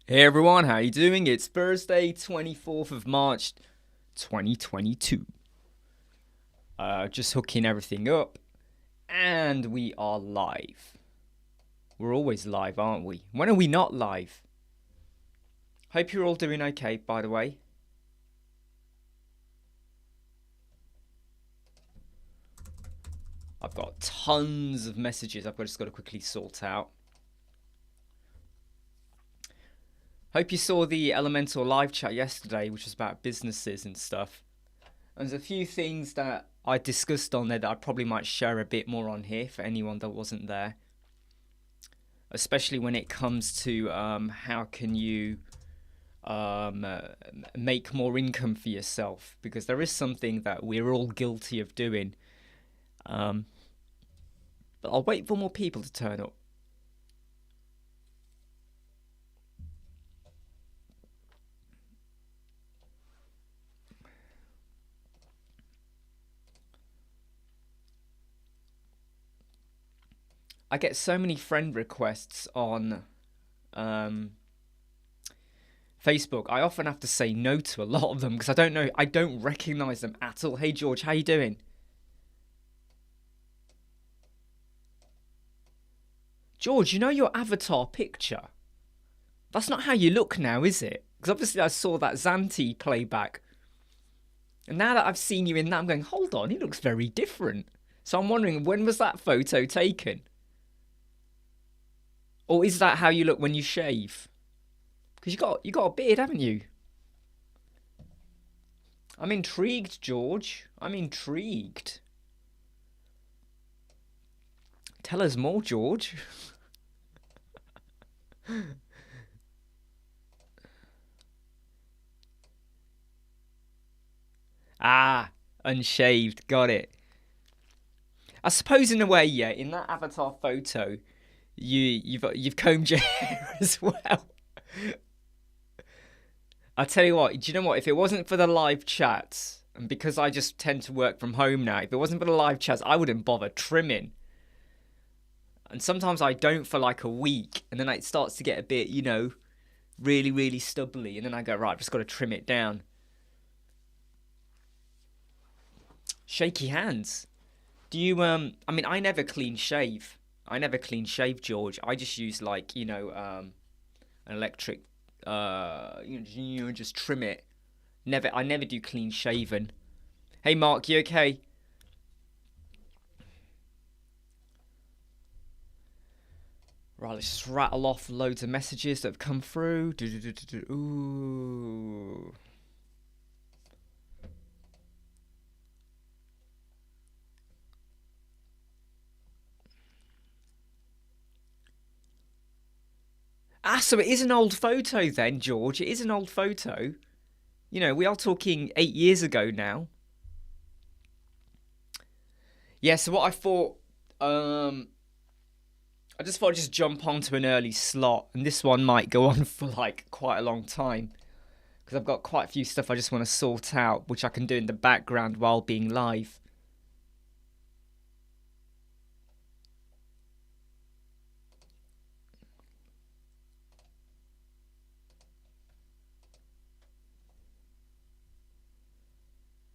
Hey everyone, how you doing? It's Thursday, 24th of March, 2022. Just hooking everything up, and we are live. We're always live, aren't we? When are we not live? Hope you're all doing okay, by the way. I've got tons of messages I've just got to quickly sort out. Hope you saw the Elementor live chat yesterday, which was about businesses and stuff. And there's a few things that I discussed on there that I probably might share a bit more on here for anyone that wasn't there. Especially when it comes to how can you make more income for yourself, because there is something that we're all guilty of doing. But I'll wait for more people to turn up. I get so many friend requests on Facebook. I often have to say no to a lot of them because I don't recognize them at all. Hey George, how you doing? George, you know your avatar picture? That's not how you look now, is it? Because obviously I saw that Zanti playback. And now that I've seen you in that, I'm going, hold on, he looks very different. So I'm wondering, when was that photo taken? Or is that how you look when you shave? Because you got a beard, haven't you? I'm intrigued, George. I'm intrigued. Tell us more, George. Ah, unshaved. Got it. I suppose in a way, yeah. In that avatar photo, you've combed your hair as well. I tell you what. Do you know what? If it wasn't for the live chats, and because I just tend to work from home now, if it wasn't for the live chats, I wouldn't bother trimming. And sometimes I don't for like a week, and then it starts to get a bit, really, really stubbly, and then I go, right, I've just got to trim it down. Shaky hands. Do you I mean, I never clean shave. I never clean shave, George. I just use like, an electric just trim it. I never do clean shaven. Hey Mark, you okay? Right, let's just rattle off loads of messages that have come through. Ooh. Ah, so it is an old photo then, George. It is an old photo. We are talking 8 years ago now. Yeah, so what I thought, I just thought I'd just jump onto an early slot, and this one might go on for like quite a long time because I've got quite a few stuff I just want to sort out, which I can do in the background while being live.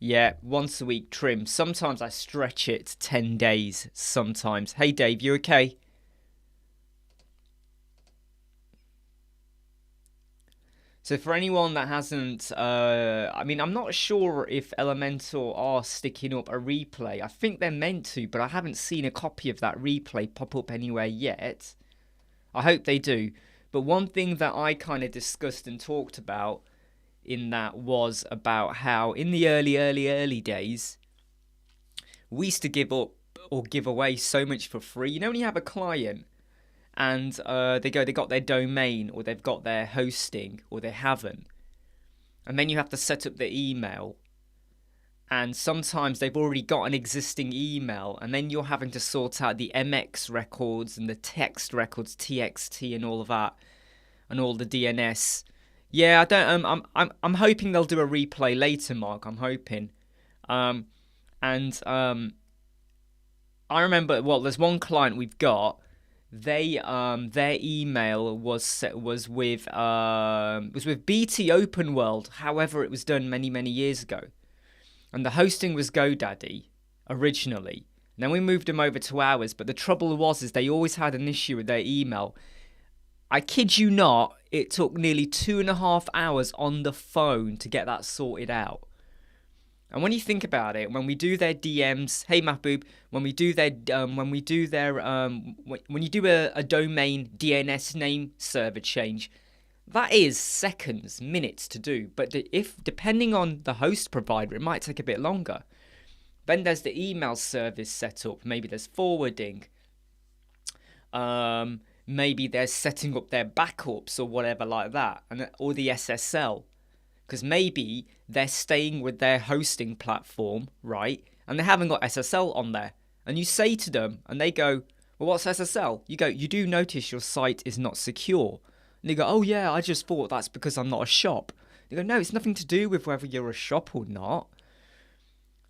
Yeah, once a week trim. Sometimes I stretch it 10 days, sometimes. Hey Dave, you okay? So for anyone that hasn't, I mean, I'm not sure if Elementor are sticking up a replay. I think they're meant to, but I haven't seen a copy of that replay pop up anywhere yet. I hope they do. But one thing that I kind of discussed and talked about in that was about how in the early days, we used to give up or give away so much for free. When you have a client and they got their domain or they've got their hosting or they haven't, and then you have to set up the email, and sometimes they've already got an existing email, and then you're having to sort out the MX records and the text records, TXT and all of that, and all the DNS. Yeah, I don't. I'm hoping they'll do a replay later, Mark. I'm hoping. I remember. Well, there's one client we've got their email was with BT Open World. However, it was done many years ago, and the hosting was GoDaddy originally. Then we moved them over to ours, but the trouble was is they always had an issue with their email. I kid you not, it took nearly 2.5 hours on the phone to get that sorted out. And when you think about it, when we do their DMs, hey Mahboob, when you do a domain DNS name server change, that is seconds, minutes to do. But if depending on the host provider, it might take a bit longer. Then there's the email service set up. Maybe there's forwarding. Maybe they're setting up their backups or whatever like that, or the SSL. Because maybe they're staying with their hosting platform, right? And they haven't got SSL on there. And you say to them, and they go, well, what's SSL? You go, you do notice your site is not secure. And they go, oh yeah, I just thought that's because I'm not a shop. They go, no, it's nothing to do with whether you're a shop or not.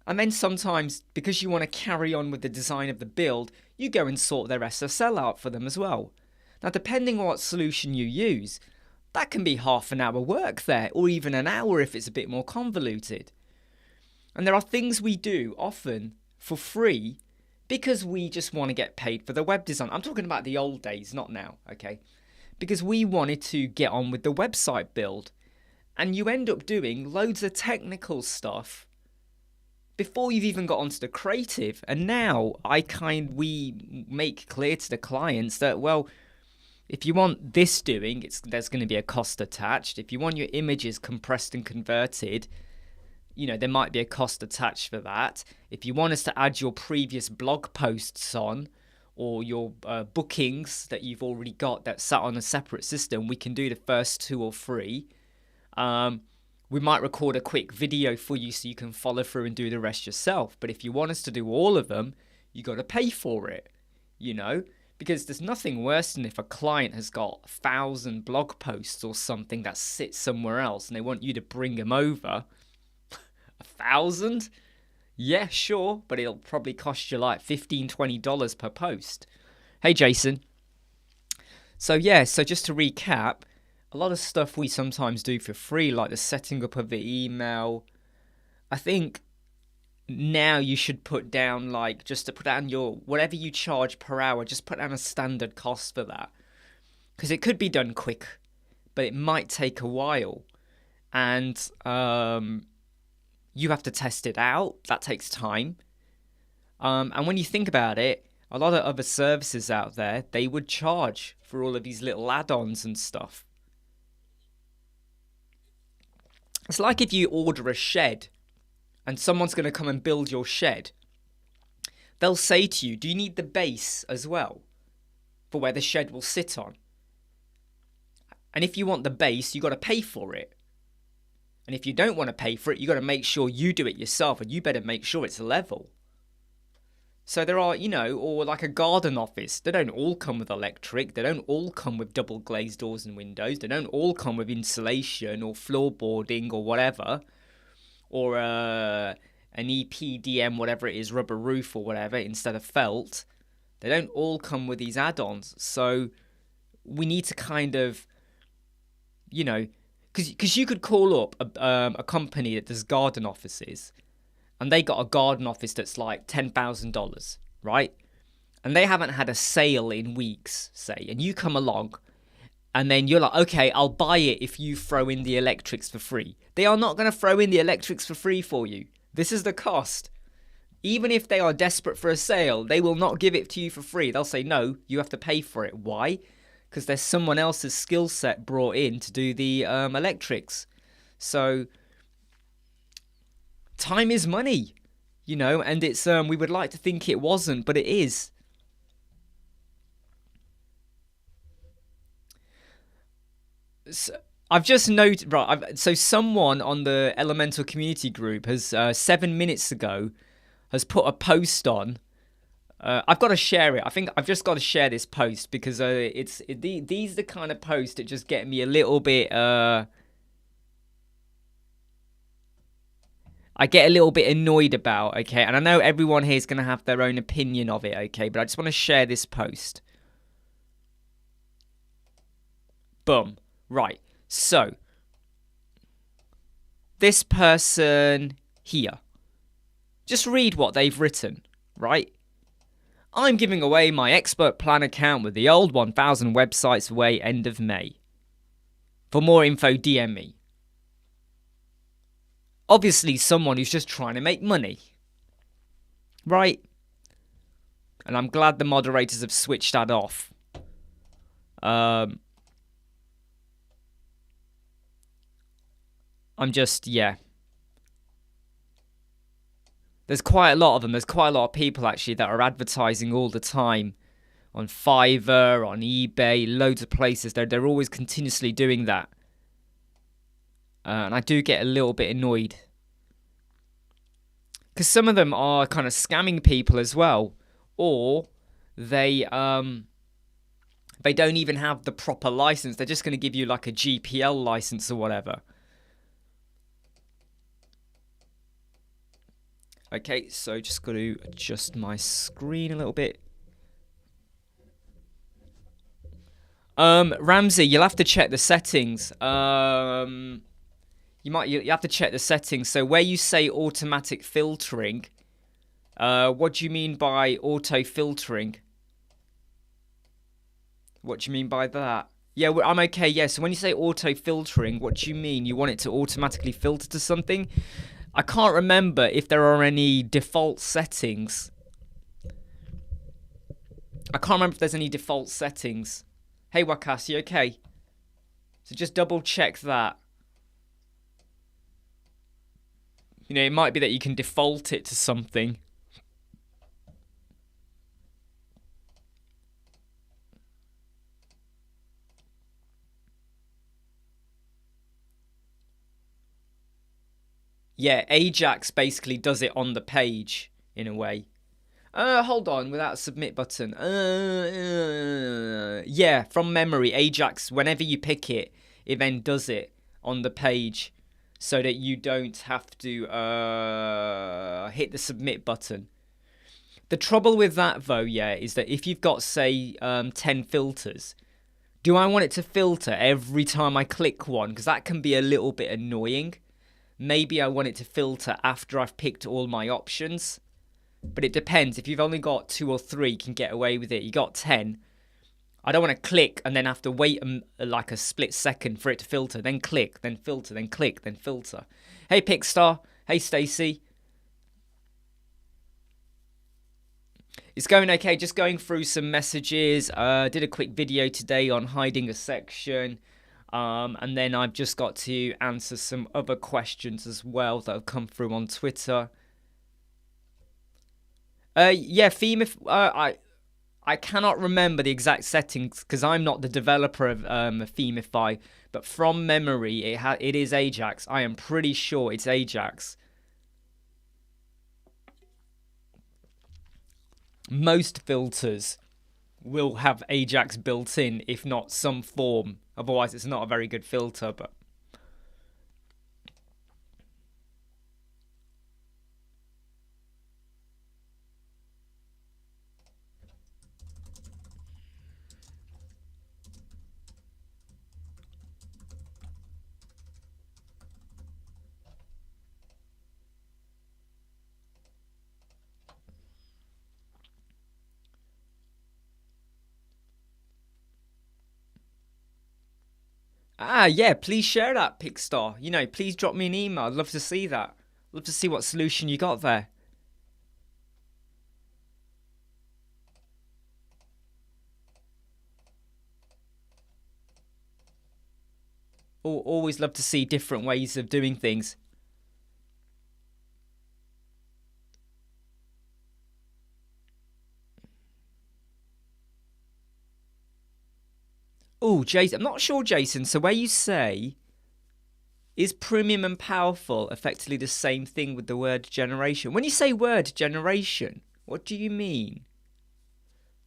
And then sometimes, because you want to carry on with the design of the build, you go and sort their SSL out for them as well. Now, depending on what solution you use, that can be half an hour work there, or even an hour if it's a bit more convoluted. And there are things we do often for free because we just want to get paid for the web design. I'm talking about the old days, not now, okay? Because we wanted to get on with the website build. And you end up doing loads of technical stuff before you've even got onto the creative. And now we make clear to the clients that, well, if you want this doing, there's going to be a cost attached. If you want your images compressed and converted, there might be a cost attached for that. If you want us to add your previous blog posts on, or your bookings that you've already got that sat on a separate system, we can do the first 2 or 3. We might record a quick video for you so you can follow through and do the rest yourself. But if you want us to do all of them, you got to pay for it, Because there's nothing worse than if a client has got 1,000 blog posts or something that sits somewhere else and they want you to bring them over. 1,000? Yeah, sure, but it'll probably cost you like $15, $20 per post. Hey, Jason. So just to recap, a lot of stuff we sometimes do for free, like the setting up of the email. I think now you should put down, just to put down your, whatever you charge per hour, just put down a standard cost for that. Because it could be done quick, but it might take a while. And you have to test it out. That takes time. And when you think about it, a lot of other services out there, they would charge for all of these little add-ons and stuff. It's like if you order a shed and someone's going to come and build your shed. They'll say to you, do you need the base as well for where the shed will sit on? And if you want the base, you got to pay for it. And if you don't want to pay for it, you got to make sure you do it yourself, and you better make sure it's level. So there are, or like a garden office. They don't all come with electric. They don't all come with double glazed doors and windows. They don't all come with insulation or floorboarding or whatever. Or an EPDM, whatever it is, rubber roof or whatever, instead of felt. They don't all come with these add-ons. So we need to kind of, because you could call up a company that does garden offices, and they got a garden office that's like $10,000, right? And they haven't had a sale in weeks, say, and you come along, and then you're like, okay, I'll buy it if you throw in the electrics for free. They are not going to throw in the electrics for free for you. This is the cost. Even if they are desperate for a sale, they will not give it to you for free. They'll say, no, you have to pay for it. Why? Because there's someone else's skill set brought in to do the electrics. So time is money, and it's we would like to think it wasn't, but it is. So I've just noted, right, so someone on the Elementor community group has 7 minutes ago has put a post on. I've got to share it. I think I've just got to share this post because these are the kind of posts that just get me a little bit. I get a little bit annoyed about, okay? And I know everyone here is going to have their own opinion of it, okay? But I just want to share this post. Boom. Right. So, this person here. Just read what they've written, right? I'm giving away my expert plan account with the old 1000 websites away end of May. For more info, DM me. Obviously, someone who's just trying to make money. Right? And I'm glad the moderators have switched that off. Yeah. There's quite a lot of them. There's quite a lot of people, actually, that are advertising all the time. On Fiverr, on eBay, loads of places. They're always continuously doing that. And I do get a little bit annoyed. Because some of them are kind of scamming people as well. Or they don't even have the proper license. They're just going to give you like a GPL license or whatever. Okay, so just got to adjust my screen a little bit. Ramsey, you'll have to check the settings. You have to check the settings. So where you say automatic filtering, what do you mean by auto filtering? What do you mean by that? Yeah, I'm okay. Yeah, so when you say auto filtering, what do you mean? You want it to automatically filter to something? I can't remember if there are any default settings. I can't remember if there's any default settings. Hey, Wakas, you okay? So just double check that. You know, it might be that you can default it to something. Yeah, Ajax basically does it on the page, in a way. Hold on, without a submit button. Yeah, from memory, Ajax, whenever you pick it, it then does it on the page so that you don't have to hit the submit button. The trouble with that, though, yeah, is that if you've got, say, 10 filters, do I want it to filter every time I click one? Because that can be a little bit annoying. Maybe I want it to filter after I've picked all my options. But it depends. If you've only got 2 or 3, you can get away with it. You got 10. I don't want to click and then have to wait like a split second for it to filter. Then click, then filter, then click, then filter. Hey, Pickstar. Hey, Stacy. It's going okay. Just going through some messages. Did a quick video today on hiding a section. And then I've just got to answer some other questions as well that have come through on Twitter. Yeah, Themify. I cannot remember the exact settings because I'm not the developer of Themify. But from memory, it is Ajax. I am pretty sure it's Ajax. Most filters will have Ajax built in, if not some form. Otherwise, it's not a very good filter, but... yeah, please share that, Pickstar. You know, please drop me an email. I'd love to see that. Love to see what solution you got there. Always love to see different ways of doing things. Oh, Jason, I'm not sure, Jason. So where you say, is premium and powerful effectively the same thing with the word generation? When you say word generation, what do you mean?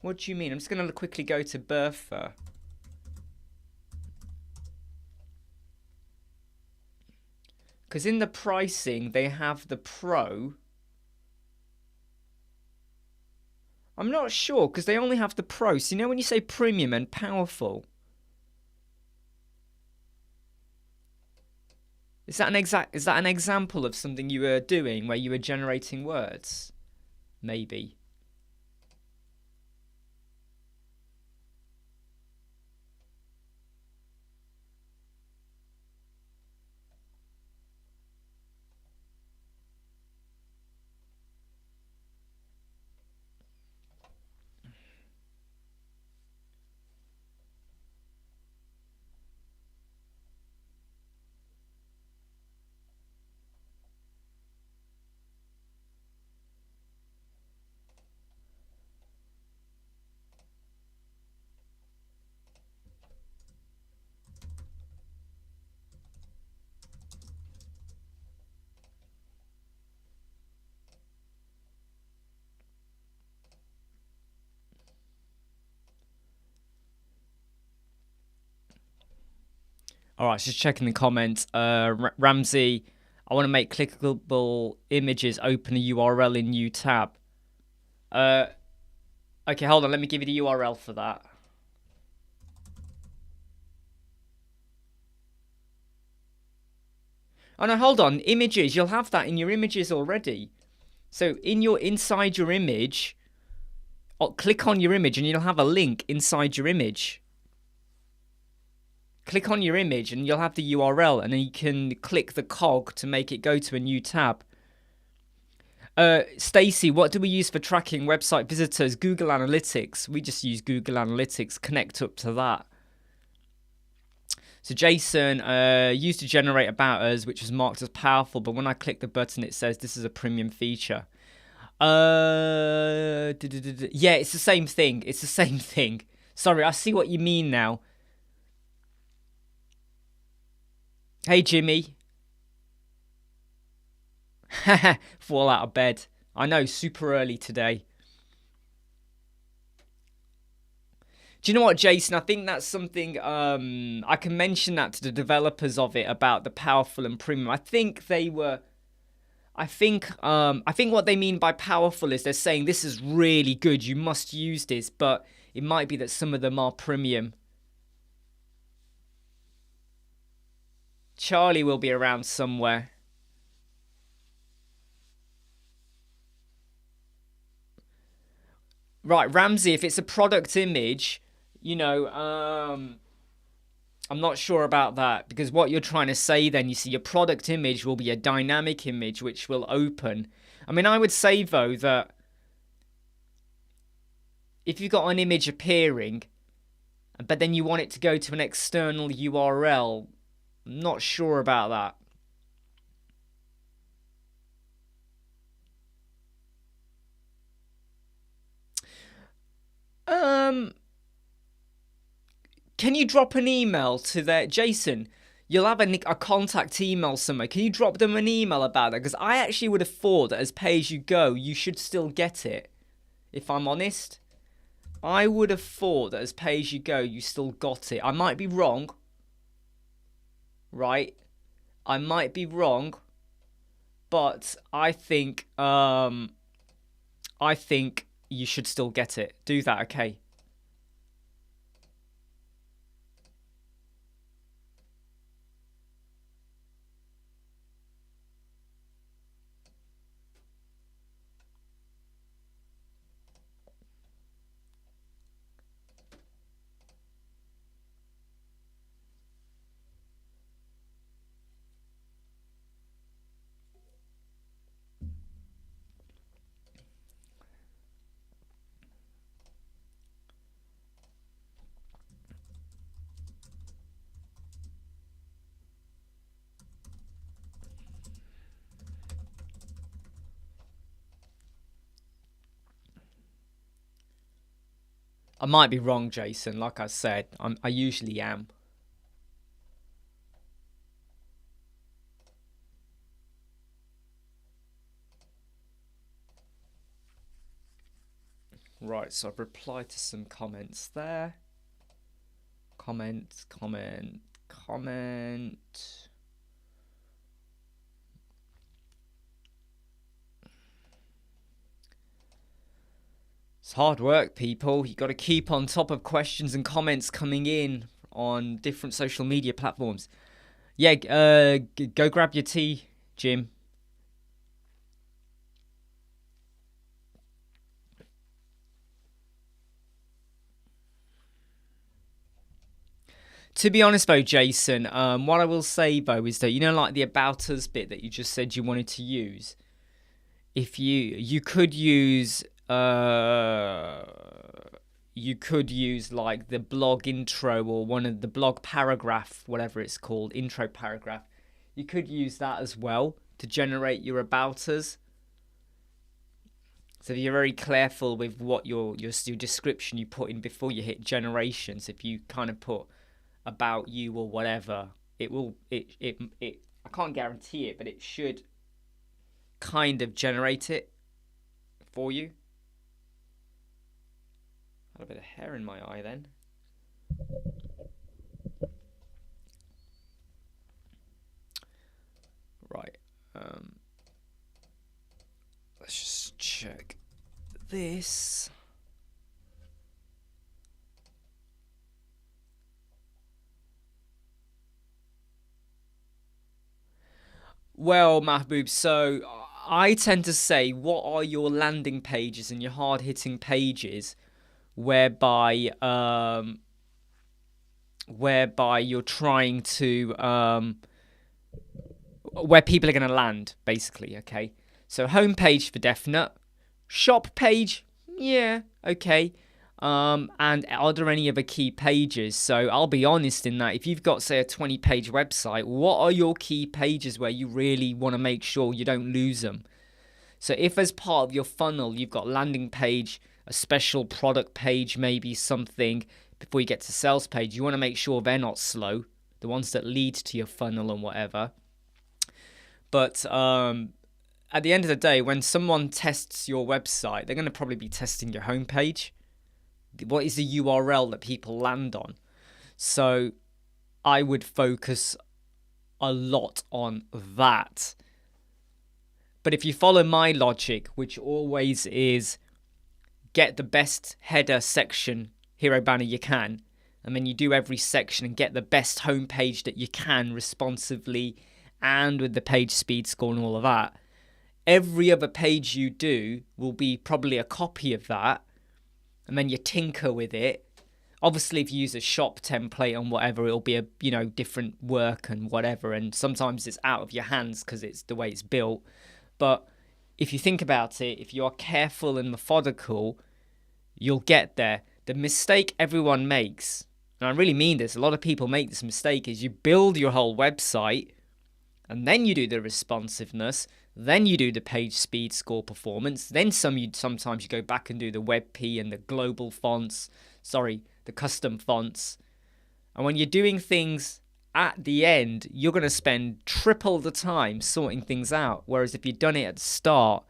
What do you mean? I'm just going to quickly go to Bertha. Because in the pricing, they have the Pro. I'm not sure, because they only have the Pro. So you know when you say premium and powerful... Is that an example of something you were doing where you were generating words? Maybe. All right, just checking the comments. Ramsey, I want to make clickable images. Open a URL in new tab. Okay, hold on. Let me give you the URL for that. Oh no, hold on. Images. You'll have that in your images already. So inside your image, click on your image and you'll have a link inside your image. Click on your image and you'll have the URL, and then you can click the cog to make it go to a new tab. Stacy, what do we use for tracking website visitors? Google Analytics. We just use Google Analytics. Connect up to that. So Jason used to generate about us, which was marked as powerful, but when I click the button, it says this is a premium feature. Yeah, it's the same thing. It's the same thing. Sorry, I see what you mean now. Hey, Jimmy. Fall out of bed. I know, super early today. Do you know what, Jason? I think that's something I can mention that to the developers of it about the powerful and premium. I think what they mean by powerful is they're saying this is really good, you must use this, but it might be that some of them are premium. Charlie will be around somewhere. Right, Ramsey, if it's a product image, you know, I'm not sure about that, because what you're trying to say then, you see, your product image will be a dynamic image which will open. I mean, I would say, though, that if you've got an image appearing, but then you want it to go to an external URL, I'm not sure about that. Can you drop an email to their Jason? You'll have a contact email somewhere. Can you drop them an email about that? Because I actually would have thought that as pay-as-you-go, you should still get it. If I'm honest, I would have thought that as pay-as-you-go, you still got it. I might be wrong. Right? I might be wrong. But I think you should still get it. Do that, okay? I might be wrong, Jason. Like I said, I usually am. Right, so I've replied to some comments there. Comment. It's hard work, people. You got to keep on top of questions and comments coming in on different social media platforms. Yeah, go grab your tea, Jim. To be honest though, Jason, what I will say though is that, you know, like the about us bit that you just said you wanted to use. If you could use you could use like the blog intro or one of the blog paragraph, whatever it's called, intro paragraph. You could use that as well to generate your about us. So if you're very careful with what your description you put in before you hit generations, if you kind of put about you or whatever, it I can't guarantee it, but it should kind of generate it for you. Got a bit of hair in my eye then. Right. Let's just check this. Well, Mahbub, so I tend to say, what are your landing pages and your hard-hitting pages whereby whereby you're trying to where people are going to land, basically, okay? So homepage for definite, shop page, yeah, okay. And are there any other key pages? So I'll be honest in that if you've got, say, a 20-page website, what are your key pages where you really want to make sure you don't lose them? So if as part of your funnel you've got landing page, a special product page, maybe something before you get to sales page, you want to make sure they're not slow, the ones that lead to your funnel and whatever. But at the end of the day, when someone tests your website, they're going to probably be testing your homepage. What is the URL that people land on? So I would focus a lot on that. But if you follow my logic, which always is get the best header section hero banner you can, and then you do every section and get the best homepage that you can responsively and with the page speed score and all of that, every other page you do will be probably a copy of that, and then you tinker with it. Obviously, if you use a shop template and whatever, it'll be a different work and whatever, and sometimes it's out of your hands because it's the way it's built. But if you think about it, if you are careful and methodical, you'll get there. The mistake everyone makes, and I really mean this, a lot of people make this mistake, is you build your whole website and then you do the responsiveness, then you do the page speed score performance, then sometimes you go back and do the WebP and the global fonts, the custom fonts. And when you're doing things at the end, you're going to spend triple the time sorting things out. Whereas if you'd done it at the start,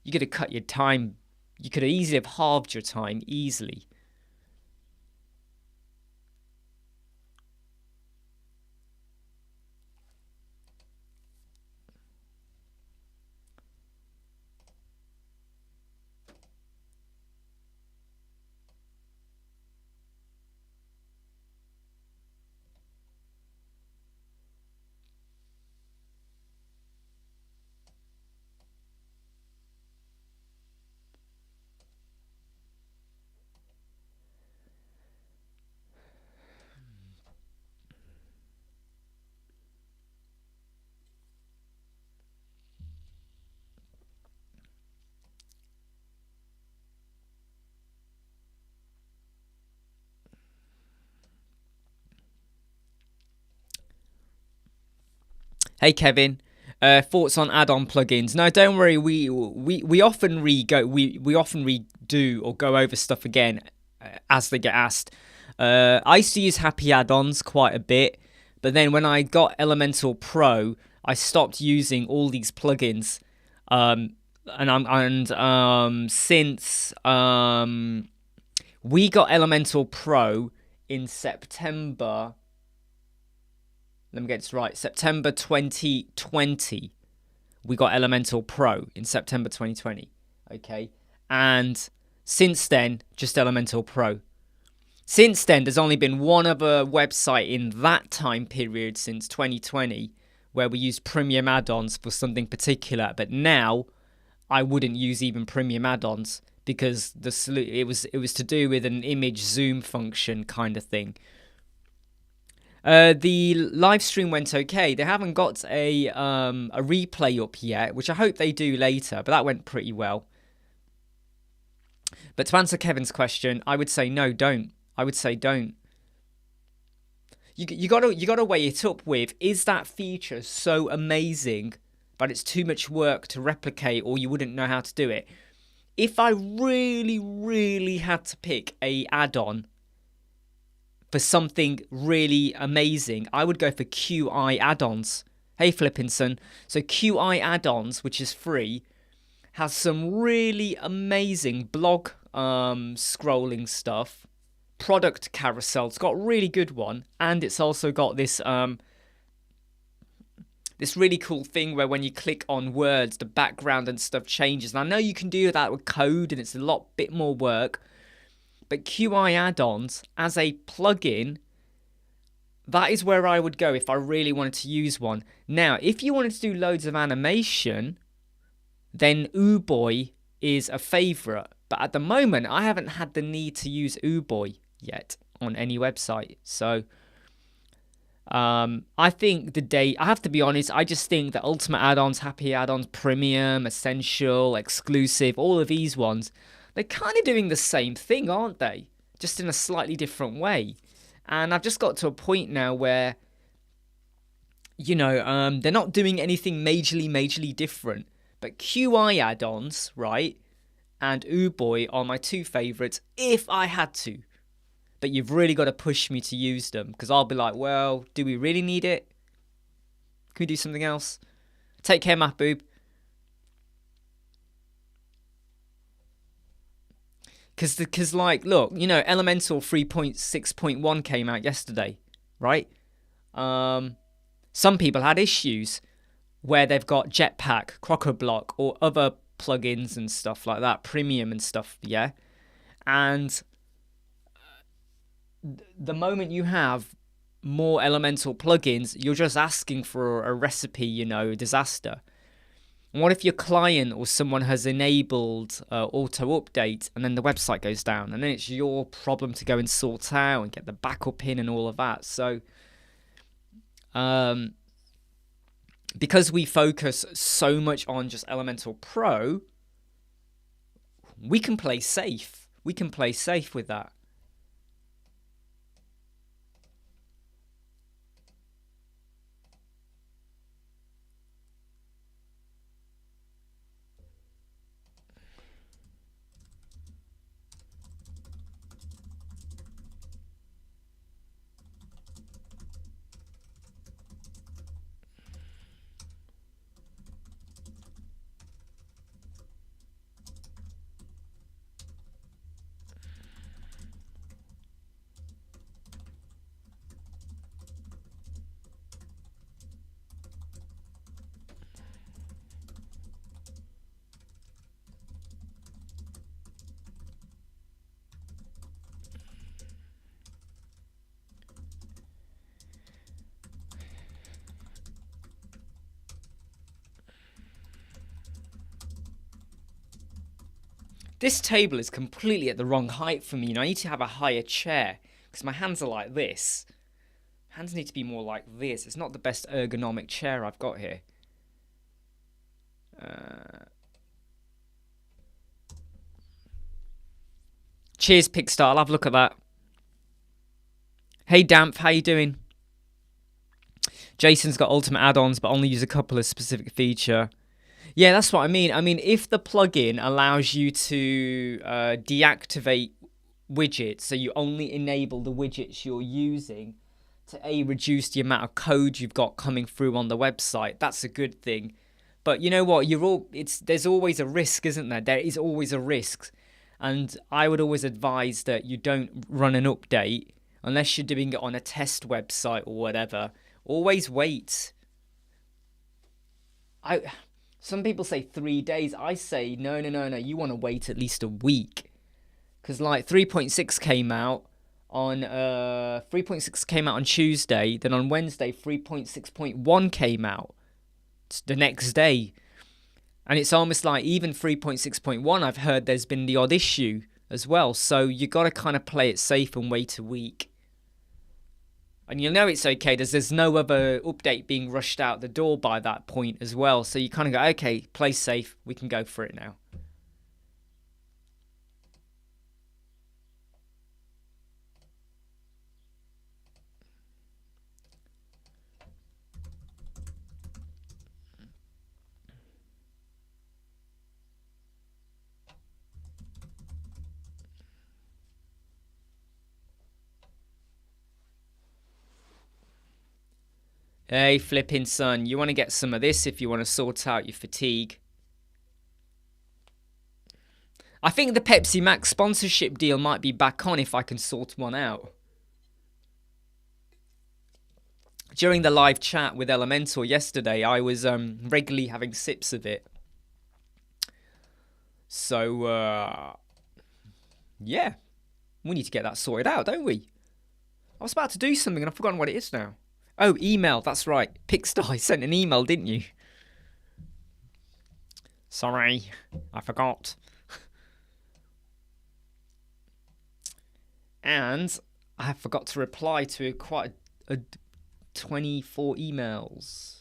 you're going to cut your time. You could easily have halved your time easily. Hey Kevin, thoughts on add-on plugins? No, don't worry. We often redo or go over stuff again as they get asked. I used to use Happy Add-ons quite a bit, but then when I got Elementor Pro, I stopped using all these plugins. Since we got Elementor Pro in September. Let me get this right. September 2020, we got Elementor Pro in September 2020. Okay, and since then, just Elementor Pro. Since then, there's only been one other website in that time period since 2020 where we used premium add-ons for something particular. But now, I wouldn't use even premium add-ons because it was to do with an image zoom function kind of thing. The live stream went okay. They haven't got a replay up yet, which I hope they do later. But that went pretty well. But to answer Kevin's question, I would say no, don't. I would say don't. You gotta weigh it up with, is that feature so amazing but it's too much work to replicate or you wouldn't know how to do it? If I really, really had to pick a add-on for something really amazing, I would go for QI add-ons. Hey Flippinson. So QI add-ons, which is free, has some really amazing blog scrolling stuff. Product carousel. It's got a really good one, and it's also got this this really cool thing where when you click on words, the background and stuff changes. And I know you can do that with code, and it's a bit more work. But QI add-ons as a plugin, that is where I would go if I really wanted to use one. Now, if you wanted to do loads of animation, then Uboy is a favorite. But at the moment, I haven't had the need to use Uboy yet on any website. So I think I have to be honest, I just think that Ultimate add-ons, Happy add-ons, Premium, Essential, Exclusive, all of these ones, they're kind of doing the same thing, aren't they? Just in a slightly different way. And I've just got to a point now where, you know, they're not doing anything majorly different. But QI add-ons, right, and Uboy are my two favorites if I had to. But you've really got to push me to use them, because I'll be like, well, do we really need it? Can we do something else? Take care, Mahboob. Because like, look, you know, Elementor 3.6.1 came out yesterday, right? Some people had issues where they've got Jetpack, Crocoblock, or other plugins and stuff like that, premium and stuff, yeah? And the moment you have more Elemental plugins, you're just asking for a recipe, you know, disaster. And what if your client or someone has enabled auto update and then the website goes down, and then it's your problem to go and sort out and get the backup in and all of that? So because we focus so much on just Elementor Pro, we can play safe. We can play safe with that. This table is completely at the wrong height for me. You know, I need to have a higher chair because my hands are like this. Hands need to be more like this. It's not the best ergonomic chair I've got here. Cheers, Pickstar. I'll have a look at that. Hey, Damp. How you doing? Jason's got Ultimate add-ons, but only use a couple of specific feature. Yeah, that's what I mean. I mean, if the plugin allows you to deactivate widgets, so you only enable the widgets you're using to reduce the amount of code you've got coming through on the website, that's a good thing. But you know what? There's always a risk, isn't there? There is always a risk, and I would always advise that you don't run an update unless you're doing it on a test website or whatever. Always wait. Some people say 3 days. I say, no. You want to wait at least a week. Because, like, 3.6 came out. On 3.6 came out on Tuesday. Then on Wednesday, 3.6.1 came out the next day. And it's almost like even 3.6.1, I've heard there's been the odd issue as well. So you got to kind of play it safe and wait a week. And you'll know it's okay because there's no other update being rushed out the door by that point as well. So you kind of go, okay, play safe. We can go for it now. Hey, flipping son, you want to get some of this if you want to sort out your fatigue. I think the Pepsi Max sponsorship deal might be back on if I can sort one out. During the live chat with Elementor yesterday, I was regularly having sips of it. So, yeah, we need to get that sorted out, don't we? I was about to do something and I've forgotten what it is now. Oh, email, that's right. Pickstar sent an email, didn't you? Sorry, I forgot. And I forgot to reply to quite a 24 emails.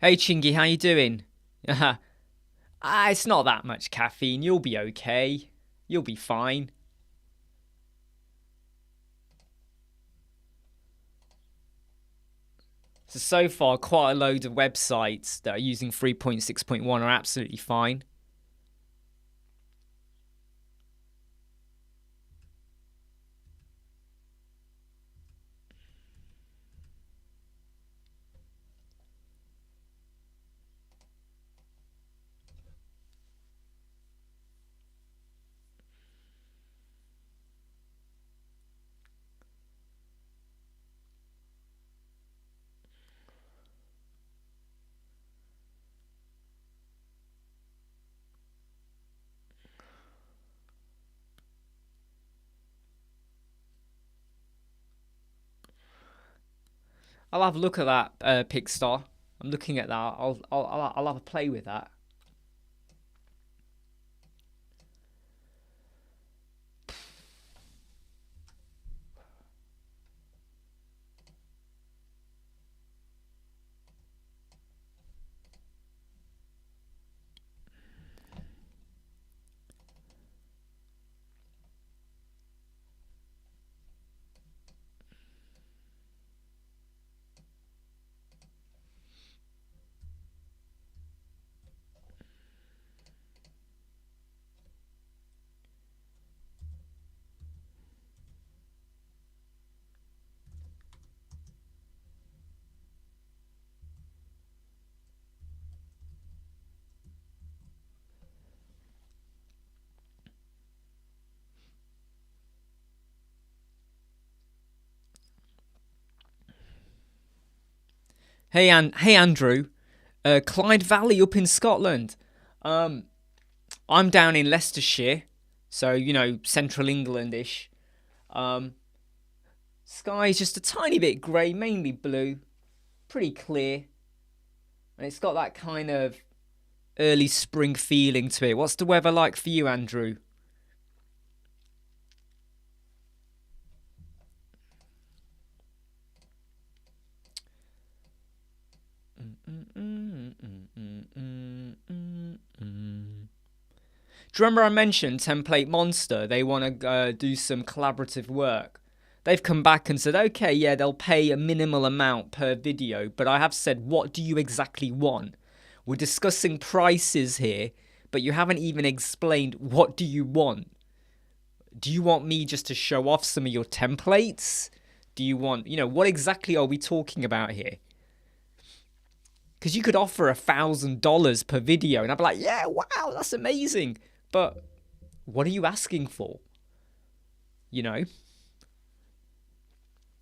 Hey Chingy, how you doing? It's not that much caffeine. You'll be okay. You'll be fine. So far, quite a load of websites that are using 3.6.1 are absolutely fine. I'll have a look at that, Pickstar. I'm looking at that. I'll have a play with that. Hey Andrew, Clyde Valley up in Scotland. I'm down in Leicestershire, so you know, central England-ish. Sky's just a tiny bit grey, mainly blue, pretty clear, and it's got that kind of early spring feeling to it. What's the weather like for you, Andrew? Do you remember I mentioned Template Monster? They want to do some collaborative work. They've come back and said, okay, yeah, they'll pay a minimal amount per video, but I have said, what do you exactly want? We're discussing prices here, but you haven't even explained what do you want. Do you want me just to show off some of your templates? Do you want, what exactly are we talking about here? Because you could offer $1,000 per video and I'd be like, yeah, wow, that's amazing. But what are you asking for? And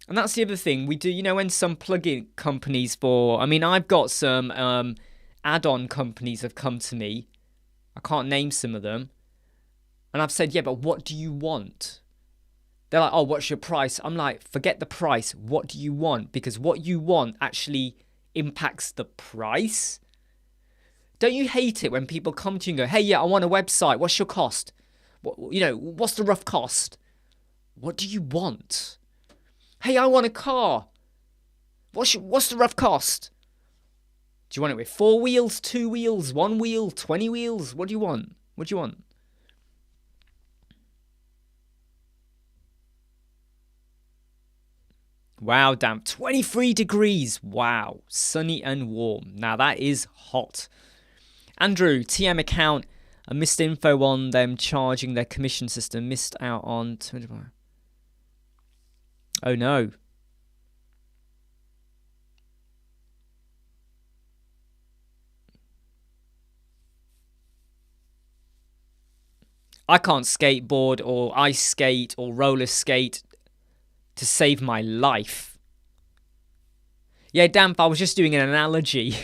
that's the other thing we do, when some plugin companies I've got some add-on companies have come to me. I can't name some of them. And I've said, yeah, but what do you want? They're like, oh, what's your price? I'm like, forget the price. What do you want? Because what you want actually impacts the price. Don't you hate it when people come to you and go, hey, yeah, I want a website. What's your cost? What's the rough cost? What do you want? Hey, I want a car. What's the rough cost? Do you want it with 4 wheels, 2 wheels, 1 wheel, 20 wheels? What do you want? What do you want? Wow, damn. 23 degrees. Wow. Sunny and warm. Now that is hot. Andrew, TM account. I missed info on them charging their commission system. Missed out on... Oh no. I can't skateboard or ice skate or roller skate to save my life. Yeah, Damp, I was just doing an analogy.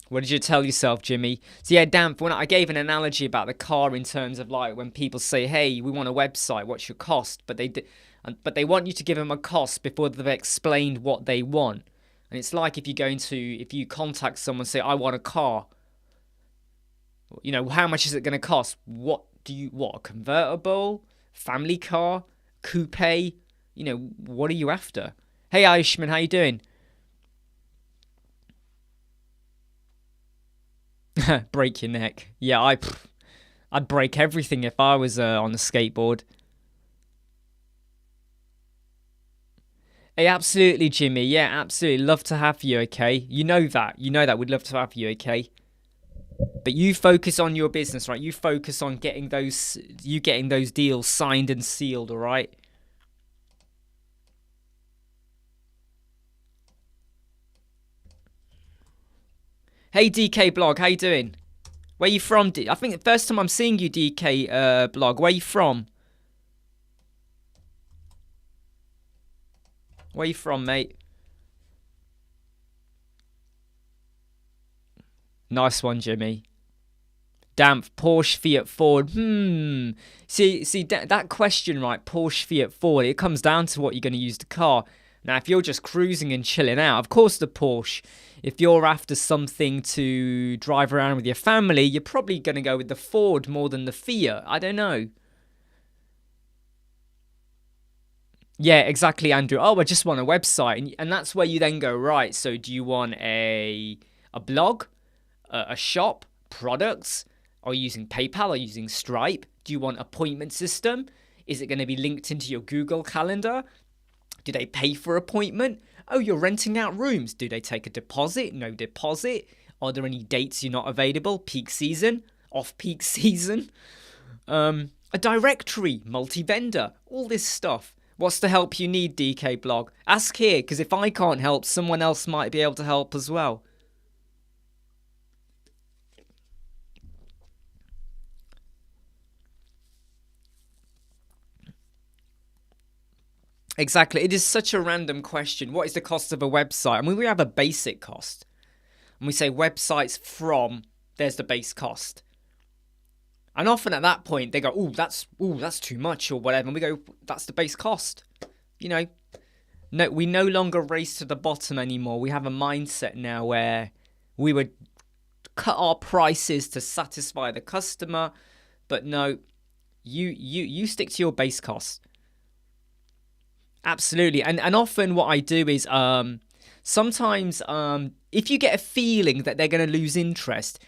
What did you tell yourself, Jimmy? So yeah, Damp, when I gave an analogy about the car in terms of like when people say, hey, we want a website, what's your cost? But they want you to give them a cost before they've explained what they want. And it's like if you contact someone and say, I want a car. How much is it going to cost? What, a convertible? Family car? Coupe? What are you after? Hey, Aishman, how you doing? Break your neck. Yeah, I'd break everything if I was on a skateboard. Hey, absolutely, Jimmy. Yeah, absolutely. Love to have you, okay? You know that. We'd love to have you, okay? But you focus on your business, right? You focus on getting those deals signed and sealed, all right? Hey, DK Blog, how you doing? Where you from? I think the first time I'm seeing you, DK Blog. Where you from? Where you from, mate? Nice one, Jimmy. Damp, Porsche, Fiat, Ford. See that question, right? Porsche, Fiat, Ford. It comes down to what you're going to use the car. Now, if you're just cruising and chilling out, of course the Porsche. If you're after something to drive around with your family, you're probably going to go with the Ford more than the Fiat. I don't know. Yeah, exactly, Andrew. Oh, I just want a website. And that's where you then go, right, so do you want a blog, a shop, products? Are you using PayPal? Are you using Stripe? Do you want appointment system? Is it going to be linked into your Google Calendar? Do they pay for appointment? Oh, you're renting out rooms. Do they take a deposit? No deposit. Are there any dates you're not available? Peak season? Off-peak season? A directory? Multi-vendor? All this stuff. What's the help you need, DK Blog? Ask here, because if I can't help, someone else might be able to help as well. Exactly. It is such a random question. What is the cost of a website? I mean, we have a basic cost. And we say websites from, there's the base cost. And often at that point, they go, that's too much or whatever. And we go, that's the base cost. No, we no longer race to the bottom anymore. We have a mindset now where we would cut our prices to satisfy the customer. But no, you stick to your base cost. Absolutely. And often what I do is sometimes if you get a feeling that they're going to lose interest,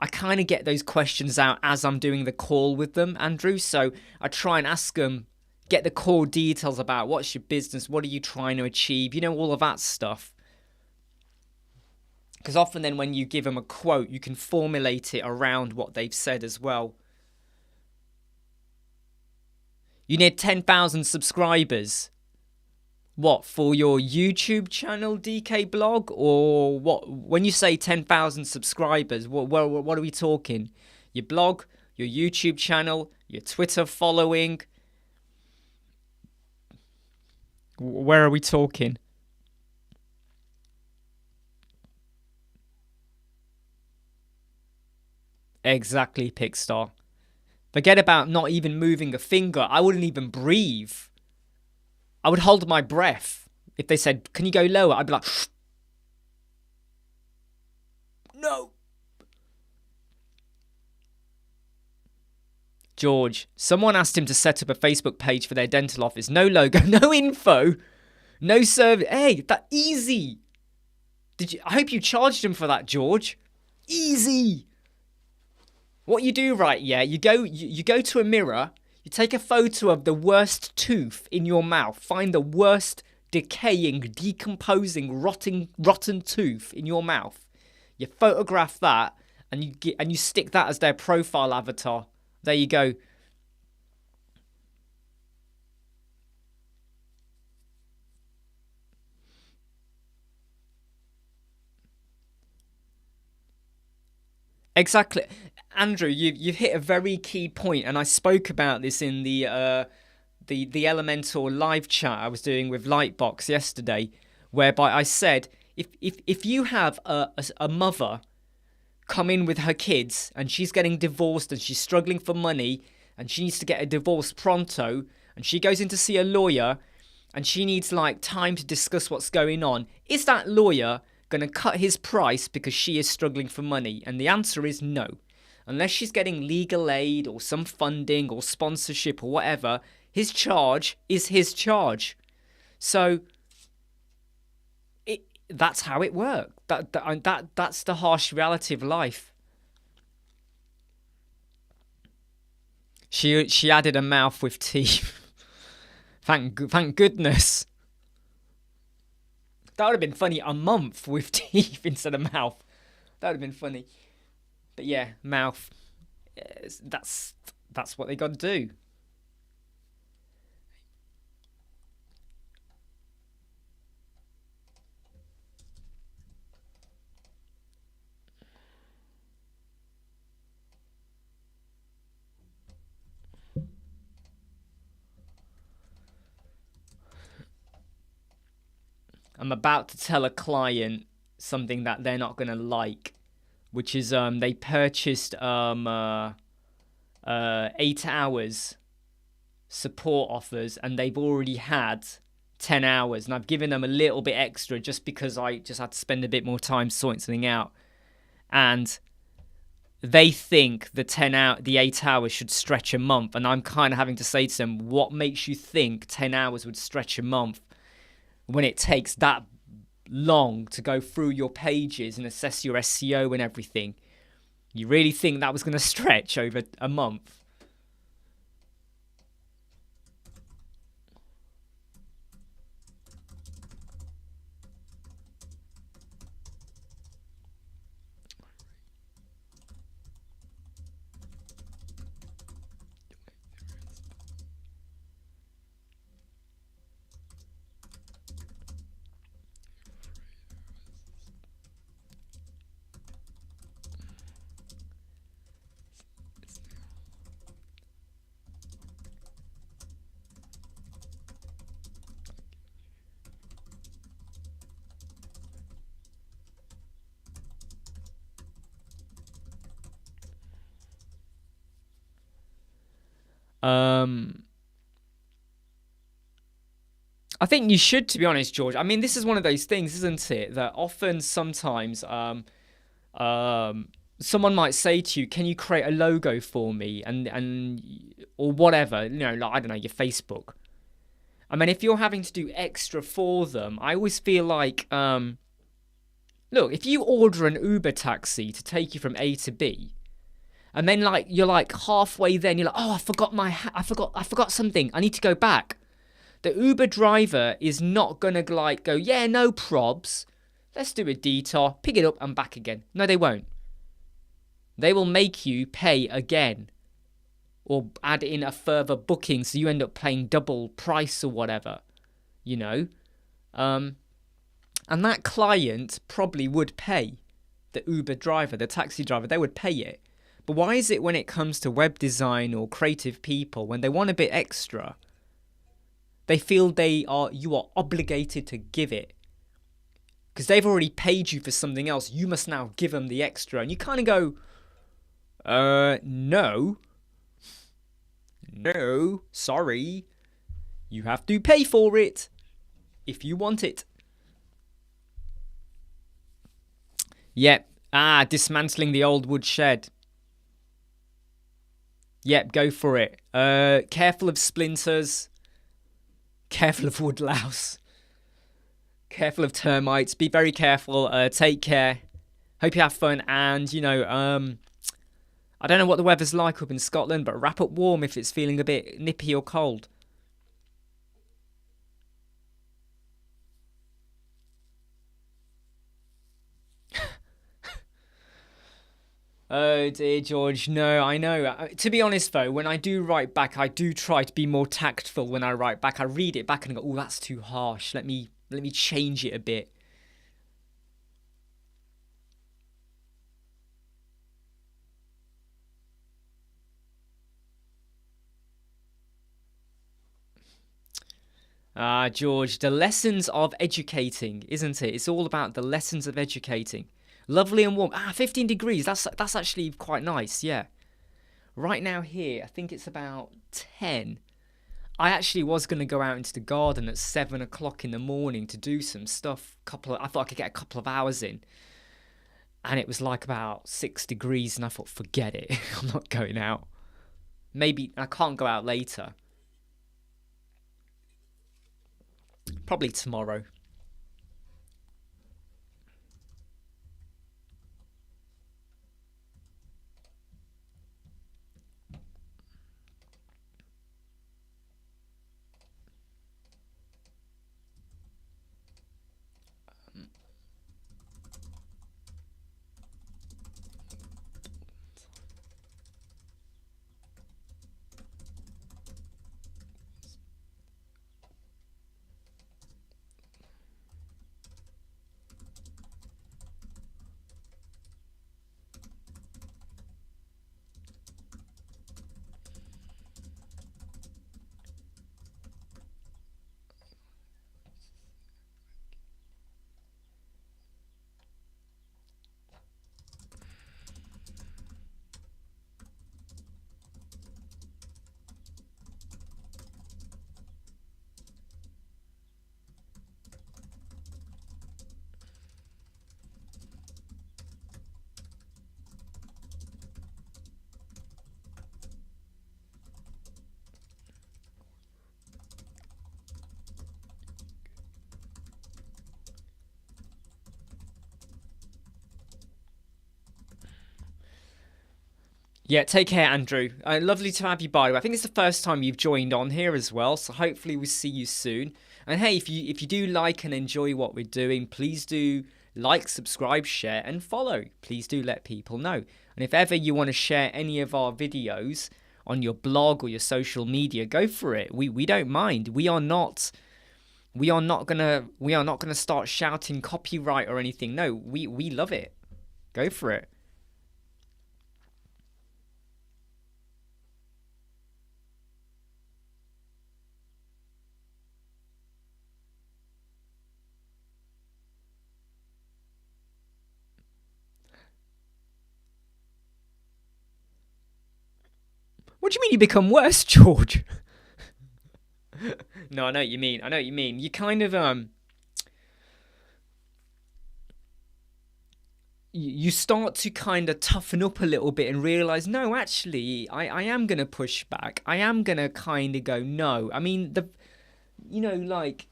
I kind of get those questions out as I'm doing the call with them, Andrew. So I try and ask them, get the core details about what's your business, what are you trying to achieve, all of that stuff. Because often then when you give them a quote, you can formulate it around what they've said as well. You need 10,000 subscribers. What, for your YouTube channel, DK Blog? Or what? When you say 10,000 subscribers, what are we talking? Your blog, your YouTube channel, your Twitter following? Where are we talking? Exactly, Pickstar. Forget about not even moving a finger. I wouldn't even breathe. I would hold my breath. If they said, can you go lower? I'd be like, no. George, someone asked him to set up a Facebook page for their dental office. No logo, no info, no service. Hey, that easy. I hope you charged him for that, George. Easy. What you do, right, yeah, you go to a mirror, you take a photo of the worst tooth in your mouth, find the worst decaying, decomposing, rotten tooth in your mouth. You photograph that and you stick that as their profile avatar. There you go. Exactly. Andrew, you've hit a very key point, and I spoke about this in the Elementor live chat I was doing with Lightbox yesterday, whereby I said if you have a mother come in with her kids and she's getting divorced and she's struggling for money and she needs to get a divorce pronto and she goes in to see a lawyer and she needs like time to discuss what's going on, is that lawyer going to cut his price because she is struggling for money? And the answer is no. Unless she's getting legal aid or some funding or sponsorship or whatever, his charge is his charge. So that's how it works. That's the harsh reality of life. She added a mouth with teeth. Thank goodness. That would have been funny. A month with teeth instead of mouth. That would have been funny. But yeah, mouth. That's what they got to do. I'm about to tell a client something that they're not going to like, which is they purchased 8 hours support offers and they've already had 10 hours, and I've given them a little bit extra just because I just had to spend a bit more time sorting something out, and they think the 8 hours should stretch a month, and I'm kind of having to say to them, what makes you think 10 hours would stretch a month when it takes that long to go through your pages and assess your SEO and everything? You really think that was going to stretch over a month? I think you should, to be honest, George. I mean, this is one of those things, isn't it? That often, sometimes, someone might say to you, "Can you create a logo for me?" and or whatever, you know, like, I don't know, your Facebook. I mean, if you're having to do extra for them, I always feel like, look, if you order an Uber taxi to take you from A to B, and then like you're like halfway there, and you're like, "Oh, I forgot something. I need to go back." The Uber driver is not gonna like go, "Yeah, no probs." let's do a detour, pick it up and back again. No, they won't. They will make you pay again or add in a further booking so you end up paying double price or whatever, you know. And that client probably would pay the Uber driver, the taxi driver, they would pay it. But why is it when it comes to web design or creative people, when they want a bit extra, they feel you are obligated to give it? Because they've already paid you for something else, you must now give them the extra. And you kind of go, no, sorry. You have to pay for it if you want it. Yep. Dismantling the old wood shed. Yep, go for it. Careful of splinters. Careful of wood louse. Careful of termites. Be very careful. Take care. Hope you have fun. And, you know, I don't know what the weather's like up in Scotland, but wrap up warm if it's feeling a bit nippy or cold. Oh dear, George. No, I know. To be honest, though, when I do write back, I do try to be more tactful when I write back. I read it back and I go, oh, that's too harsh. Let me change it a bit. George, the lessons of educating, isn't it? It's all about the lessons of educating. Lovely and warm. 15 degrees. That's actually quite nice, yeah. Right now here, I think it's about 10. I actually was going to go out into the garden at 7 o'clock in the morning to do some stuff. I thought I could get a couple of hours in. And it was like about 6 degrees, and I thought, forget it. I'm not going out. Maybe I can't go out later. Probably tomorrow. Yeah, take care, Andrew. Lovely to have you, by the way. I think it's the first time you've joined on here as well, so hopefully we'll see you soon. And hey, if you do like and enjoy what we're doing, please do like, subscribe, share, and follow. Please do let people know. And if ever you want to share any of our videos on your blog or your social media, go for it. We don't mind. We are not gonna start shouting copyright or anything. No, we love it. Go for it. What do you mean you become worse, George? No, I know what you mean. You kind of you start to kind of toughen up a little bit and realize, no, actually, I am gonna push back. I am gonna kind of go, no. I mean, like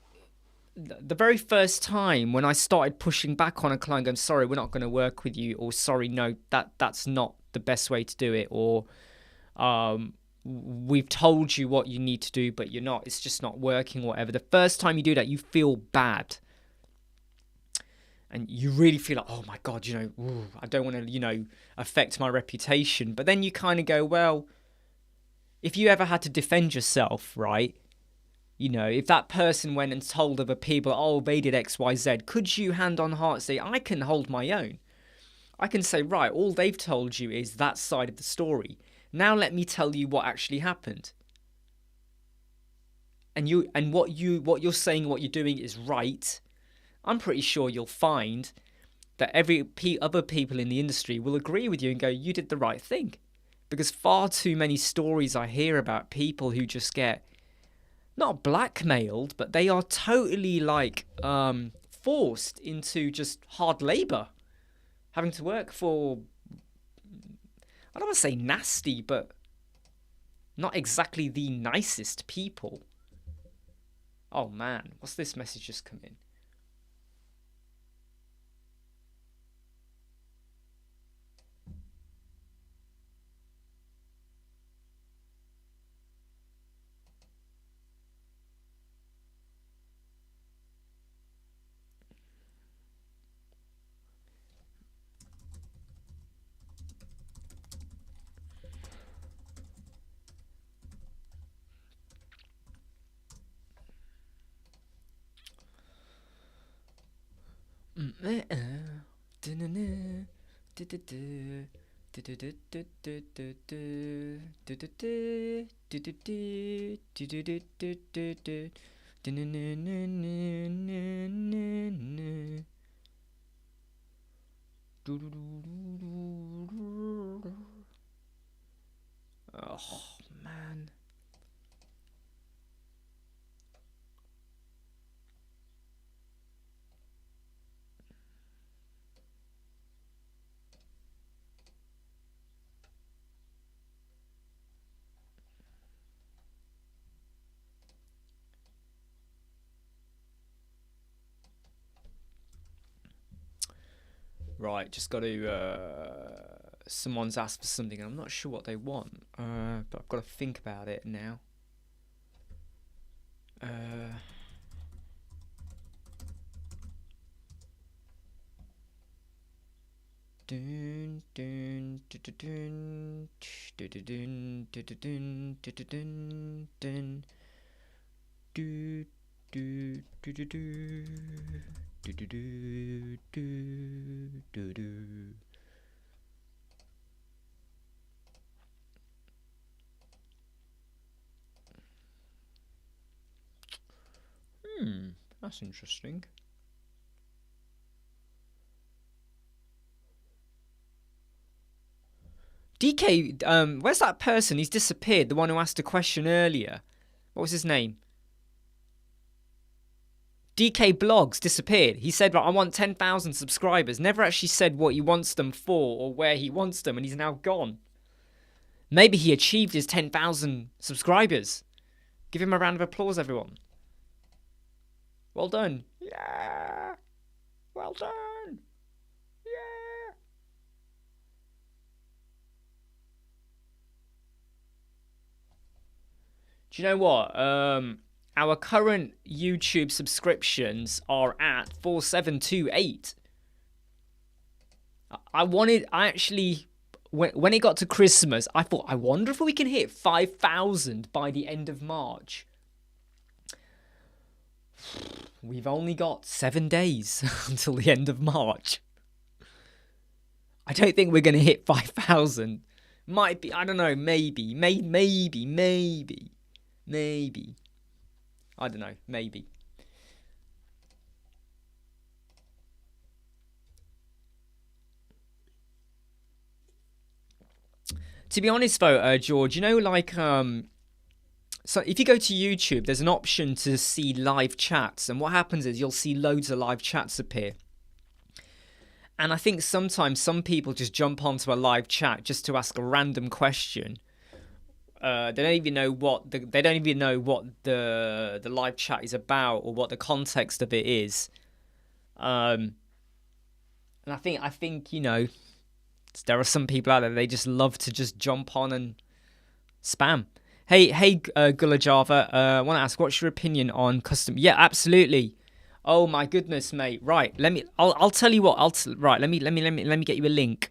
the very first time when I started pushing back on a client, going, sorry, we're not going to work with you, or sorry, no, that's not the best way to do it, or we've told you what you need to do, but it's just not working, whatever. The first time you do that, you feel bad. and you really feel like, oh my God, I don't want to, affect my reputation. But then you kind of go, well, if you ever had to defend yourself, right? If that person went and told other people, oh, they did X, Y, Z, could you hand on heart say, I can hold my own? I can say, right, all they've told you is that side of the story. Now let me tell you what actually happened. And what you're saying, what you're doing is right. I'm pretty sure you'll find that other people in the industry will agree with you and go, you did the right thing. Because far too many stories I hear about people who just get not blackmailed, but they are totally forced into just hard labor, having to work for, I don't want to say nasty, but not exactly the nicest people. Oh man, what's this message just come in? Oh man. Right, just got to. Someone's asked for something, and I'm not sure what they want, but I've got to think about it now. Dun, dun, dun, dun, dun, dun, dun, dun, dun, dun, dun. Do, do, do, do, do. Do, do, do, do, do, do. That's interesting. DK, where's that person? He's disappeared. The one who asked a question earlier. What was his name? DK Blogs disappeared. He said, I want 10,000 subscribers. Never actually said what he wants them for or where he wants them, and he's now gone. Maybe he achieved his 10,000 subscribers. Give him a round of applause, everyone. Well done. Yeah. Well done. Yeah. Do you know what? Our current YouTube subscriptions are at 4728. When it got to Christmas, I thought, I wonder if we can hit 5,000 by the end of March. We've only got 7 days until the end of March. I don't think we're going to hit 5,000. Might be, I don't know, maybe. I don't know, maybe. To be honest though, George, so if you go to YouTube, there's an option to see live chats, and what happens is you'll see loads of live chats appear. And I think sometimes some people just jump onto a live chat just to ask a random question. They don't even know what the live chat is about or what the context of it is. And I think there are some people out there, they just love to just jump on and spam. Hey, Gula Java, I want to ask, what's your opinion on custom? Yeah, absolutely. Oh my goodness, mate. Right, I'll tell you what. Right, let me get you a link.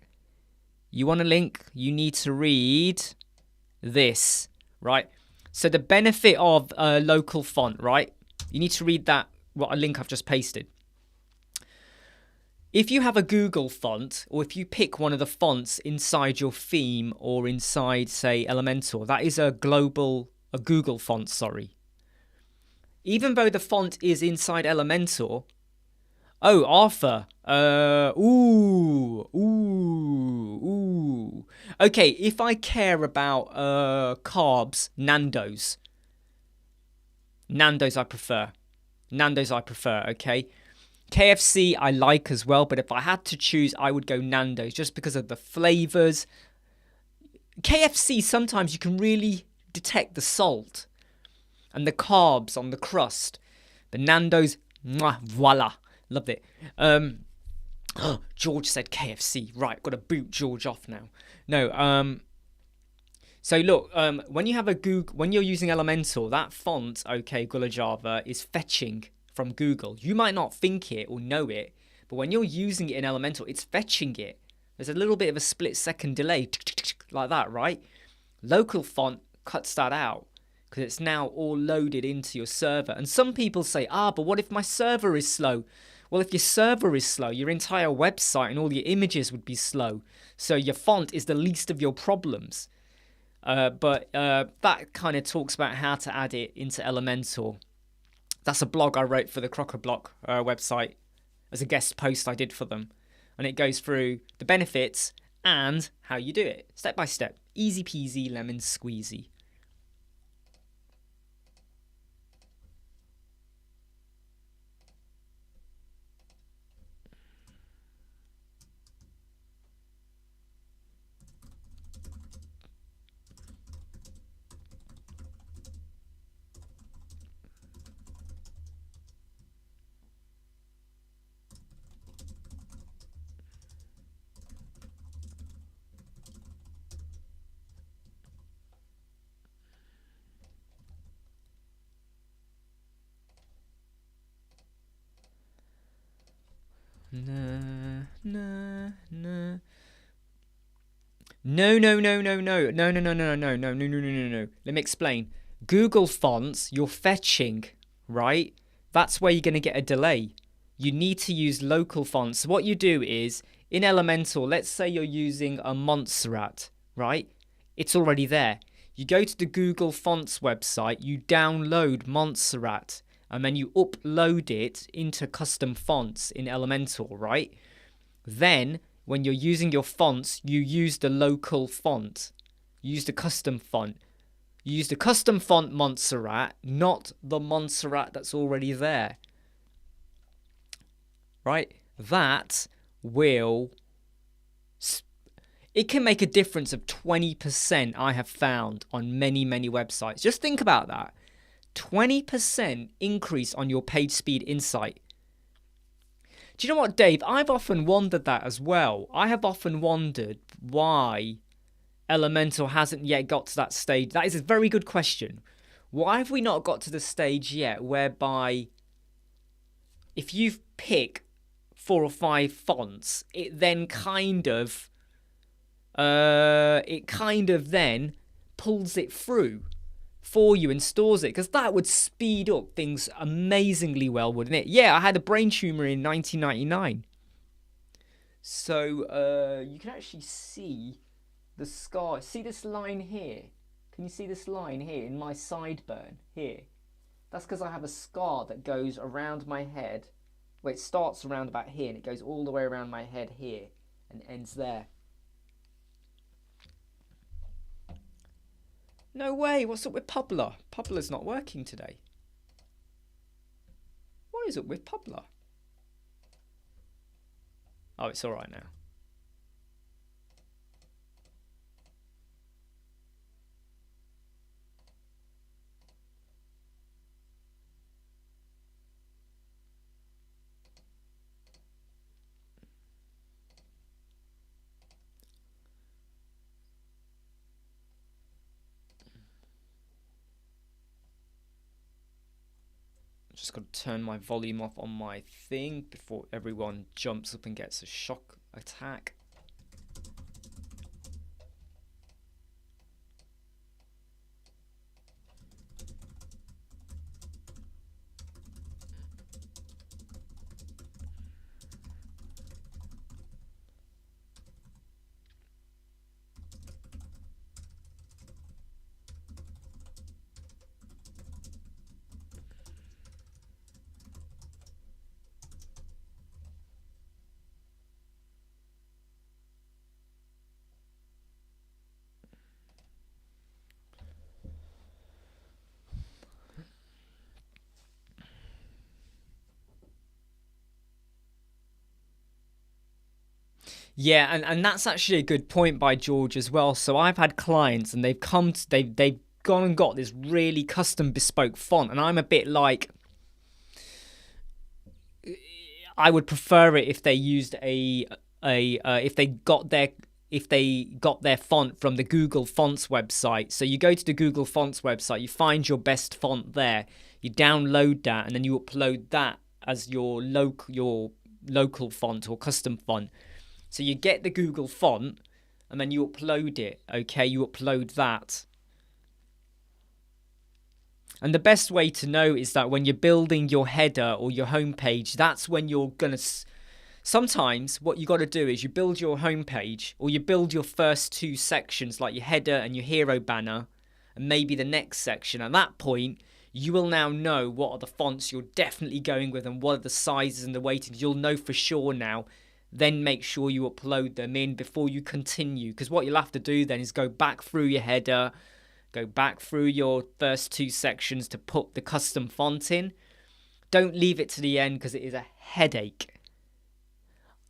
You want a link? You need to read this, right? So the benefit of a local font, right? You need to read that, what a link I've just pasted. If you have a Google font, or if you pick one of the fonts inside your theme or inside, say, Elementor, that is a Google font, sorry. Even though the font is inside Elementor, oh, Arthur, okay, if I care about carbs, Nando's I prefer, okay? KFC I like as well, but if I had to choose, I would go Nando's just because of the flavors. KFC, sometimes you can really detect the salt and the carbs on the crust. The Nando's, mwah, voila, loved it. George said KFC. Right, got to boot George off now. No, so look, when you have when you're using Elementor, that font, okay, Gula Java, is fetching from Google. You might not think it or know it, but when you're using it in Elementor, it's fetching it. There's a little bit of a split-second delay, like that, right? Local font cuts that out because it's now all loaded into your server. And some people say, but what if my server is slow? Well, if your server is slow, your entire website and all your images would be slow. So your font is the least of your problems. But that kind of talks about how to add it into Elementor. That's a blog I wrote for the Crocker-Block website as a guest post I did for them. And it goes through the benefits and how you do it, step by step. Easy peasy, lemon squeezy. No. Let me explain. Google Fonts, you're fetching, right? That's where you're going to get a delay. You need to use local fonts. So what you do is, in Elementor, let's say you're using a Montserrat, right? It's already there. You go to the Google Fonts website, you download Montserrat, and then you upload it into custom fonts in Elementor, right? Then, when you're using your fonts, you use the local font. You use the custom font. You use the custom font Montserrat, not the Montserrat that's already there. Right? That will... It can make a difference of 20%, I have found, on many, many websites. Just think about that. 20% increase on your page speed insight. Do you know what, Dave? I've often wondered that as well. I have often wondered why Elementor hasn't yet got to that stage. That is a very good question. Why have we not got to the stage yet whereby if you pick 4 or 5 fonts, it then kind of then pulls it through for you and stores it, because that would speed up things amazingly well, wouldn't it? Yeah, I had a brain tumor in 1999. So you can actually see the scar. See this line here? Can you see this line here in my sideburn here? That's because I have a scar that goes around my head. Well, it starts around about here and it goes all the way around my head here and ends there. No way, what's up with Publer? Publer's not working today. What is up with Publer? Oh, it's alright now. Just got to turn my volume off on my thing before everyone jumps up and gets a shock attack. Yeah, and that's actually a good point by George as well. So I've had clients and they've gone and got this really custom bespoke font, and I'm a bit like, I would prefer it if they used if they got their font from the Google Fonts website. So you go to the Google Fonts website, you find your best font there, you download that, and then you upload that as your local font or custom font. So you get the Google font and then you upload it, okay? You upload that. And the best way to know is that when you're building your header or your homepage, that's when you're going to... Sometimes what you got to do is you build your homepage, or you build your first two sections, like your header and your hero banner, and maybe the next section. At that point, you will now know what are the fonts you're definitely going with and what are the sizes and the weightings. You'll know for sure now. Then make sure you upload them in before you continue, because what you'll have to do then is go back through your header, go back through your first two sections to put the custom font in. Don't leave it to the end, because it is a headache.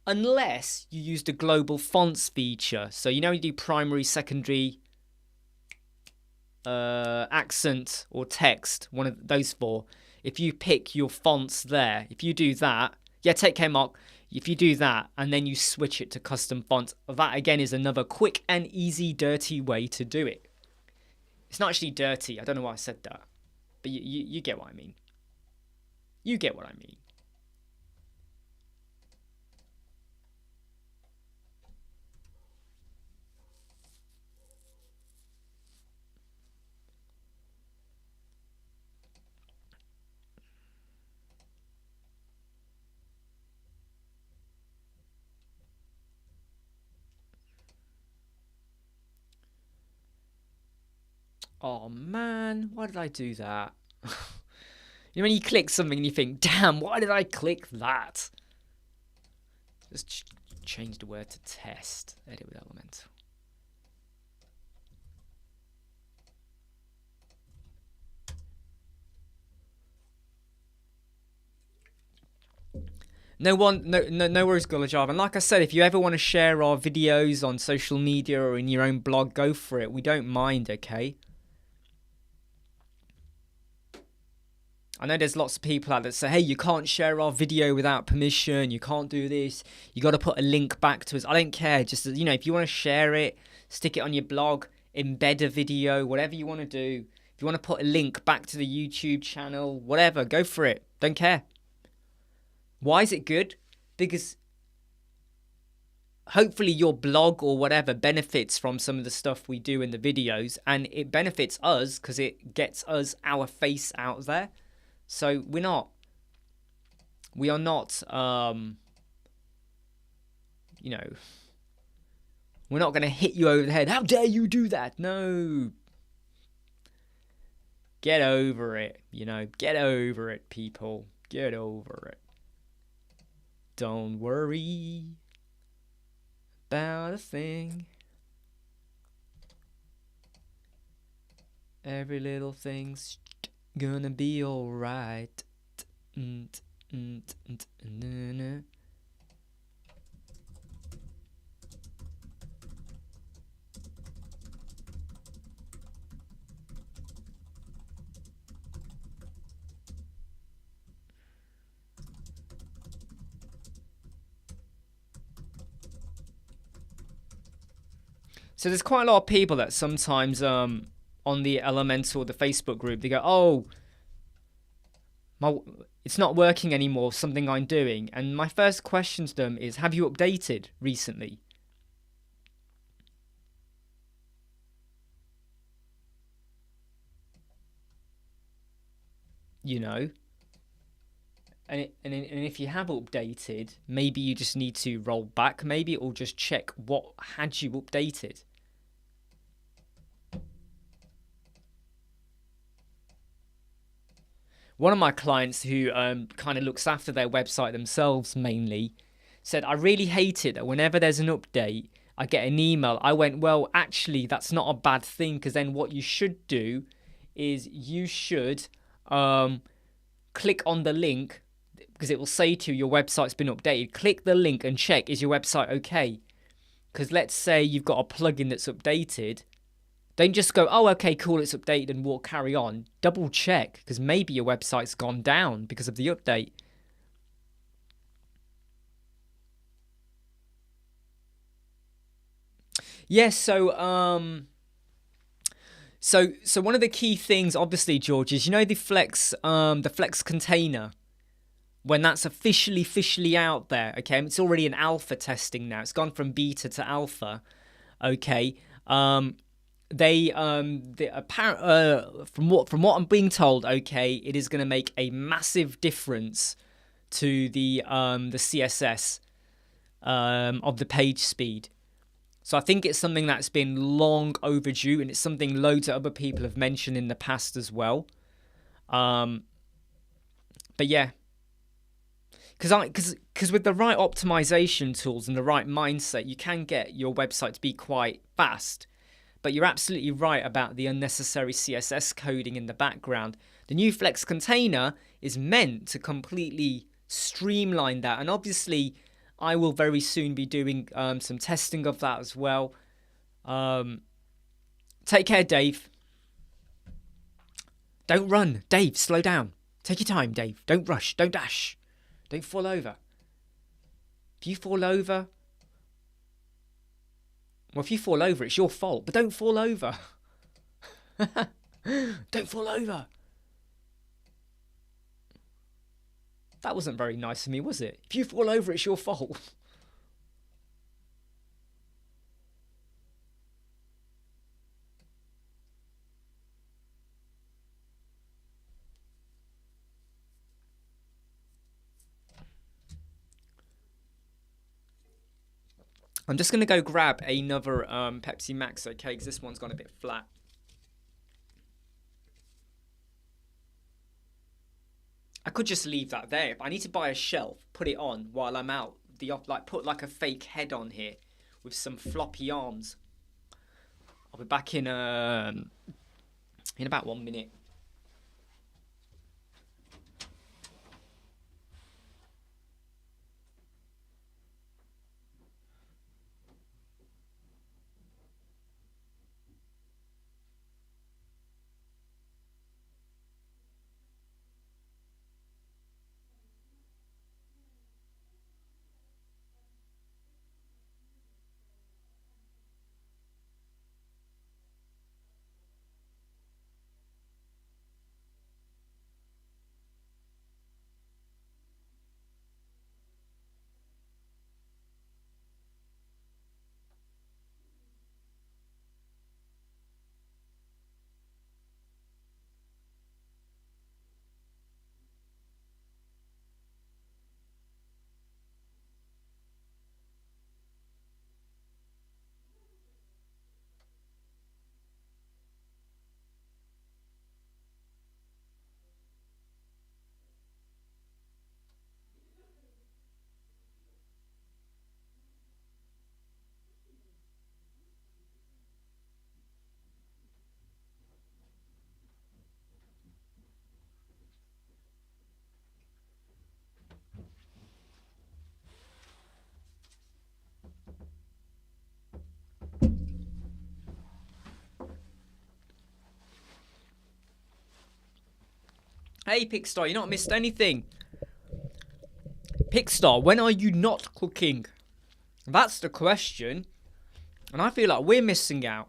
Unless you use the global fonts feature. So you do primary, secondary, accent or text, one of those four. If you pick your fonts there, if you do that, take care, Mark. If you do that and then you switch it to custom fonts, that again is another quick and easy, dirty way to do it. It's not actually dirty. I don't know why I said that. But you get what I mean. You get what I mean. Oh man, why did I do that? When you click something and you think, damn, why did I click that? Just change the word to test. Edit with Elementor. No worries, Gulajava. And like I said, if you ever want to share our videos on social media or in your own blog, go for it. We don't mind, okay? I know there's lots of people out there that say, hey, you can't share our video without permission. You can't do this. You got to put a link back to us. I don't care. Just, if you want to share it, stick it on your blog, embed a video, whatever you want to do. If you want to put a link back to the YouTube channel, whatever, go for it. Don't care. Why is it good? Because hopefully your blog or whatever benefits from some of the stuff we do in the videos, and it benefits us because it gets us our face out there. So we are not, we're not going to hit you over the head. How dare you do that? No. Get over it, get over it, people. Get over it. Don't worry about a thing. Every little thing's gonna be alright. So there's quite a lot of people that sometimes on the Elementor, the Facebook group, they go, oh, it's not working anymore, something I'm doing. And my first question to them is, have you updated recently? You know? And if you have updated, maybe you just need to roll back, maybe, or just check what had you updated. One of my clients who kind of looks after their website themselves mainly said, I really hate it that whenever there's an update, I get an email. I went, well, actually, that's not a bad thing, because then what you should do is you should click on the link, because it will say to you, your website's been updated. Click the link and check, is your website okay? Because let's say you've got a plugin that's updated. Don't just go, oh, okay, cool, it's updated, and we'll carry on. Double check, because maybe your website's gone down because of the update. Yes, so one of the key things, obviously, George, is the Flex container. When that's officially out there, okay, it's already in alpha testing now. It's gone from beta to alpha, okay. They from what I'm being told, okay, it is going to make a massive difference to the CSS of the page speed. So I think it's something that's been long overdue, and it's something loads of other people have mentioned in the past as well. But yeah, because with the right optimization tools and the right mindset, you can get your website to be quite fast. But you're absolutely right about the unnecessary CSS coding in the background. The new Flex container is meant to completely streamline that. And obviously, I will very soon be doing some testing of that as well. Take care, Dave. Don't run. Dave, slow down. Take your time, Dave. Don't rush. Don't dash. Don't fall over. If you fall over... Well, if you fall over, it's your fault. But don't fall over. Don't fall over. That wasn't very nice of me, was it? If you fall over, it's your fault. I'm just going to go grab another Pepsi Max, okay, because this one's gone a bit flat. I could just leave that there, but I need to buy a shelf, put it on while I'm out. Put like a fake head on here with some floppy arms. I'll be back in about 1 minute. Hey, Pickstar, you not missed anything. Pickstar, when are you not cooking? That's the question. And I feel like we're missing out.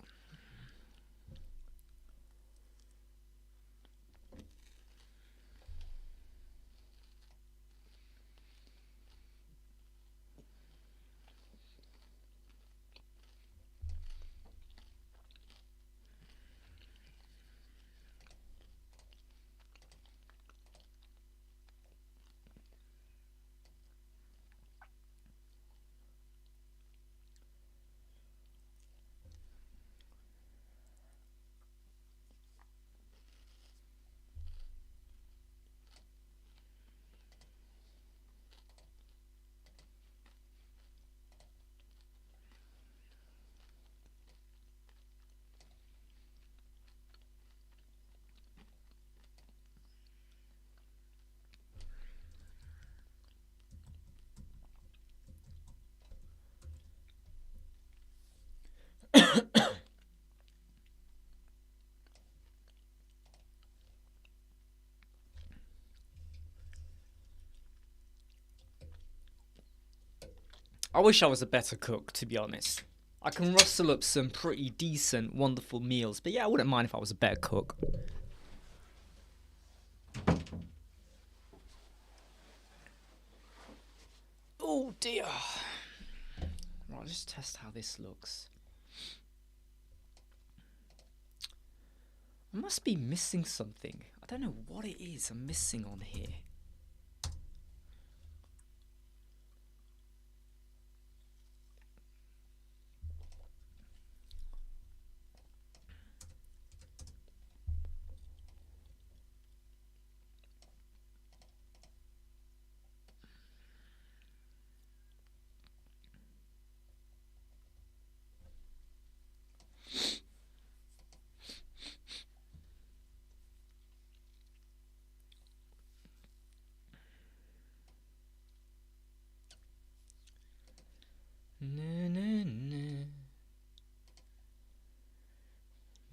I wish I was a better cook, to be honest. I can rustle up some pretty decent, wonderful meals. But yeah, I wouldn't mind if I was a better cook. Oh dear. Right, let's test how this looks. I must be missing something. I don't know what it is I'm missing on here. Na, na, na.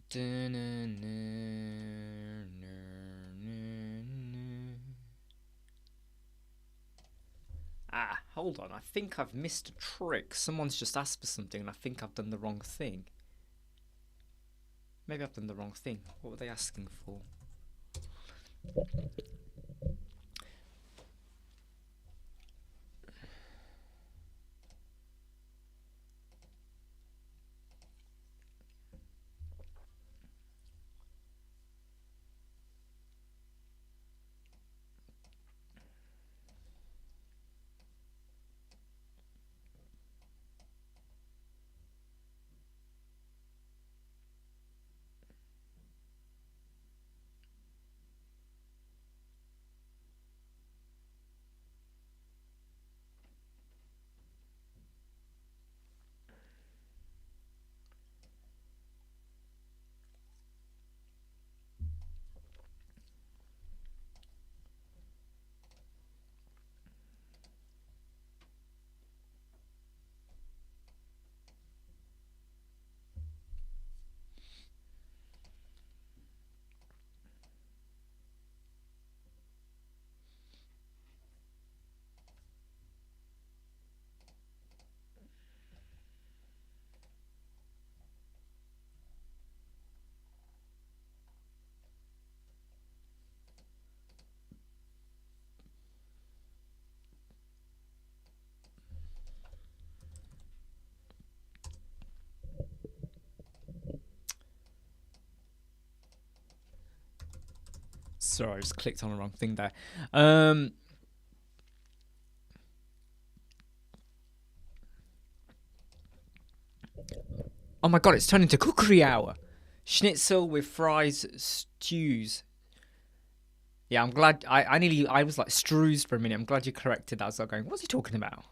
Da, na, na, na, na. Ah, hold on. I think I've missed a trick. Someone's just asked for something and I think I've done the wrong thing. Maybe I've done the wrong thing. What were they asking for? Sorry, I just clicked on the wrong thing there. Oh my god, it's turned into cookery hour. Schnitzel with fries, stews. Yeah, I'm glad. I was like strews for a minute. I'm glad you corrected that. I was like going, what's he talking about?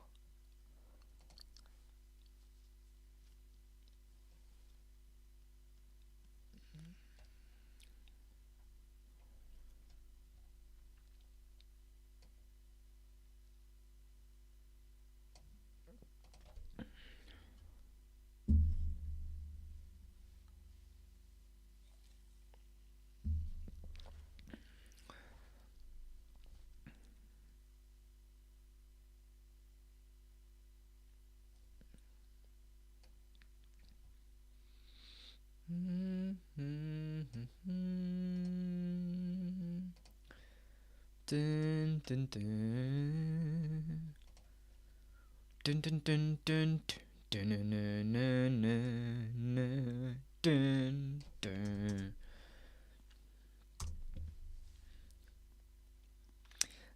Dun, dun, dun. Dun, dun, dun, dun, dun, dun, dun, dun, dun, dun.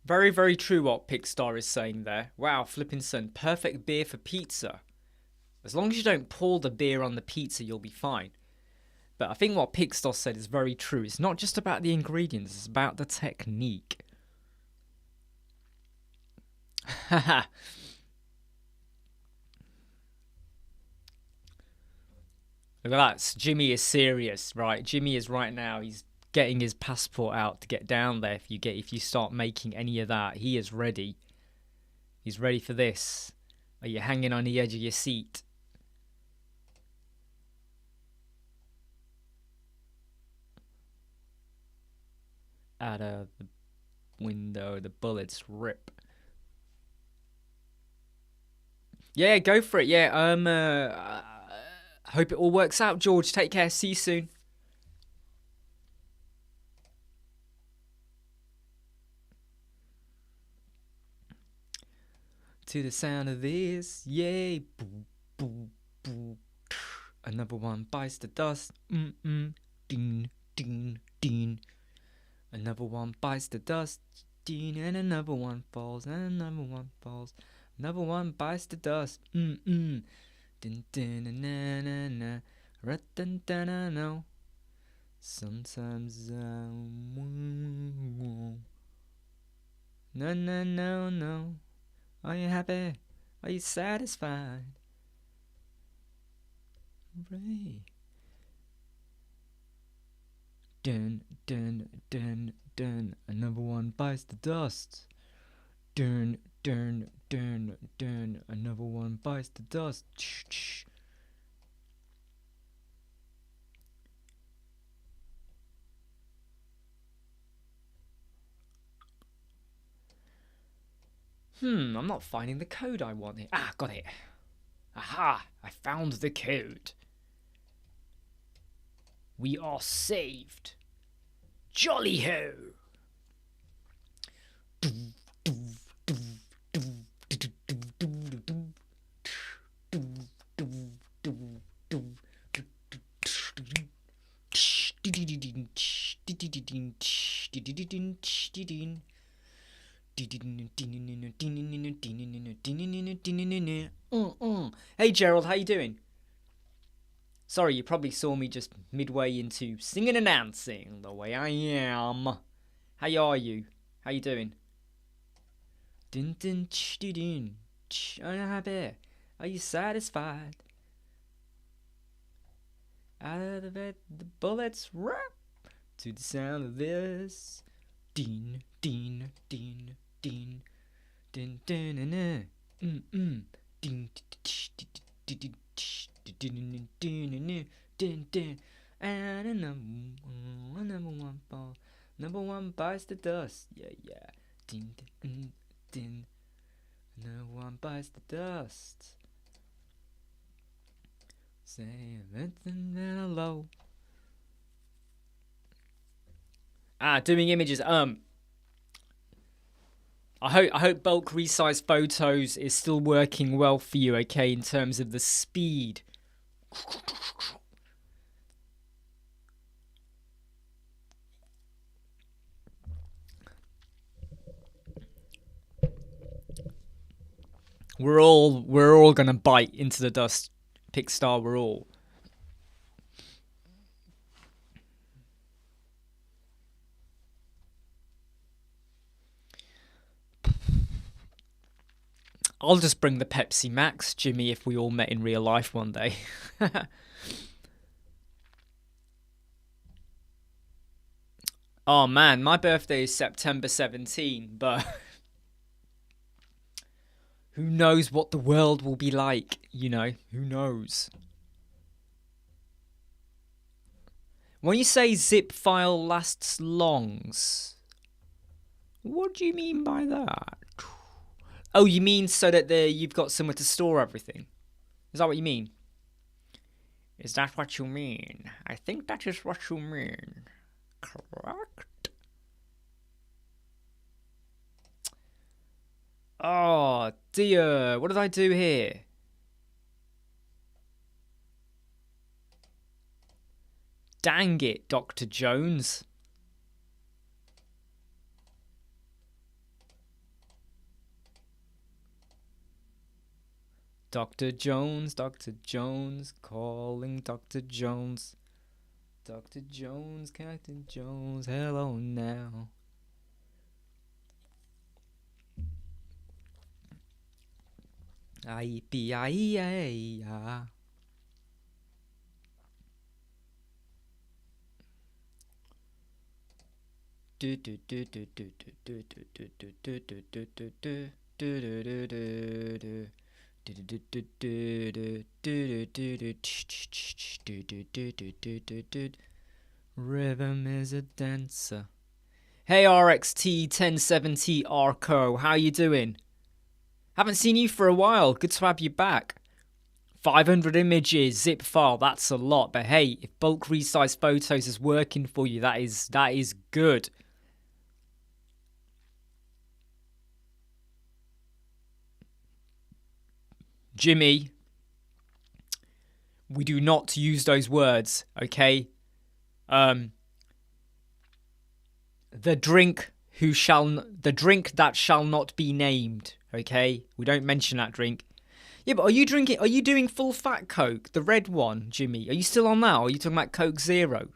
Very, very true what Pickstar is saying there. Wow, flipping son, perfect beer for pizza. As long as you don't pour the beer on the pizza, you'll be fine. But I think what Pickstar said is very true. It's not just about the ingredients, it's about the technique. Haha. Look at that. Jimmy is serious, right? Jimmy is right now. He's getting his passport out to get down there. If you start making any of that, he is ready. He's ready for this. Are you hanging on the edge of your seat? Out of the window, the bullets rip. Yeah, go for it. Yeah. Hope it all works out, George. Take care. See you soon. To the sound of this, yay, boo, boo, boo. Another one bites the dust, ding, ding, ding. Another one bites the dust, ding, and another one falls, and another one falls. Another one bites the dust, din, din, na, na, na, ra, dun, dun, na, no. Sometimes no, no, no, no. Are you happy? Are you satisfied? Right. Dun, dun, dun, dun. Another one bites the dust. Dun, dun, dun, dun. Another one bites the dust. I'm not finding the code I want here. Ah, got it. Aha, I found the code. We are saved. Jolly ho! Hey Gerald, how you doing? Sorry, you probably saw me just midway into singing and dancing the way I am. How are you? How you doing? Are you happy? Are you satisfied? Out of the bed, the bullets rap to the sound of this. Din, din, din, din, din, din, din, din, din, din, din, din, and number one ball, number one bites the dust. Yeah, yeah. Din, din, din. No one bites the dust. Say anything hello. Doing images. I hope bulk resize photos is still working well for you, okay, in terms of the speed. We're all gonna bite into the dust. Pixar, we're all. I'll just bring the Pepsi Max, Jimmy, if we all met in real life one day. Oh man, my birthday is September 17, but who knows what the world will be like, you know? Who knows? When you say zip file lasts longs, what do you mean by that? Oh, you mean so that you've got somewhere to store everything? Is that what you mean? Is that what you mean? I think that is what you mean. Correct? Oh, dear. What did I do here? Dang it, Dr. Jones. Dr. Jones, calling Dr. Jones. Dr. Jones, Captain Jones, hello now. I-E-P-I-E-A. Do do do do do do do do do do do do do do do do do. Rhythm is a dancer. Hey RXT 1070 Arco, how you doing? Haven't seen you for a while. Good to have you back. 500 images, zip file, that's a lot. But hey, if bulk resize photos is working for you, that is good. Jimmy, we do not use those words, okay? The drink that shall not be named, okay? We don't mention that drink. Yeah, but are you doing full fat Coke, the red one, Jimmy? Are you still on that, or are you talking about Coke Zero?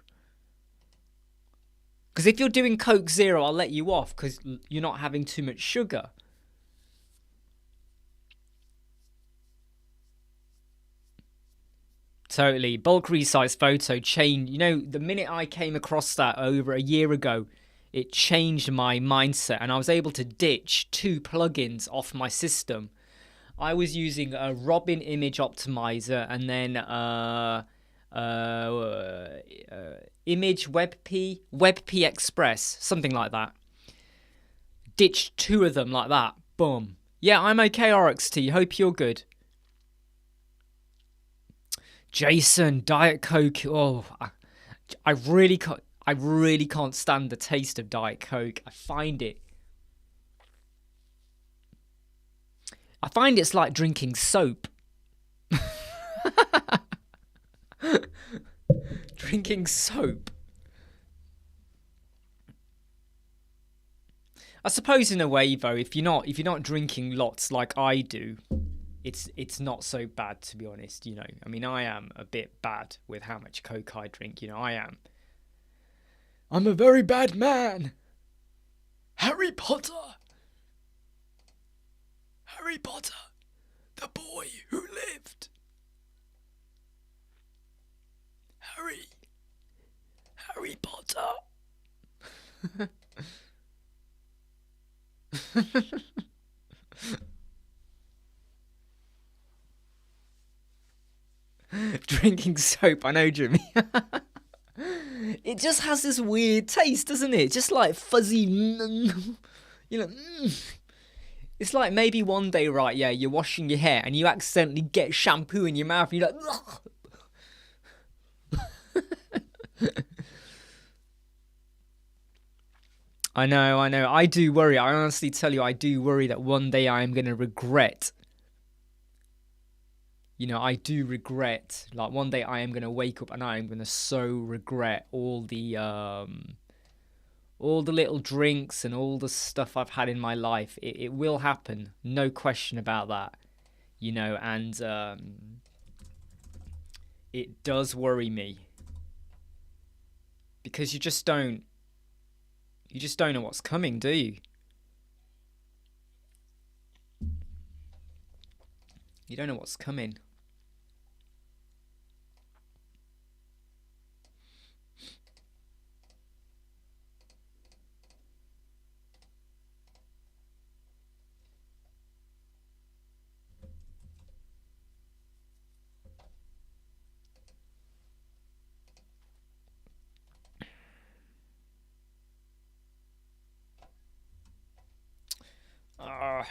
Because if you're doing Coke Zero, I'll let you off, because you're not having too much sugar. Totally. Bulk resize photo changed. You know, the minute I came across that over a year ago, it changed my mindset, and I was able to ditch 2 plugins off my system. I was using a Robin Image Optimizer and then Image WebP Express, something like that. Ditched 2 of them like that. Boom. Yeah, I'm okay, RXT. Hope you're good. Jason, Diet Coke. Oh, I really can't stand the taste of Diet Coke. I find it's like drinking soap. Drinking soap. I suppose in a way though, if you're not drinking lots like I do, it's not so bad, to be honest, you know. I mean, I am a bit bad with how much Coke I drink, you know. I'm a very bad man. Harry Potter, the boy who lived. Harry Potter. Drinking soap, I know, Jimmy. It just has this weird taste, doesn't it? Just like fuzzy, you know. It's like maybe one day, right, yeah, you're washing your hair and you accidentally get shampoo in your mouth and you're like, I know. I do worry. I honestly tell you, I do worry that one day I am going to regret. You know, I do regret. Like, one day I am going to wake up and I am going to so regret all the little drinks and all the stuff I've had in my life. It will happen. No question about that. You know, and it does worry me. Because you just don't know what's coming, do you? You don't know what's coming.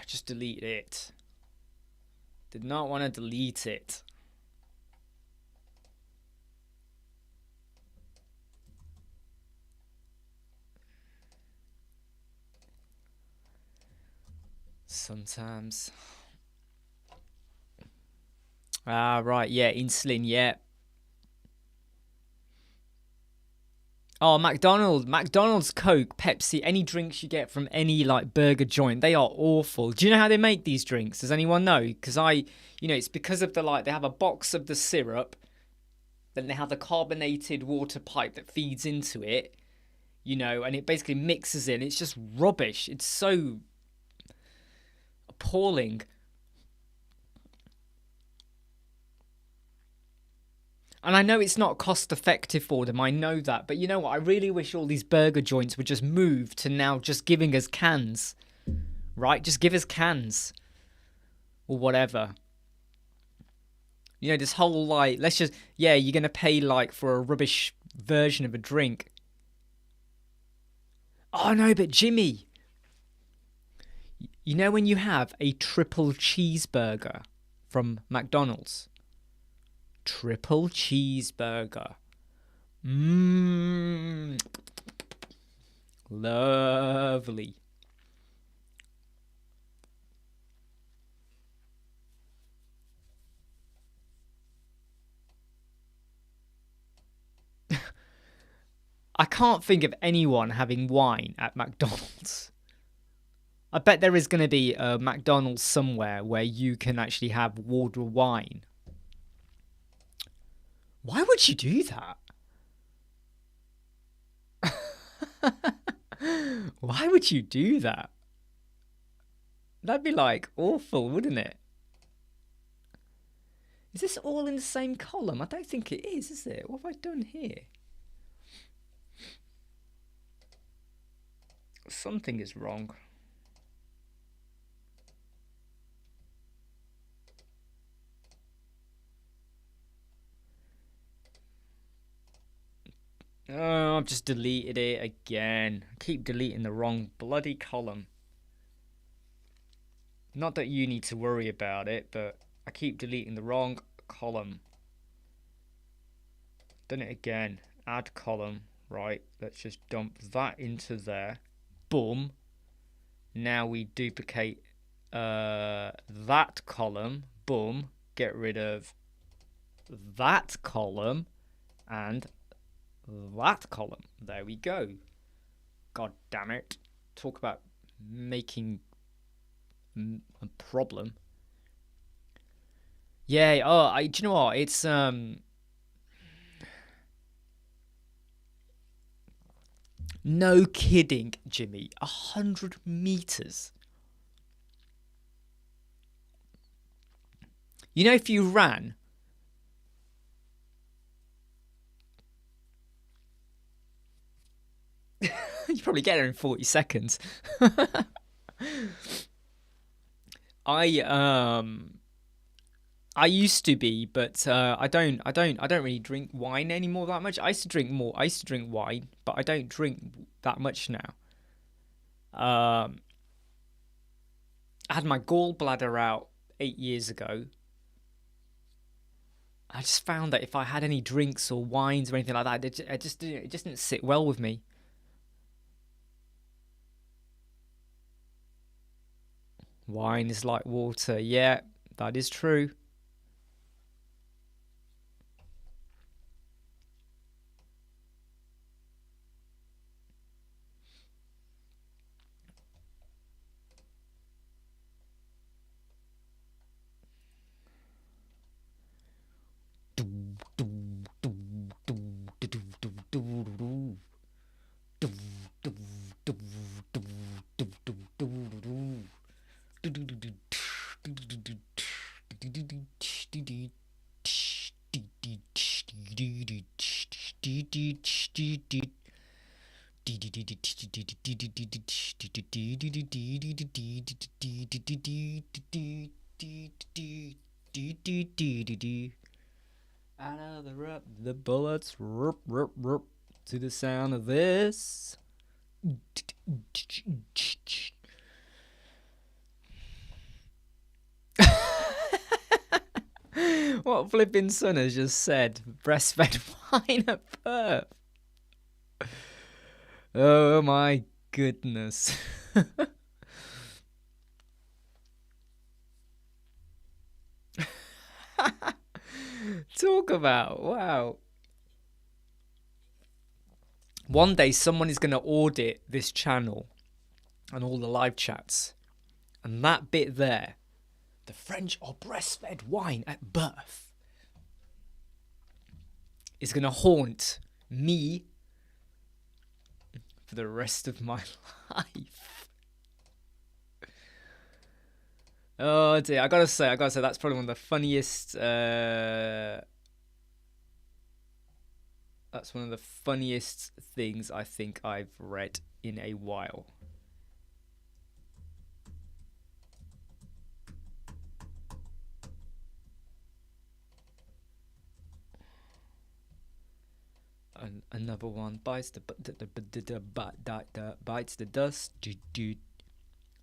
Just delete it. Did not want to delete it. Sometimes. Right, yeah, insulin, yeah. Oh, McDonald's, Coke, Pepsi, any drinks you get from any like burger joint, they are awful. Do you know how they make these drinks? Does anyone know? Because it's because of they have a box of the syrup, then they have the carbonated water pipe that feeds into it, you know, and it basically mixes in. It's just rubbish. It's so appalling. And I know it's not cost effective for them, I know that. But you know what? I really wish all these burger joints would just move to now just giving us cans. Right? Just give us cans. Or whatever. You know, this whole let's just, yeah, you're going to pay for a rubbish version of a drink. Oh no, but Jimmy. You know when you have a triple cheeseburger from McDonald's? Triple cheeseburger. Mmm. Lovely. I can't think of anyone having wine at McDonald's. I bet there is going to be a McDonald's somewhere where you can actually have water wine. Why would you do that? Why would you do that? That'd be like awful, wouldn't it? Is this all in the same column? I don't think it is it? What have I done here? Something is wrong. Oh, I've just deleted it again. I keep deleting the wrong bloody column. Not that you need to worry about it, but I keep deleting the wrong column. Done it again. Add column. Right, let's just dump that into there. Boom. Now we duplicate that column. Boom. Get rid of that column and that column. There we go. God damn it. Talk about making a problem. Yeah, oh, do you know what? It's no kidding, Jimmy. 100 meters. You know, if you ran you probably get there in 40 seconds. I used to be, but I don't really drink wine anymore that much. I used to drink more. I used to drink wine, but I don't drink that much now. I had my gallbladder out 8 years ago. I just found that if I had any drinks or wines or anything like that, it just didn't sit well with me. Wine is like water. Yeah, that is true. Another the bullets to the sound of this. What flipping son has just said? Breastfed wine at birth. Oh my goodness. Talk about, wow. One day someone is going to audit this channel and all the live chats. And that bit there, the French or breastfed wine at birth, is going to haunt me for the rest of my life. Oh dear, I gotta say, that's probably one of the funniest. That's one of the funniest things I think I've read in a while. Another one bites the dust.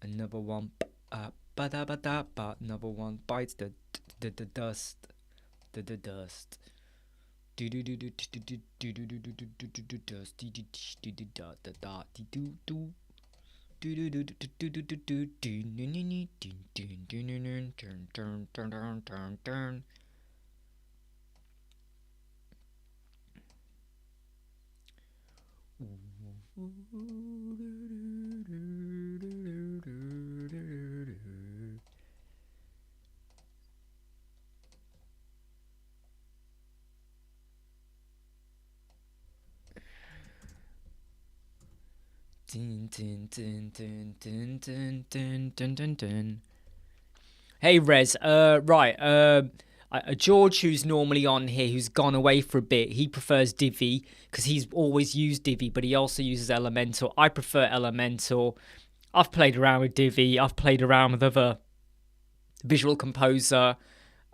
Another one, ba da ba da ba. Another one bites the dust, the dust. Do do do do do do do do do do do do do do dust. Do do do do da da da do do. Do do do do do do do do do. Turn turn turn turn turn turn. Dun, dun, dun, dun, dun, dun, dun, dun, dun, dun. Hey Rez, George, who's normally on here, who's gone away for a bit, he prefers Divi because he's always used Divi, but he also uses Elementor. I prefer Elementor. I've played around with Divi. I've played around with other Visual Composer,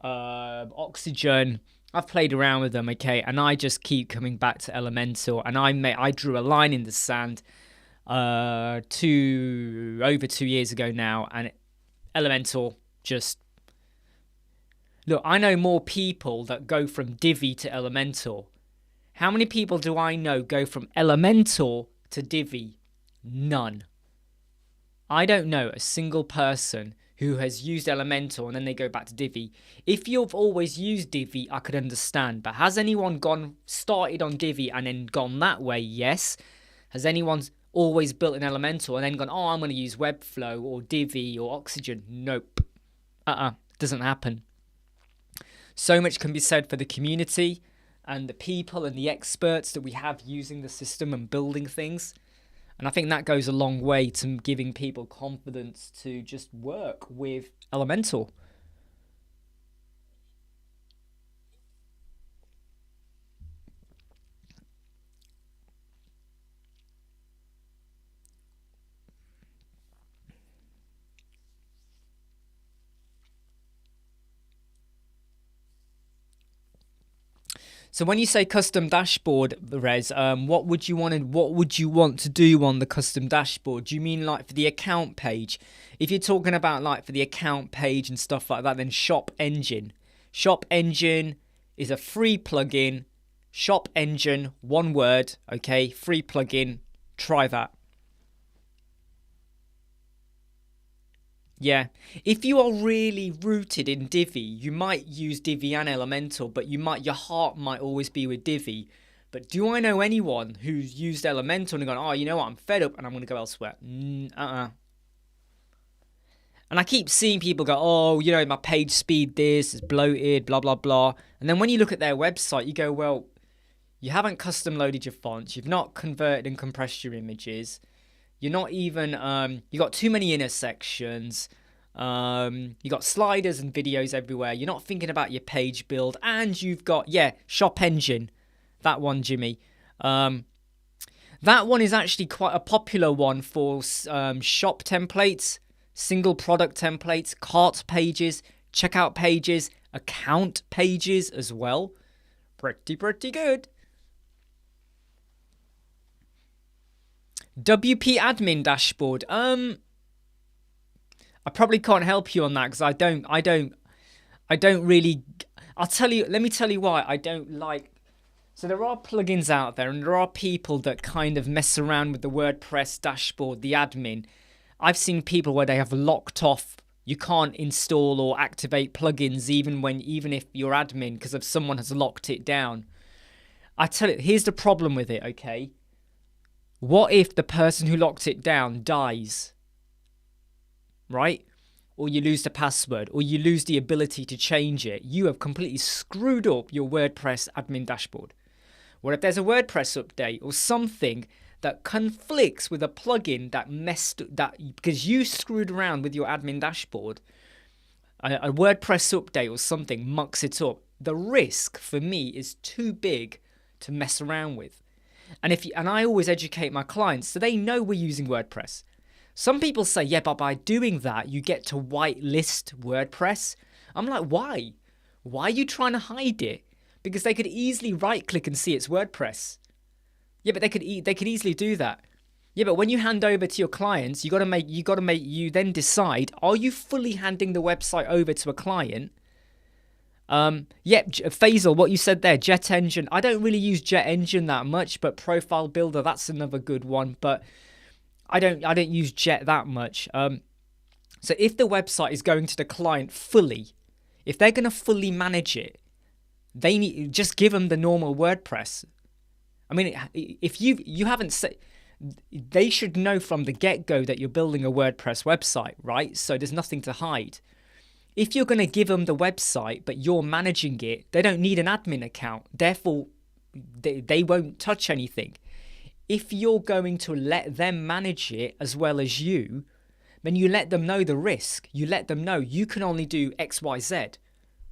Oxygen. I've played around with them, okay, and I just keep coming back to Elementor. And I drew a line in the sand over 2 years ago now, and Elementor just look. I know more people that go from Divi to Elementor. How many people do I know go from Elementor to Divi? None. I don't know a single person who has used Elementor and then they go back to Divi. If you've always used Divi, I could understand, but has anyone started on Divi and then gone that way? Yes. Has anyone always built an Elementor and then gone, oh, I'm going to use Webflow or Divi or Oxygen? Nope. Doesn't happen. So much can be said for the community and the people and the experts that we have using the system and building things. And I think that goes a long way to giving people confidence to just work with Elementor. So when you say custom dashboard, Rez, what would you want to do on the custom dashboard? Do you mean like for the account page? If you're talking about like for the account page and stuff like that, then Shop Engine. Shop Engine is a free plugin. Shop Engine, one word, okay? Free plugin. Try that. Yeah, if you are really rooted in Divi, you might use Divi and Elementor, but your heart might always be with Divi. But do I know anyone who's used Elementor and gone, oh, you know what, I'm fed up and I'm going to go elsewhere? And I keep seeing people go, oh, you know, my page speed this is bloated, blah, blah, blah. And then when you look at their website, you go, well, you haven't custom loaded your fonts. You've not converted and compressed your images. You're not even, you got too many intersections. You got sliders and videos everywhere. You're not thinking about your page build. And you've got, Shop Engine. That one, Jimmy. That one is actually quite a popular one for shop templates, single product templates, cart pages, checkout pages, account pages as well. Pretty good. WP admin dashboard. I probably can't help you on that because I don't really. Let me tell you why I don't like. So there are plugins out there and there are people that kind of mess around with the WordPress dashboard, the admin. I've seen people where they have locked off. You can't install or activate plugins even if you're admin because if someone has locked it down. I tell you, here's the problem with it, okay? What if the person who locked it down dies? Right? Or you lose the password, or you lose the ability to change it. You have completely screwed up your WordPress admin dashboard. What if there's a WordPress update or something that conflicts with a plugin that because you screwed around with your admin dashboard, a WordPress update or something mucks it up. The risk for me is too big to mess around with. And I always educate my clients so they know we're using WordPress. Some people say, yeah, but by doing that, you get to whitelist WordPress. I'm like, why? Why are you trying to hide it? Because they could easily right-click and see it's WordPress. Yeah, but they could easily do that. Yeah, but when you hand over to your clients, you then decide, are you fully handing the website over to a client? Faisal, what you said there, Jet Engine. I don't really use Jet Engine that much, but Profile Builder, that's another good one. But I don't use Jet that much. So if the website is going to the client fully, if they're going to fully manage it, they need just give them the normal WordPress. I mean, if you haven't said, they should know from the get-go that you're building a WordPress website, right? So there's nothing to hide. If you're going to give them the website, but you're managing it, they don't need an admin account. Therefore, they won't touch anything. If you're going to let them manage it as well as you, then you let them know the risk. You let them know you can only do X, Y, Z,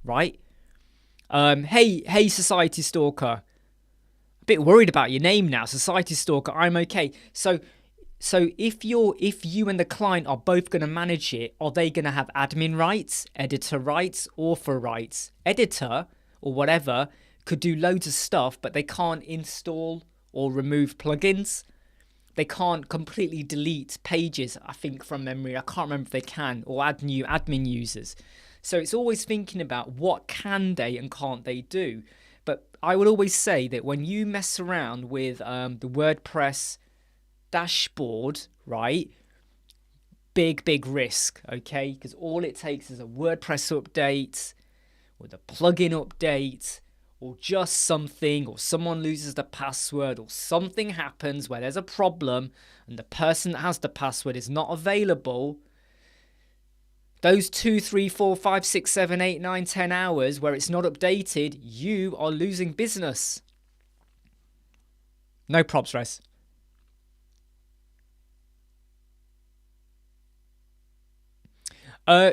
right? Hey, Society Stalker. A bit worried about your name now, Society Stalker. I'm okay. So if you and the client are both going to manage it, are they going to have admin rights, editor rights, author rights? Editor or whatever could do loads of stuff, but they can't install or remove plugins. They can't completely delete pages, I think, from memory. I can't remember if they can, or add new admin users. So it's always thinking about what can they and can't they do. But I will always say that when you mess around with the WordPress dashboard, right, big risk, okay? Because all it takes is a WordPress update or the plugin update or just something, or someone loses the password, or something happens where there's a problem and the person that has the password is not available. Those 2, 3, 4, 5, 6, 7, 8, 9, 10 hours where it's not updated, you are losing business. No props, Res.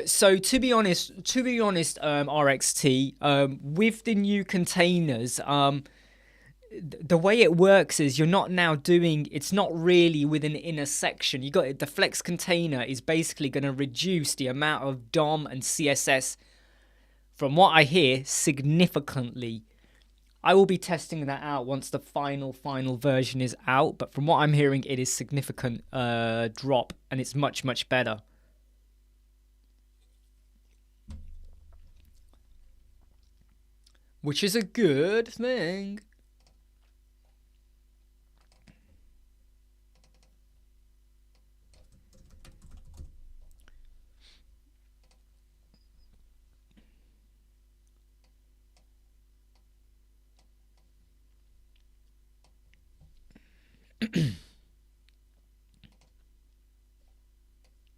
So to be honest, RXT, with the new containers, the way it works is you're not now doing, it's not really within an inner section. You got the Flex container is basically going to reduce the amount of DOM and CSS, from what I hear, significantly. I will be testing that out once the final version is out, but from what I'm hearing, it is significant drop, and it's much better. Which is a good thing.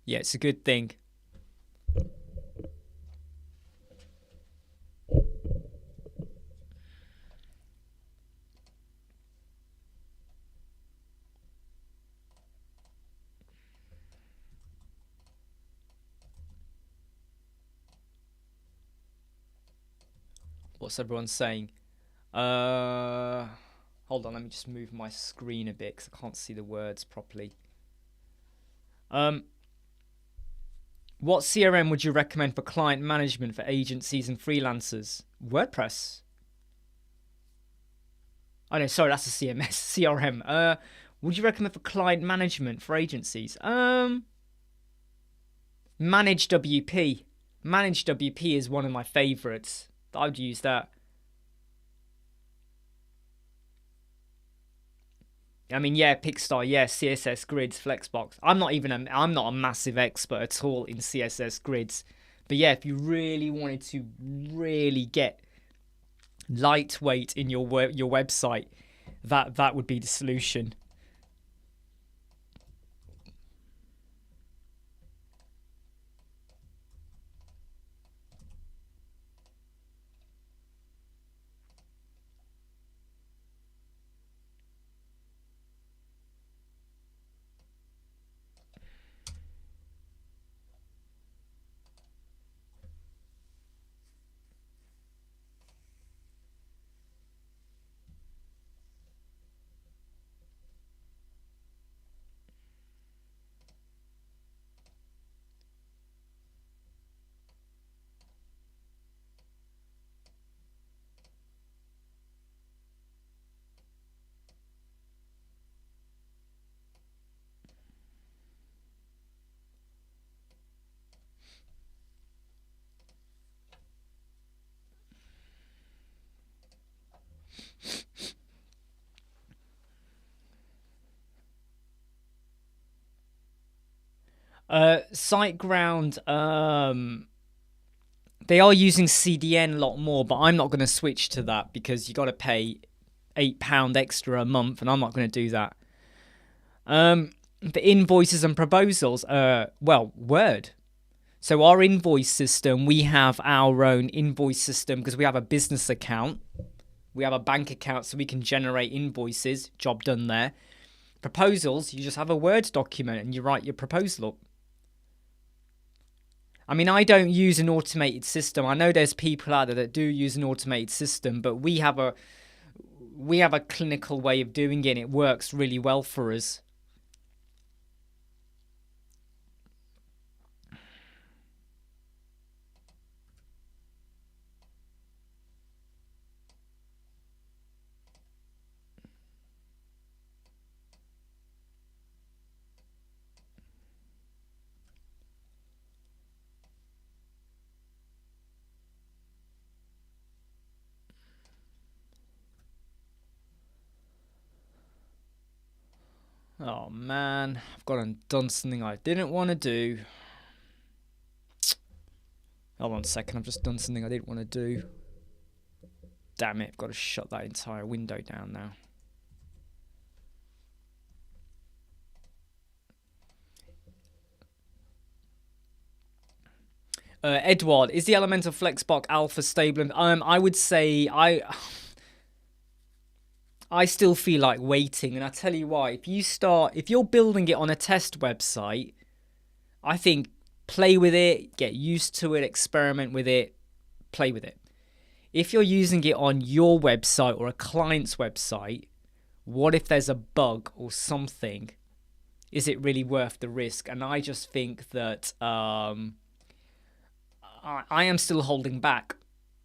Yeah, it's a good thing. What's everyone saying? Hold on, let me just move my screen a bit because I can't see the words properly. What CRM would you recommend for client management for agencies and freelancers? WordPress. Oh no, sorry, that's a CMS. CRM. Would you recommend for client management for agencies? Manage WP. Manage WP is one of my favorites. I would use that. I mean, yeah, Pickstar, yeah, CSS grids, Flexbox. I'm not a massive expert at all in CSS grids, but yeah, if you really wanted to really get lightweight in your website, that would be the solution. SiteGround, they are using CDN a lot more, but I'm not going to switch to that because you got to pay £8 extra a month, and I'm not going to do that. The invoices and proposals, well, Word. So our invoice system, we have our own invoice system because we have a business account. We have a bank account so we can generate invoices. Job done there. Proposals, you just have a Word document and you write your proposal up. I mean, I don't use an automated system. I know there's people out there that do use an automated system, but we have a clinical way of doing it, and it works really well for us. Oh man, I've gone and done something I didn't want to do. Hold on a second, I've just done something I didn't want to do. Damn it, I've got to shut that entire window down now. Edward, is the Elementor Flexbox Alpha stable? I would say I still feel like waiting, and I tell you why. If you're building it on a test website, I think play with it, get used to it, experiment with it, play with it. If you're using it on your website or a client's website, what if there's a bug or something? Is it really worth the risk? And I just think that I am still holding back.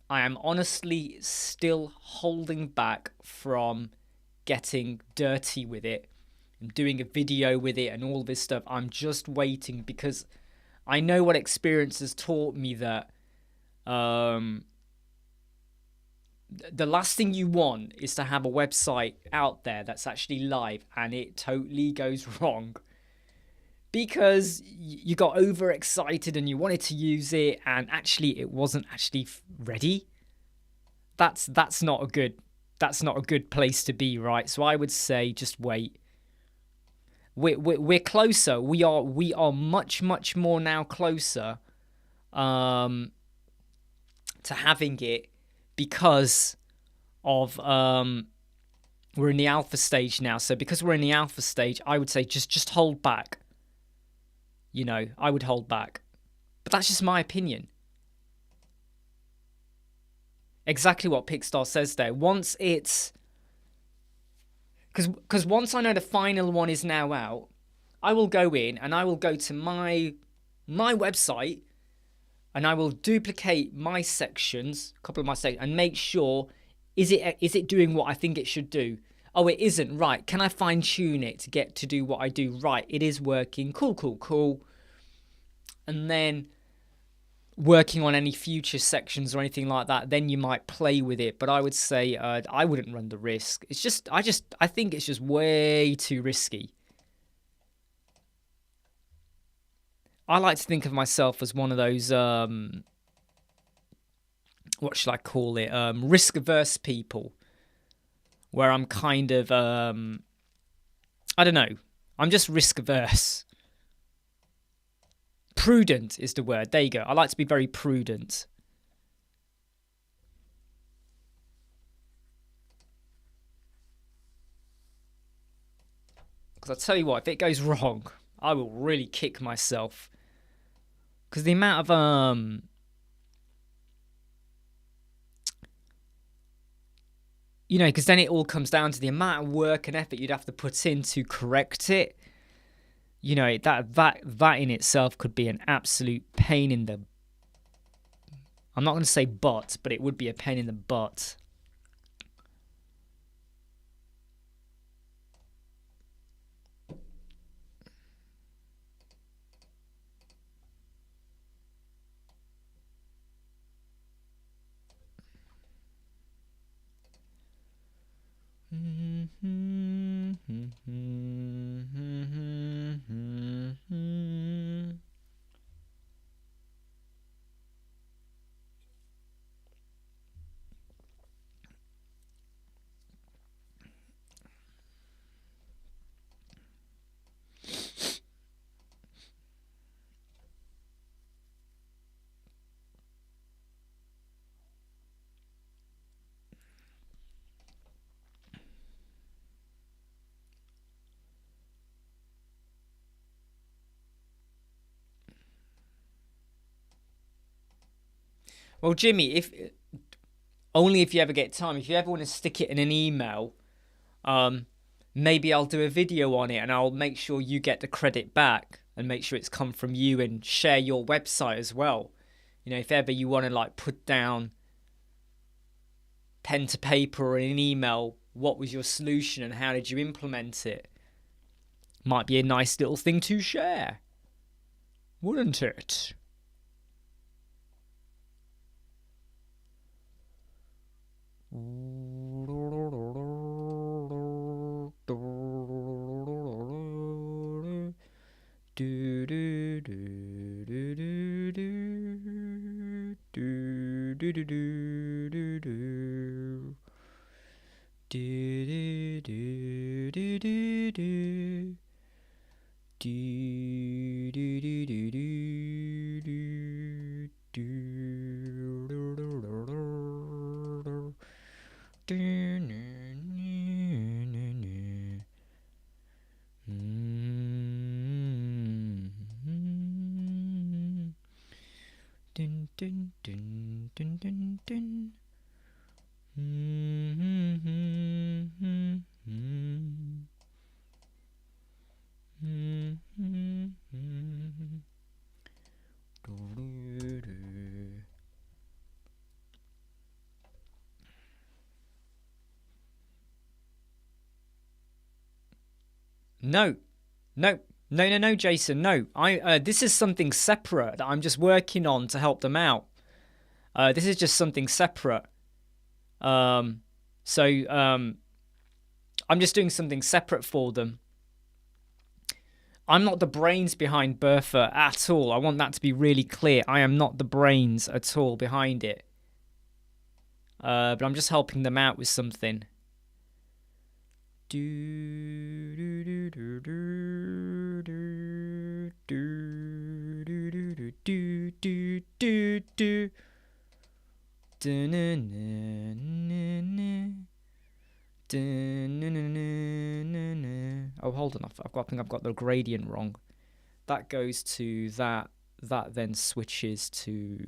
I am honestly still holding back from getting dirty with it and doing a video with it and all this stuff. I'm just waiting because I know what experience has taught me that the last thing you want is to have a website out there that's actually live and it totally goes wrong because you got overexcited and you wanted to use it and actually it wasn't actually ready. That's not a good place to be, right? So I would say just wait. We're closer. We are much more now closer to having it because of we're in the alpha stage now. So because we're in the alpha stage, I would say just hold back. You know, I would hold back. But that's just my opinion. Exactly what Pickstar says there. Once it's... Because once I know the final one is now out, I will go in and I will go to my website and I will duplicate my sections, a couple of my sections, and make sure, is it doing what I think it should do? Oh, it isn't. Right. Can I fine tune it to get to do what I do? Right. It is working. Cool. And then working on any future sections or anything like that, then you might play with it. But I would say I wouldn't run the risk. It's just, I think it's just way too risky. I like to think of myself as one of those, what should I call it? Risk-averse people. Where I'm kind of, I don't know. I'm just risk-averse. Prudent is the word. There you go. I like to be very prudent. Because I tell you what, if it goes wrong, I will really kick myself. Because the amount of you know, because then it all comes down to the amount of work and effort you'd have to put in to correct it. You know, that in itself could be an absolute pain in the... I'm not going to say butt, but it would be a pain in the butt. Well, Jimmy, if only if you ever get time. If you ever want to stick it in an email, maybe I'll do a video on it and I'll make sure you get the credit back and make sure it's come from you and share your website as well. You know, if ever you want to like put down pen to paper or in an email, what was your solution and how did you implement it? Might be a nice little thing to share, wouldn't it? No, Jason. No, this is something separate that I'm just working on to help them out. This is just something separate. I'm just doing something separate for them. I'm not the brains behind Bertha at all. I want that to be really clear. I am not the brains at all behind it. But I'm just helping them out with something. Oh, hold on. I think I've got the gradient wrong. That goes to that. That then switches to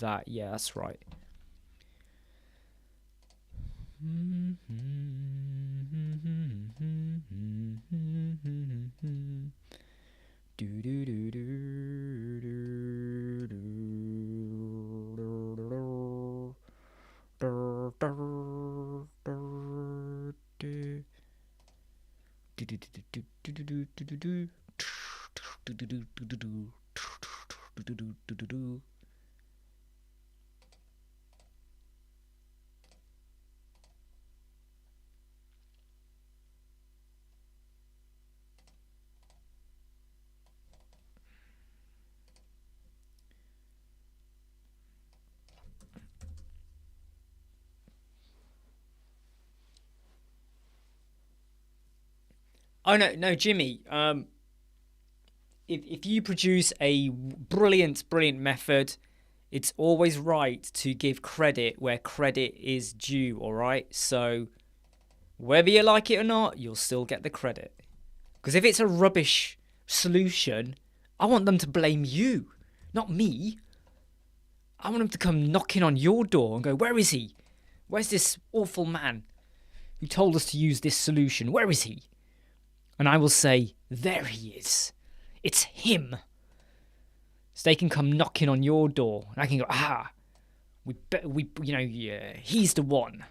that. Yeah, that's right. Oh no, Jimmy. If you produce a brilliant method, it's always right to give credit where credit is due. All right. So whether you like it or not, you'll still get the credit. Because if it's a rubbish solution, I want them to blame you, not me. I want them to come knocking on your door and go, "Where is he? Where's this awful man who told us to use this solution? Where is he?" And I will say, "There he is. It's him." So they can come knocking on your door, and I can go, "Ah, yeah, he's the one."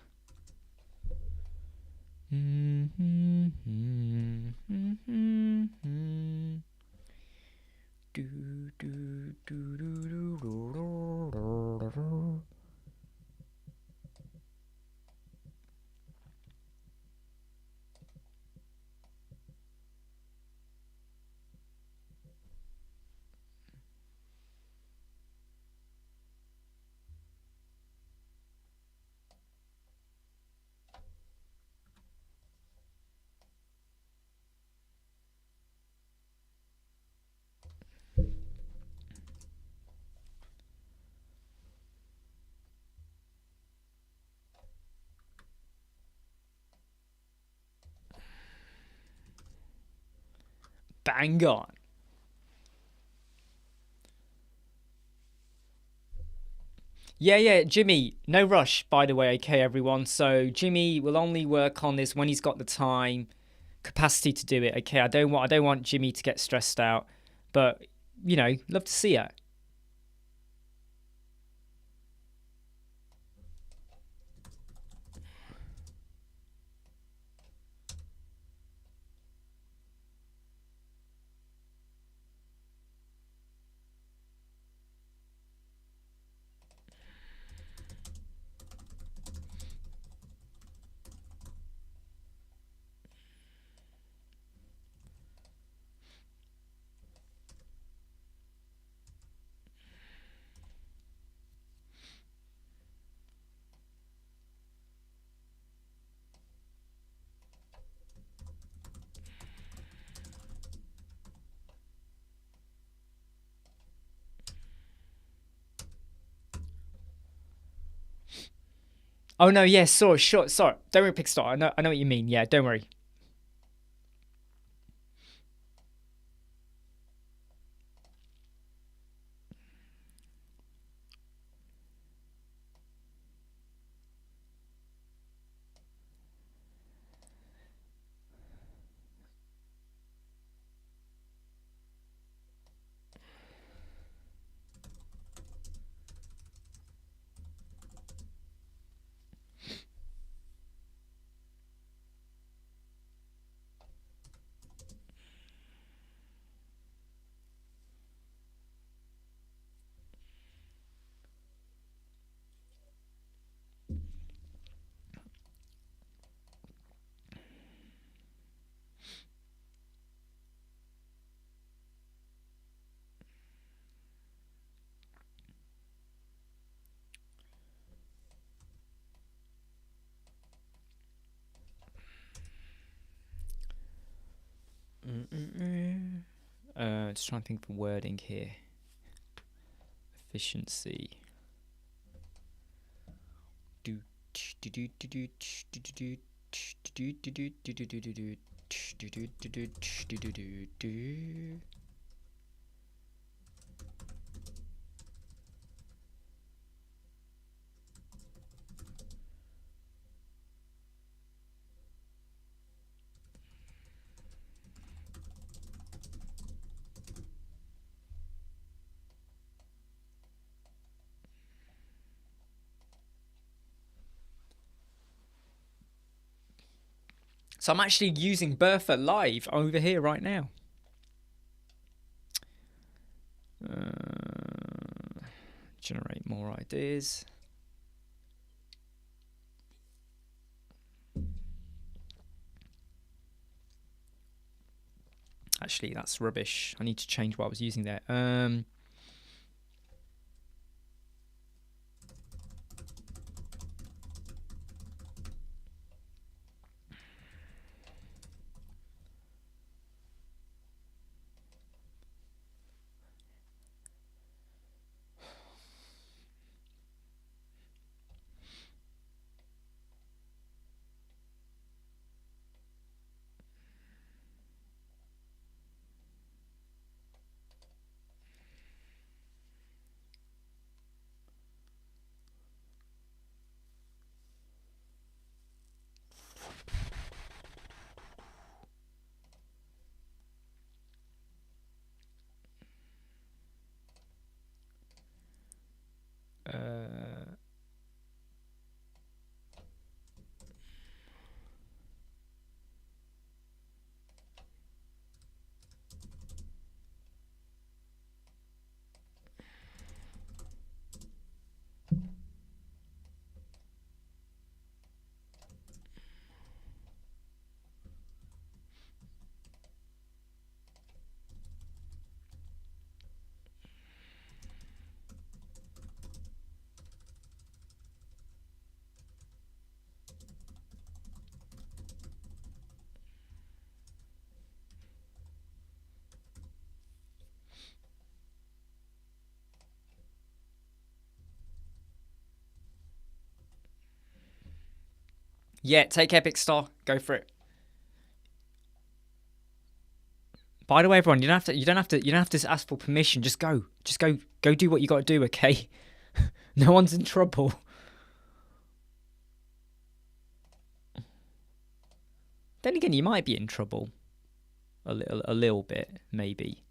Bang on. Yeah, Jimmy, no rush, by the way, okay, everyone. So Jimmy will only work on this when he's got the time, capacity to do it, okay? I don't want Jimmy to get stressed out, but love to see it. Oh no, yeah, sorry. Don't worry, Pickstar. I know what you mean. Yeah, don't worry. Just trying to think of wording here. Efficiency. So I'm actually using Bertha live over here right now. Generate more ideas. Actually, that's rubbish. I need to change what I was using there. Yeah, take Epic Star. Go for it. By the way, everyone, you don't have to ask for permission. Just go do what you got to do. Okay. No one's in trouble. Then again, you might be in trouble. A little bit, maybe.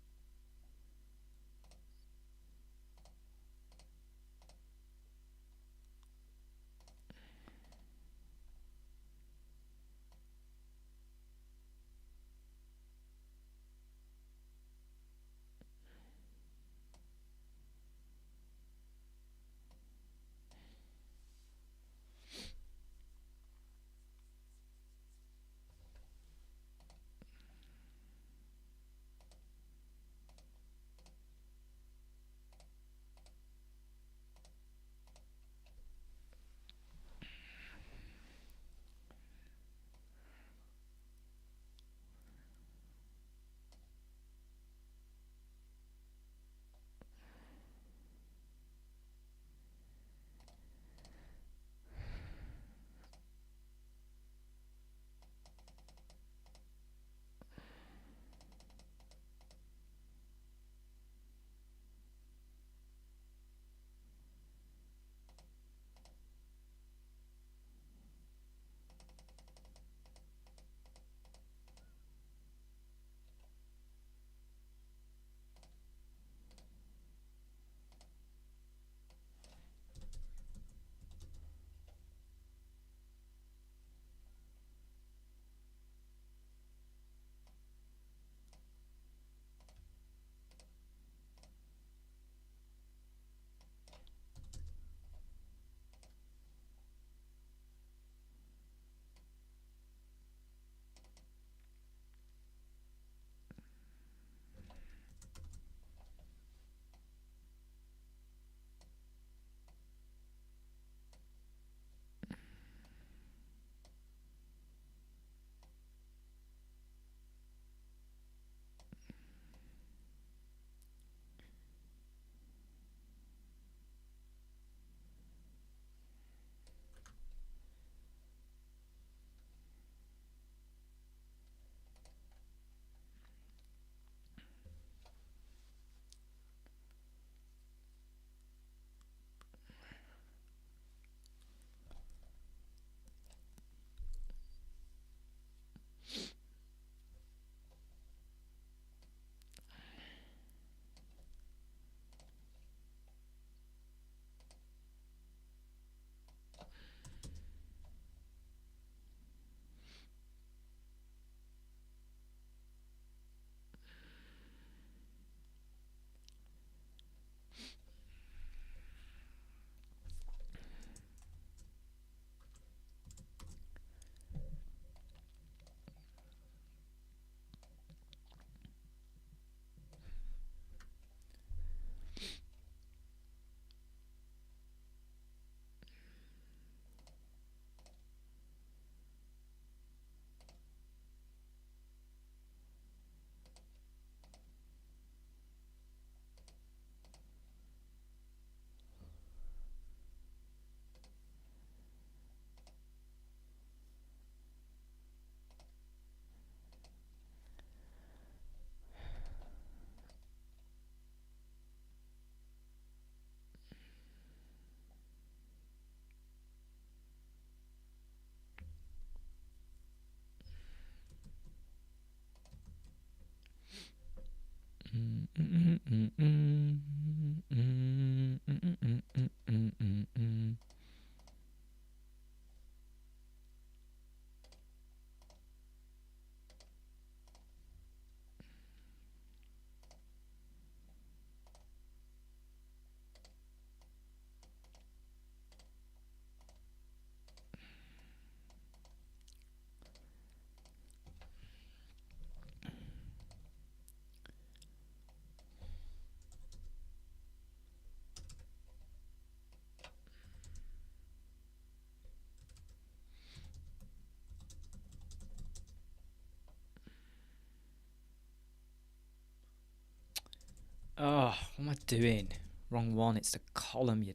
Oh, what am I doing? Wrong one. It's the column, you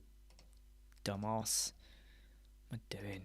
dumbass. What am I doing?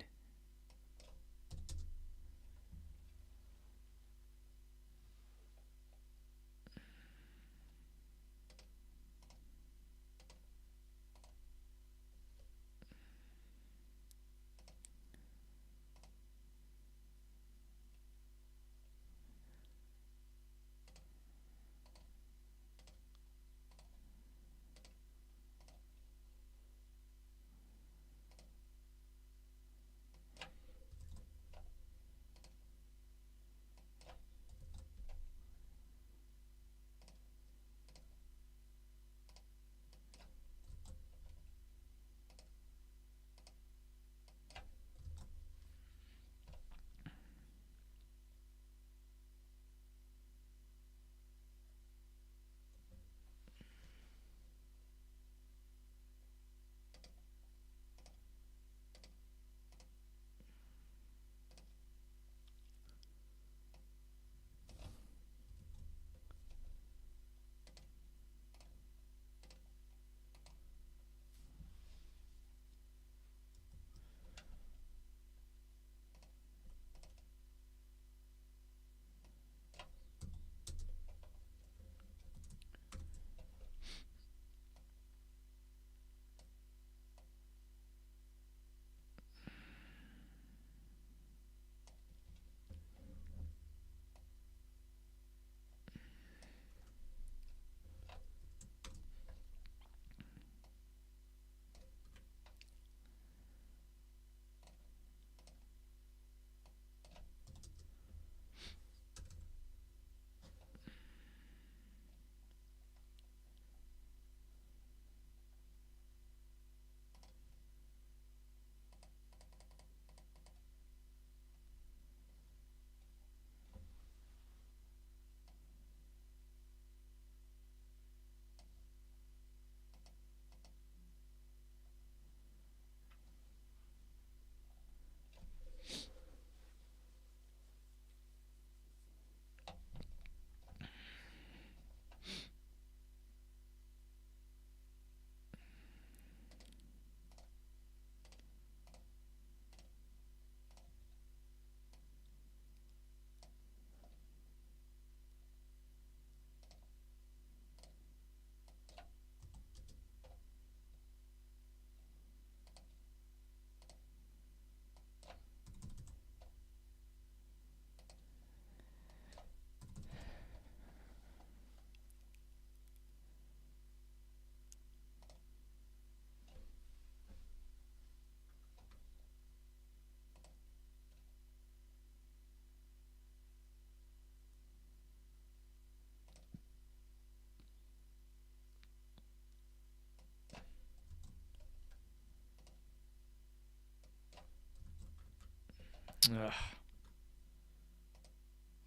Ugh.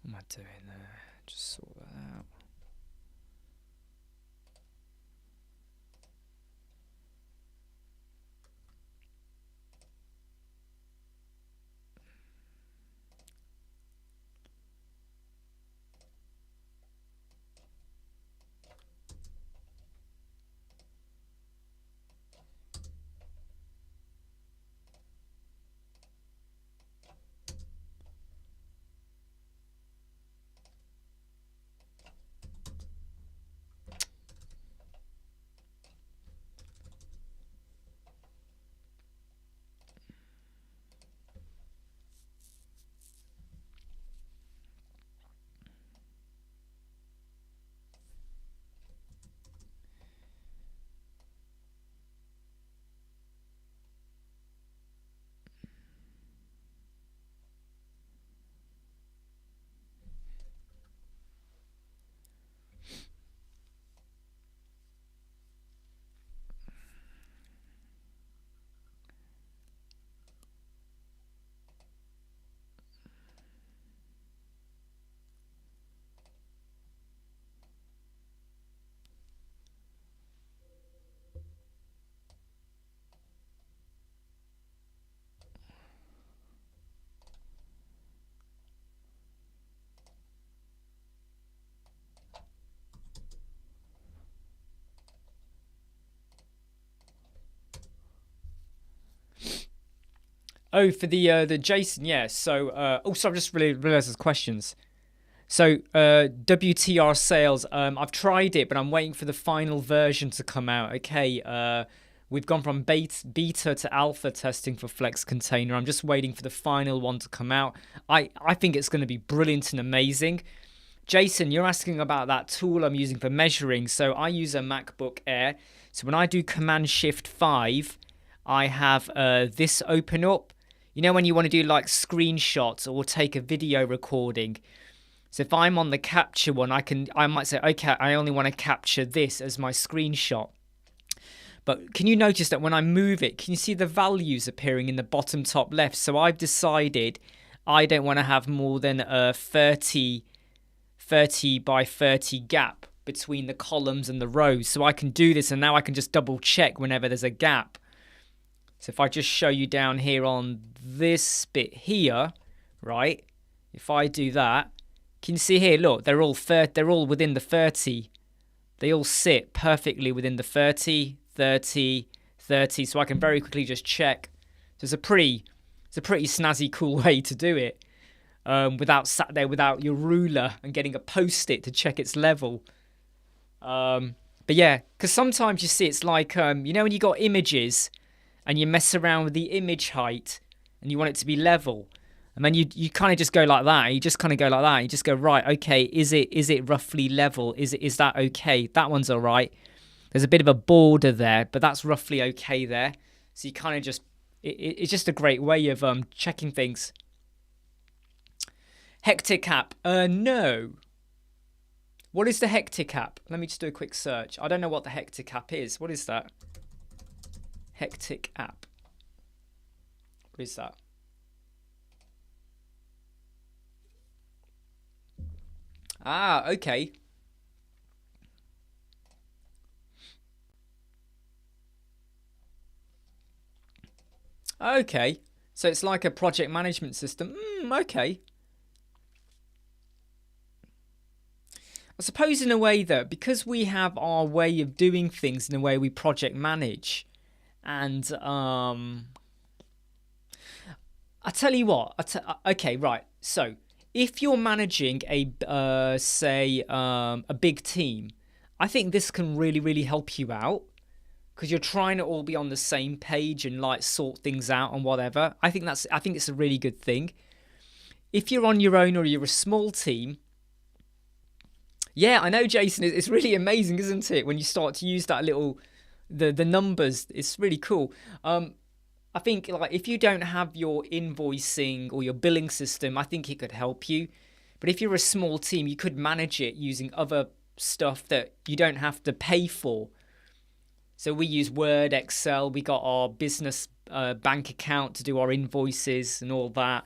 What am I doing there? Just sort that out. Oh, for the Jason, yeah. So, also I've just really realized there's questions. So, WTR sales, I've tried it, but I'm waiting for the final version to come out. Okay, we've gone from beta to alpha testing for Flex Container. I'm just waiting for the final one to come out. I think it's going to be brilliant and amazing. Jason, you're asking about that tool I'm using for measuring. So I use a MacBook Air. So when I do Command-Shift-5, I have this open up. You know when you want to do like screenshots or take a video recording. So if I'm on the capture one, I might say, okay, I only want to capture this as my screenshot. But can you notice that when I move it, can you see the values appearing in the bottom top left? So I've decided I don't want to have more than a 30 by 30 gap between the columns and the rows. So I can do this, and now I can just double check whenever there's a gap. So if I just show you down here on this bit here, right? If I do that, can you see here? Look, they're all within the 30. They all sit perfectly within the 30, 30, 30. So I can very quickly just check. So it's a pretty snazzy, cool way to do it, without sat there without your ruler and getting a post-it to check its level. But yeah, because sometimes you see it's like when you got images and you mess around with the image height and you want it to be level. And then you kind of just go like that. You just kind of go like that. You just go, right, okay, is it roughly level? Is that okay? That one's all right. There's a bit of a border there, but that's roughly okay there. So you kind of just, it's just a great way of checking things. Hectic app. No. What is the Hectic app? Let me just do a quick search. I don't know what the Hectic app is. What is that? Hectic app. What is that? Ah, okay. Okay. So it's like a project management system. Okay. I suppose in a way that because we have our way of doing things in the way we project manage, and I tell you what. Okay, right. So if you're managing a big team, I think this can really help you out because you're trying to all be on the same page and like sort things out and whatever. I think it's a really good thing. If you're on your own or you're a small team, yeah, I know, Jason. It's really amazing, isn't it? When you start to use that little the numbers, it's really cool. I think like if you don't have your invoicing or your billing system, I think it could help you. But if you're a small team, you could manage it using other stuff that you don't have to pay for. So we use Word, Excel. We got our business bank account to do our invoices and all that.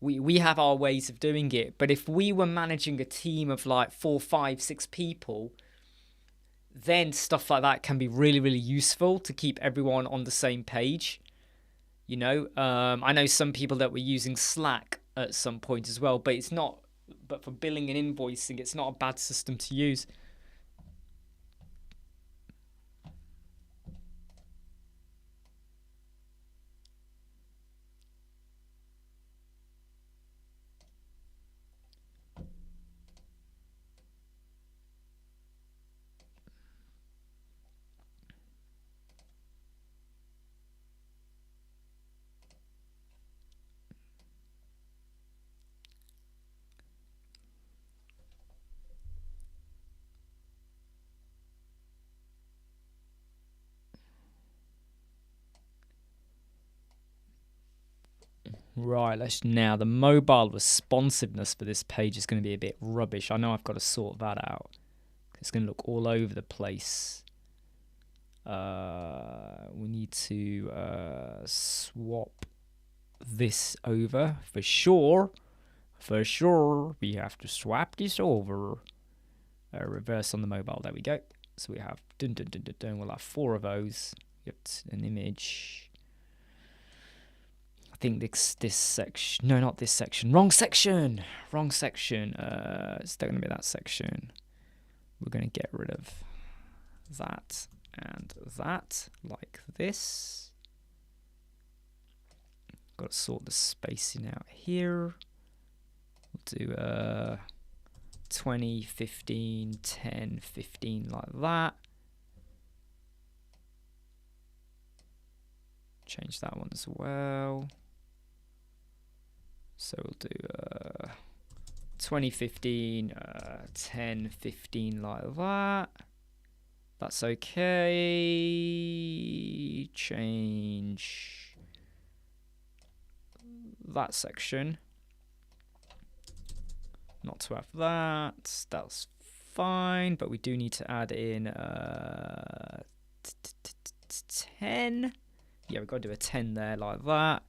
We have our ways of doing it. But if we were managing a team of like 4, 5, 6 people, then stuff like that can be really, really useful to keep everyone on the same page. You know, I know some people that were using Slack at some point as well, but it's not. But for billing and invoicing, it's not a bad system to use. Right, now the mobile responsiveness for this page is going to be a bit rubbish. I know I've got to sort that out. It's going to look all over the place. We need to swap this over for sure. For sure, we have to swap this over. Reverse on the mobile. There we go. So we have we'll have 4 of those. Get an image. I think this section. No, not this section. Wrong section. It's still going to be that section. We're going to get rid of that and that, like this. Got to sort the spacing out here. We'll do 20, 15, 10, 15, like that. Change that one as well. So we'll do 20, 15, 10, 15, like that. That's okay. Change that section. Not to have that. That's fine, but we do need to add in 10. Yeah, we've got to do a 10 there, like that.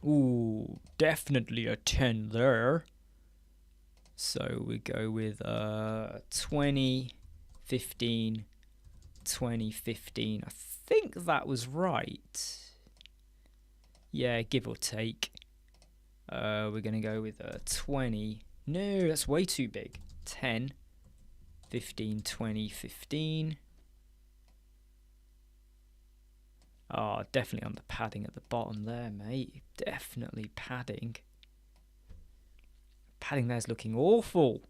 Ooh, definitely a 10 there. So we go with 20, 15, 20, 15. I think that was right. Yeah, give or take. We're going to go with 20. No, that's way too big. 10, 15, 20, 15. Oh, definitely on the padding at the bottom there, mate. Definitely padding. Padding there's looking awful.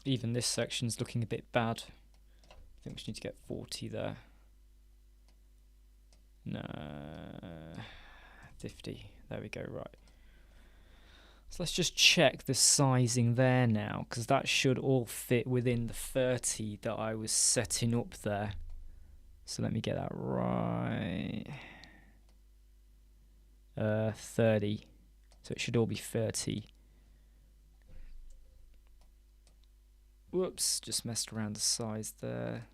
Even this section's looking a bit bad. I think we just need to get 40 there. No, 50. There we go, right. So let's just check the sizing there now, because that should all fit within the 30 that I was setting up there. So let me get that right. 30. So it should all be 30. Whoops, just messed around the size there.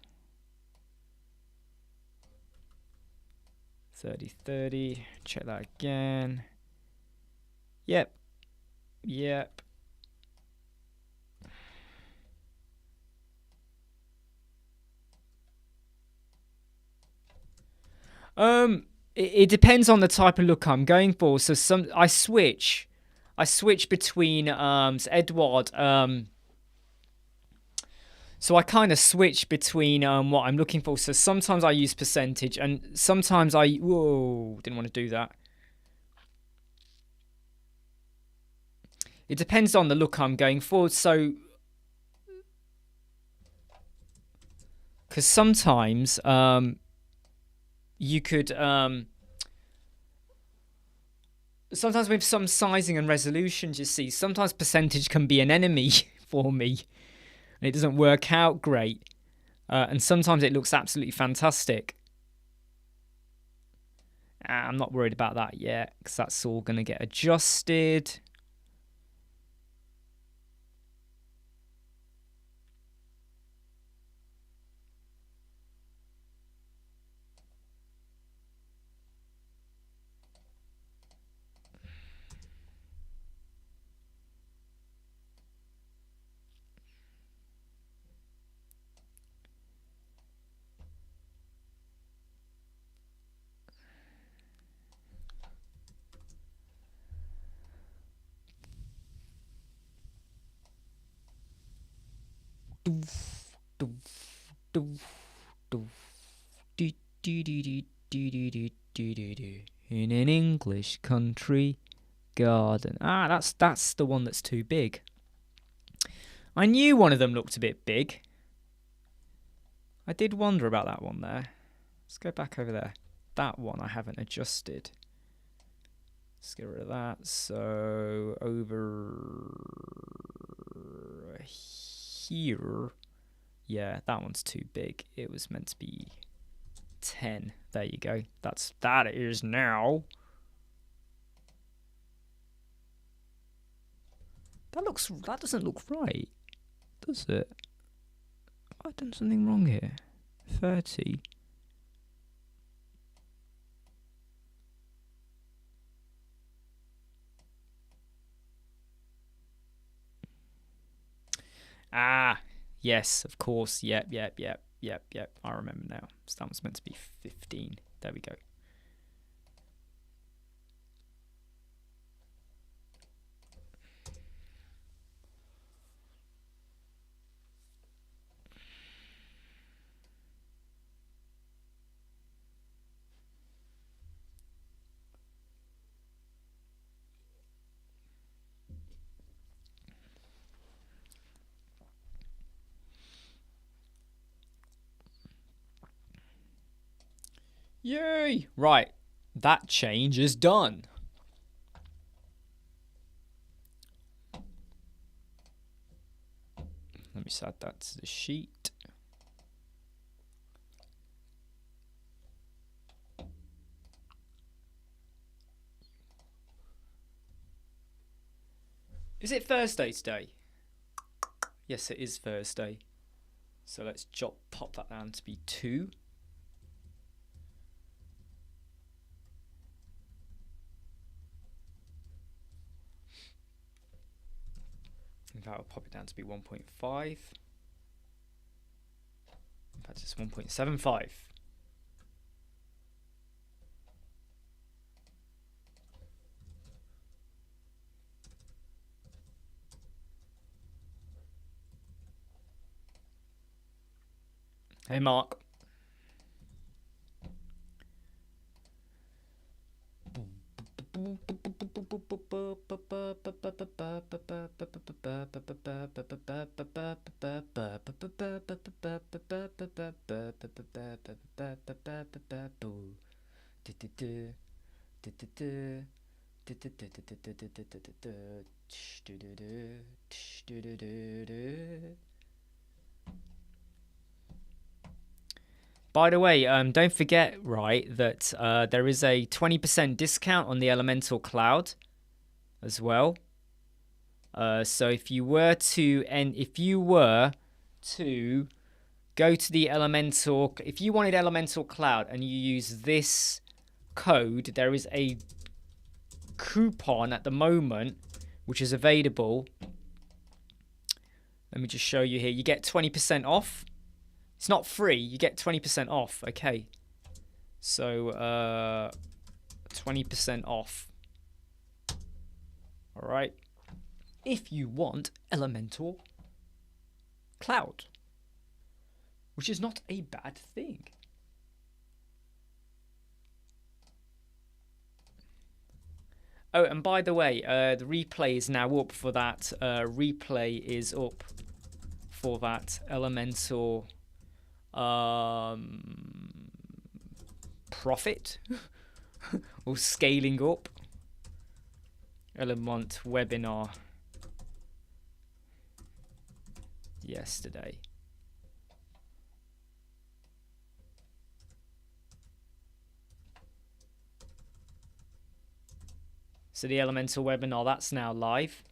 30, 30. Check that again. Yep. Yep. It depends on the type of look I'm going for. So I switch between so Edward So I kind of switch between what I'm looking for. So sometimes I use percentage, and sometimes whoa, didn't want to do that. It depends on the look I'm going for. So, because sometimes you could, sometimes with some sizing and resolutions, you see, sometimes percentage can be an enemy for me. And it doesn't work out great. And sometimes it looks absolutely fantastic. I'm not worried about that yet, because that's all going to get adjusted. In an English country garden. That's the one that's too big. I knew one of them looked a bit big. I did wonder about that one there. Let's go back over there. That one I haven't adjusted. Let's get rid of that. So over here. Yeah, that one's too big. It was meant to be 10. There you go. That is now. That doesn't look right, does it? I've done something wrong here. 30. Ah, yes, of course. Yep. I remember now. So that was meant to be 15. There we go. Yay! Right, that change is done. Let me add that to the sheet. Is it Thursday today? Yes, it is Thursday. So let's pop that down to be 2. In fact, I'll pop it down to be 1.5. In fact, it's 1.75. Hey, Mark. By the way, don't forget, right, that there is a 20% discount on the Elementor Cloud as well. So if you were to go to the Elementor, if you wanted Elementor Cloud and you use this code, there is a coupon at the moment which is available. Let me just show you here. You get 20% off. It's not free. You get 20% off. Okay. So 20% off. All right. If you want Elementor Cloud, which is not a bad thing. Oh, and by the way, the replay is now up for that. Replay is up for that Elementor profit or scaling up Element webinar. yesterday. So the Elementor webinar, that's now live.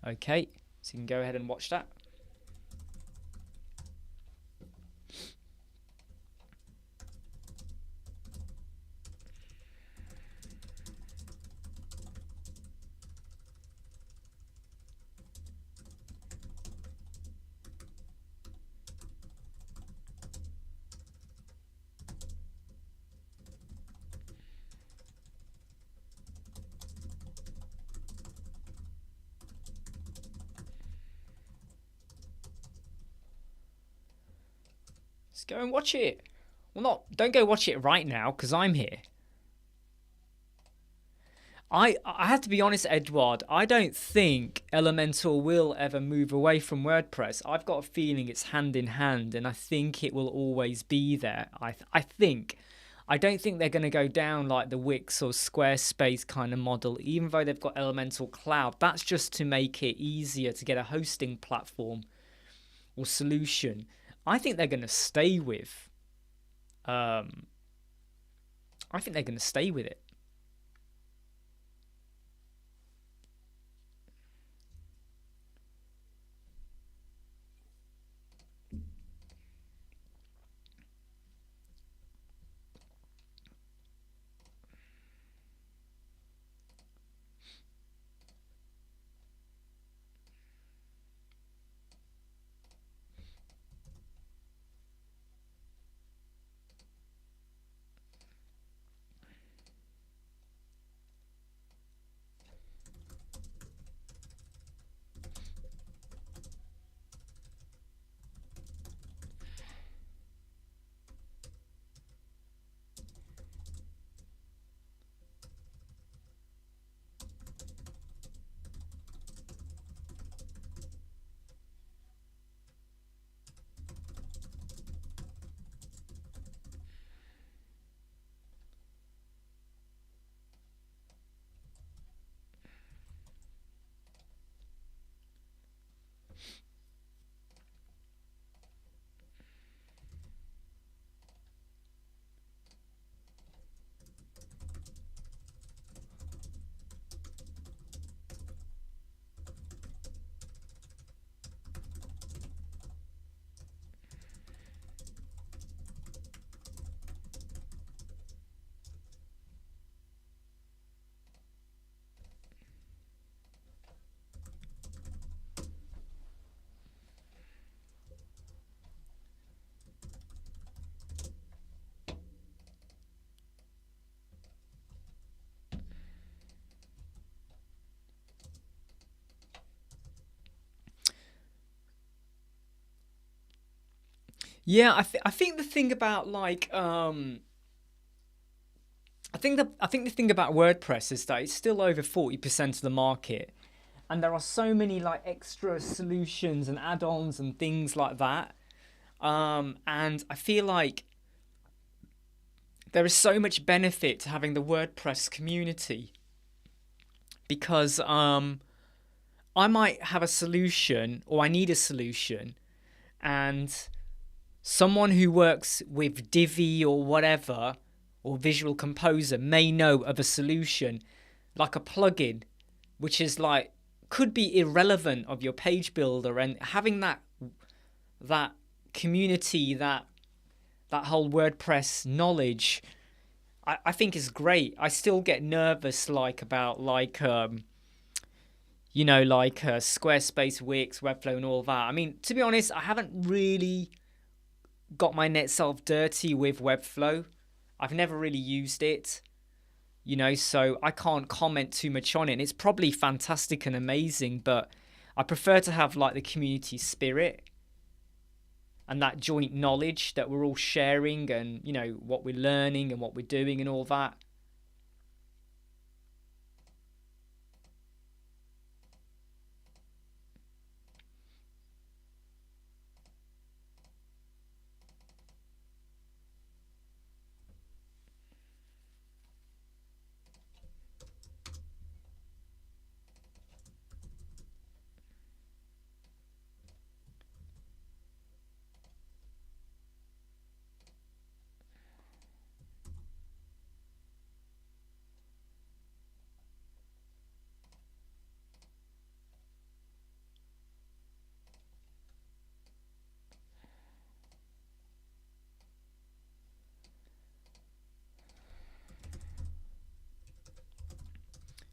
Okay, so you can go ahead and watch that. Let's go and watch it. Well, don't go watch it right now because I'm here. I have to be honest, Edward, I don't think Elementor will ever move away from WordPress. I've got a feeling it's hand in hand, and I think it will always be there. I don't think they're going to go down like the Wix or Squarespace kind of model, even though they've got Elementor Cloud. That's just to make it easier to get a hosting platform or solution. I think they're going to stay with. I think they're going to stay with it. Yeah, I think the thing about like I think the thing about WordPress is that it's still over 40% of the market, and there are so many like extra solutions and add-ons and things like that. And I feel like there is so much benefit to having the WordPress community because I might have a solution or I need a solution, and someone who works with Divi or whatever, or Visual Composer, may know of a solution, like a plugin, which is like, could be irrelevant of your page builder, and having that community, that whole WordPress knowledge, I think is great. I still get nervous like about like Squarespace, Wix, Webflow and all that. I mean, to be honest, I haven't really got my net self dirty with Webflow. I've never really used it, so I can't comment too much on it. And it's probably fantastic and amazing, but I prefer to have like the community spirit and that joint knowledge that we're all sharing, and what we're learning and what we're doing and all that.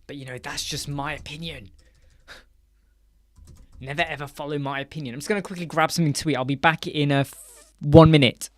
But, you know, that's just my opinion. Never ever follow my opinion. I'm just going to quickly grab something to eat. I'll be back in 1 minute.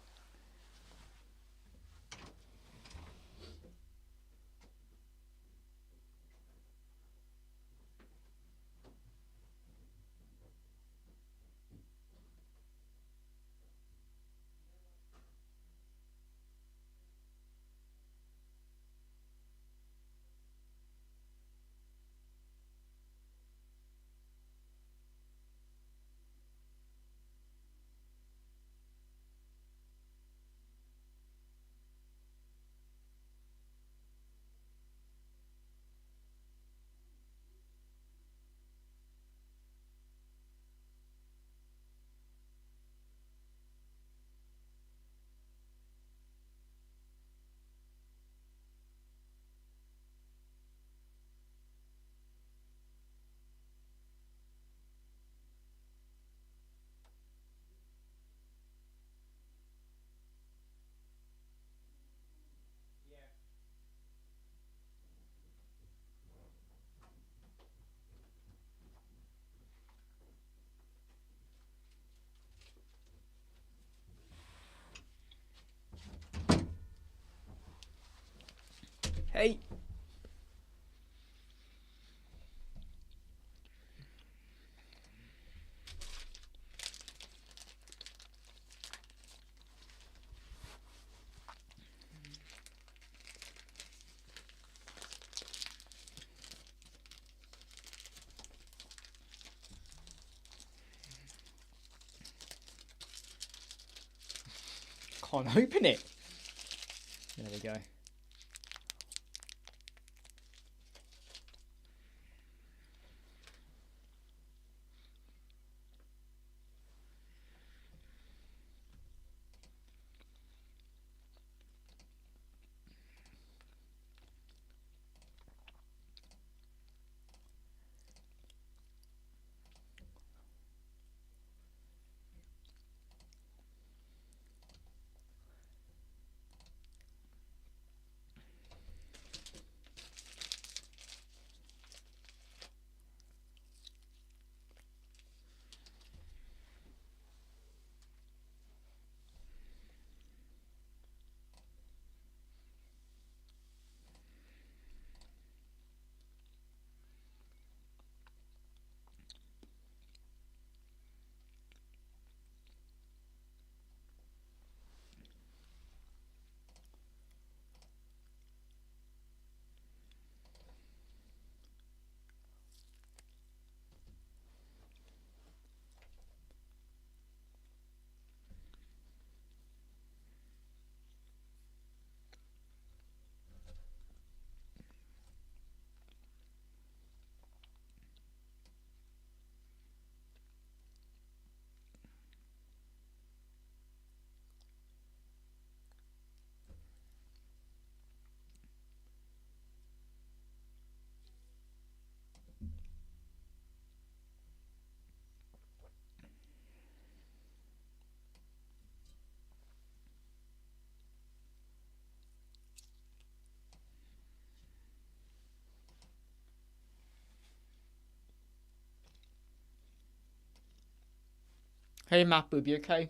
Hey. Can't open it. There we go. Hey, Mahbub, you okay?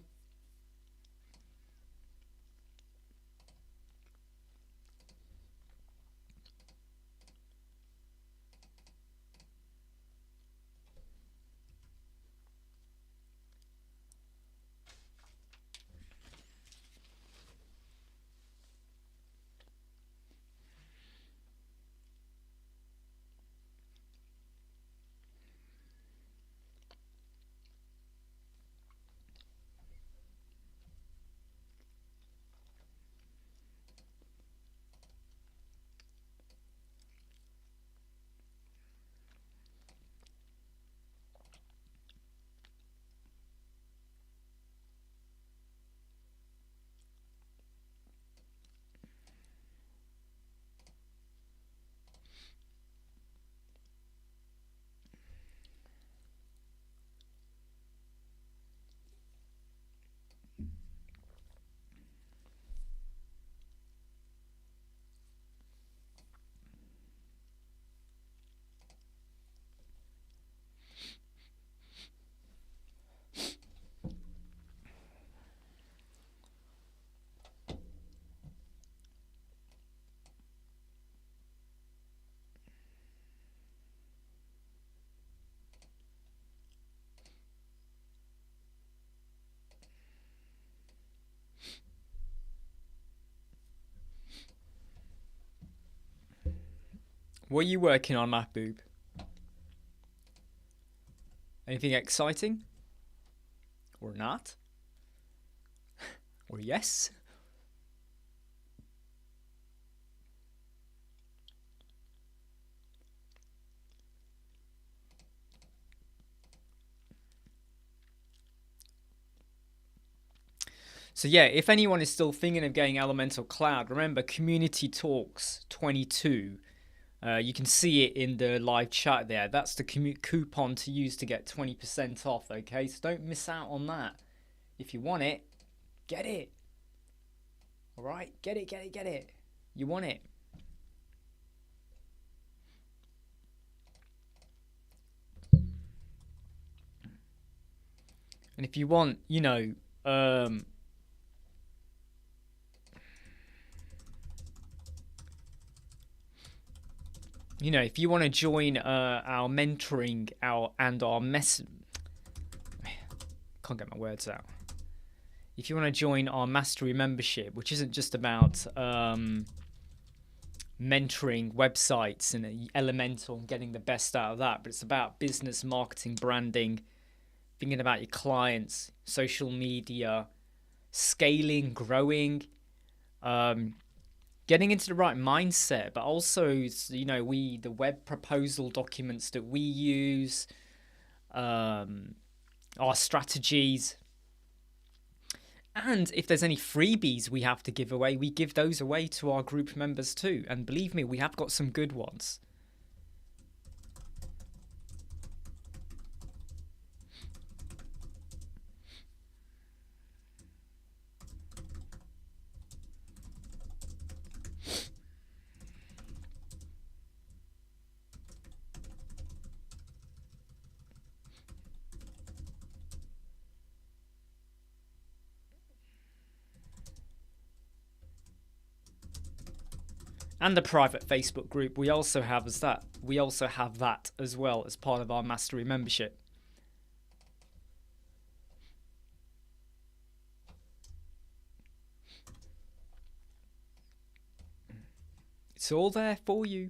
What are you working on, Mahboob? Anything exciting? Or not? Or yes? So yeah, if anyone is still thinking of getting Elementor Cloud, remember Community Talks 22. You can see it in the live chat there. That's the coupon to use to get 20% off, okay? So don't miss out on that. If you want it, get it. All right? Get it, get it, get it. You want it. And if you want, you know, if you want to join our mentoring, our can't get my words out. If you want to join our mastery membership, which isn't just about mentoring websites and Elementor and getting the best out of that, but it's about business, marketing, branding, thinking about your clients, social media, scaling, growing, getting into the right mindset, but also, the web proposal documents that we use, our strategies, and if there's any freebies we have to give away, we give those away to our group members too. And believe me, we have got some good ones. And the private Facebook group we also have that as well as part of our mastery membership. It's all there for you.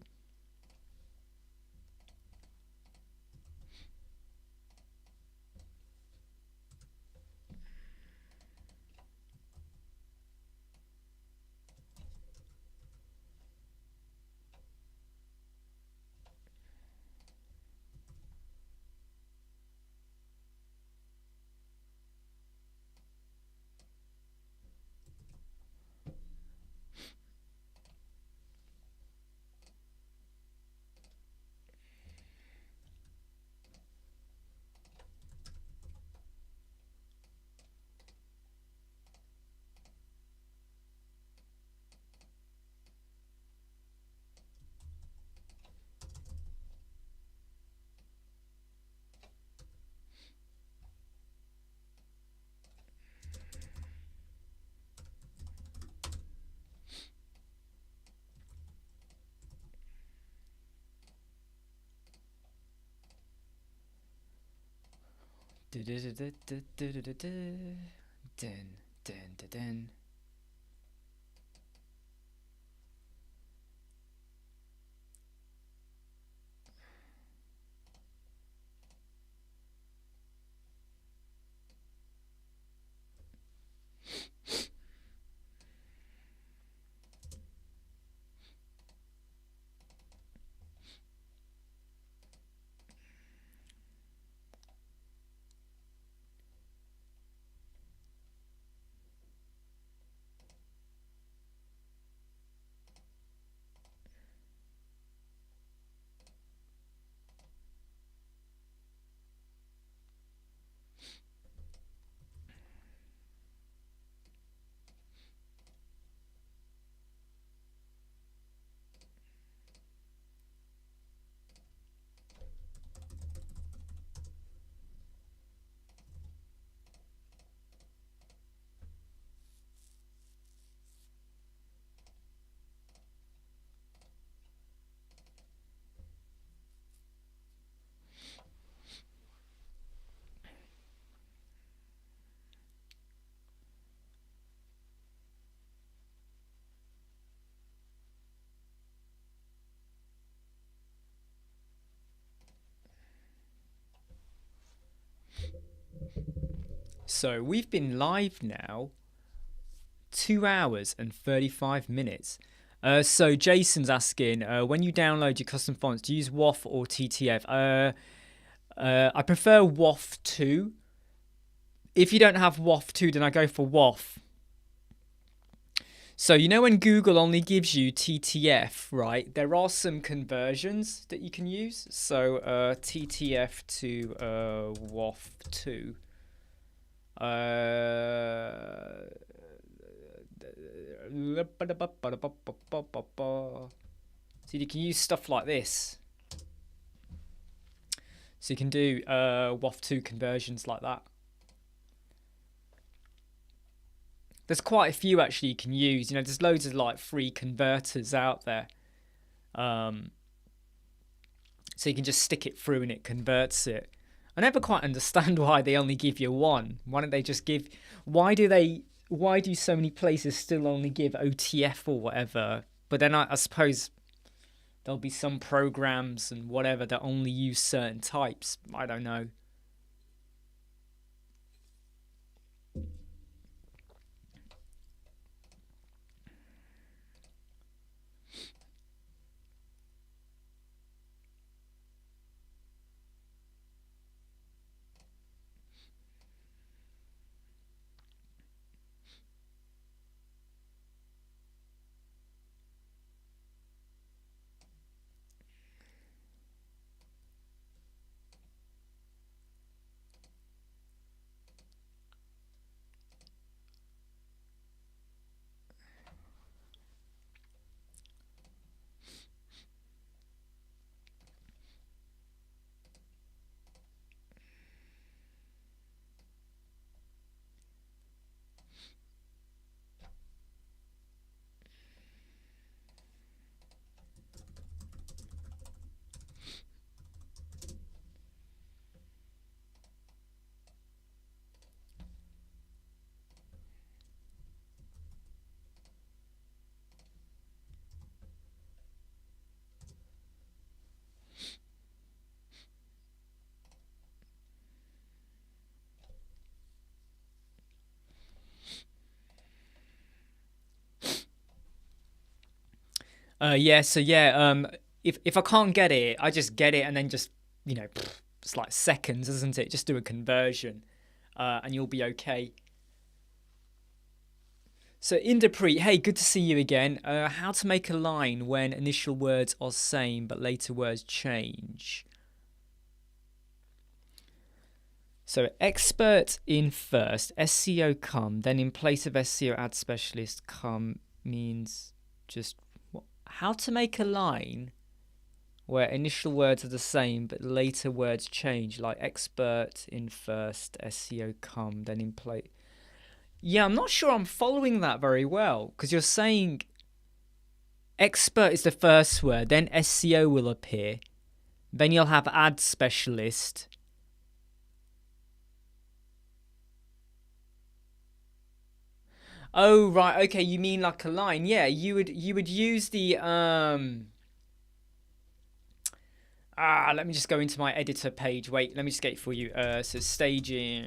So we've been live now 2 hours and 35 minutes. So Jason's asking, when you download your custom fonts, do you use Waff or TTF? I prefer Waff 2. If you don't have Waff 2, then I go for Waff. So you know when Google only gives you TTF, right? There are some conversions that you can use. So TTF to Waff 2. So you can use stuff like this. So you can do Waff 2 conversions like that. There's quite a few actually you can use. You know, there's loads of like free converters out there. So you can just stick it through and it converts it. I never quite understand why they only give you one. Why don't they just give? Why do so many places still only give OTF or whatever? But then I suppose there'll be some programs and whatever that only use certain types. I don't know. If I can't get it, I just get it and then just, you know, it's like seconds, isn't it? Just do a conversion, and you'll be okay. So Inderpreet, hey, good to see you again. How to make a line when initial words are same but later words change. So expert in first, SEO come, then in place of SEO ad specialist come means just what? How to make a line where initial words are the same but later words change, like expert in first, SEO come, then in place. Yeah, I'm not sure I'm following that very well, because you're saying expert is the first word, then SEO will appear, then you'll have ad specialist. Oh right, okay, you mean like a line. Yeah, you would use the let me just go into my editor page. Wait, let me just get it for you. So staging.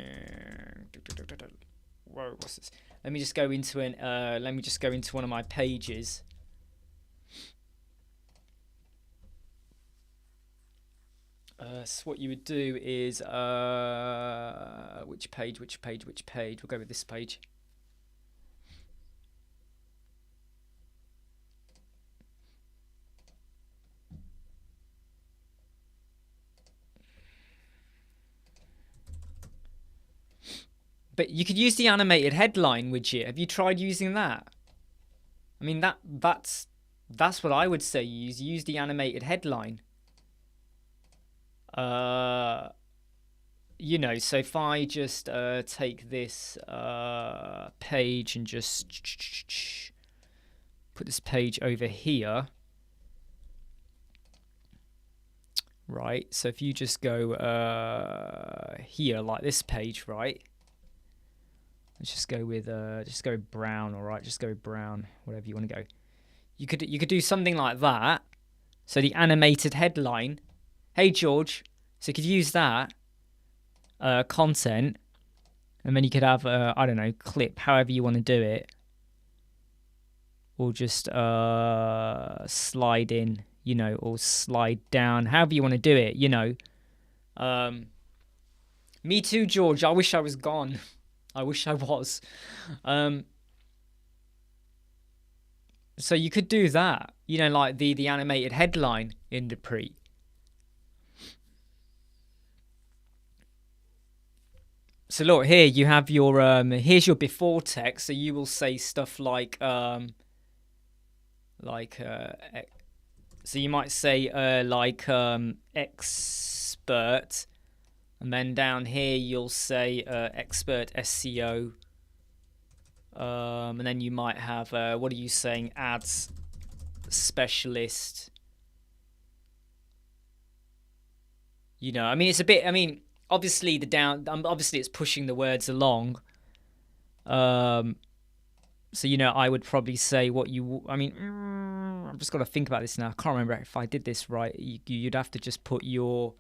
Whoa, what's this? Let me just go into one of my pages. So what you would do is which page? We'll go with this page. But you could use the animated headline widget. Have you tried using that? I mean, that's what I would say. Use the animated headline. You know, so if I just take this page and just put this page over here, right? So if you just go here, like this page, right? Let's just go with brown, all right? Just go with brown, whatever you want to go. You could do something like that. So the animated headline. Hey George. So you could use that content, And then you could have, I don't know, clip, however you want to do it. Or just slide in, you know, or slide down, however you want to do it, you know. Me too, George. I wish I was gone. I wish I was. So you could do that, you know, like the animated headline in the pre. So look here, you have your here's your before text. So you will say stuff like so you might say like expert, and then down here you'll say expert SEO, and then you might have what are you saying, ads specialist. You know, I mean, it's a bit, I mean, obviously obviously it's pushing the words along. So, you know, I would probably say what you, I mean, I've just got to think about this now. I can't remember if I did this right. You'd have to just put your,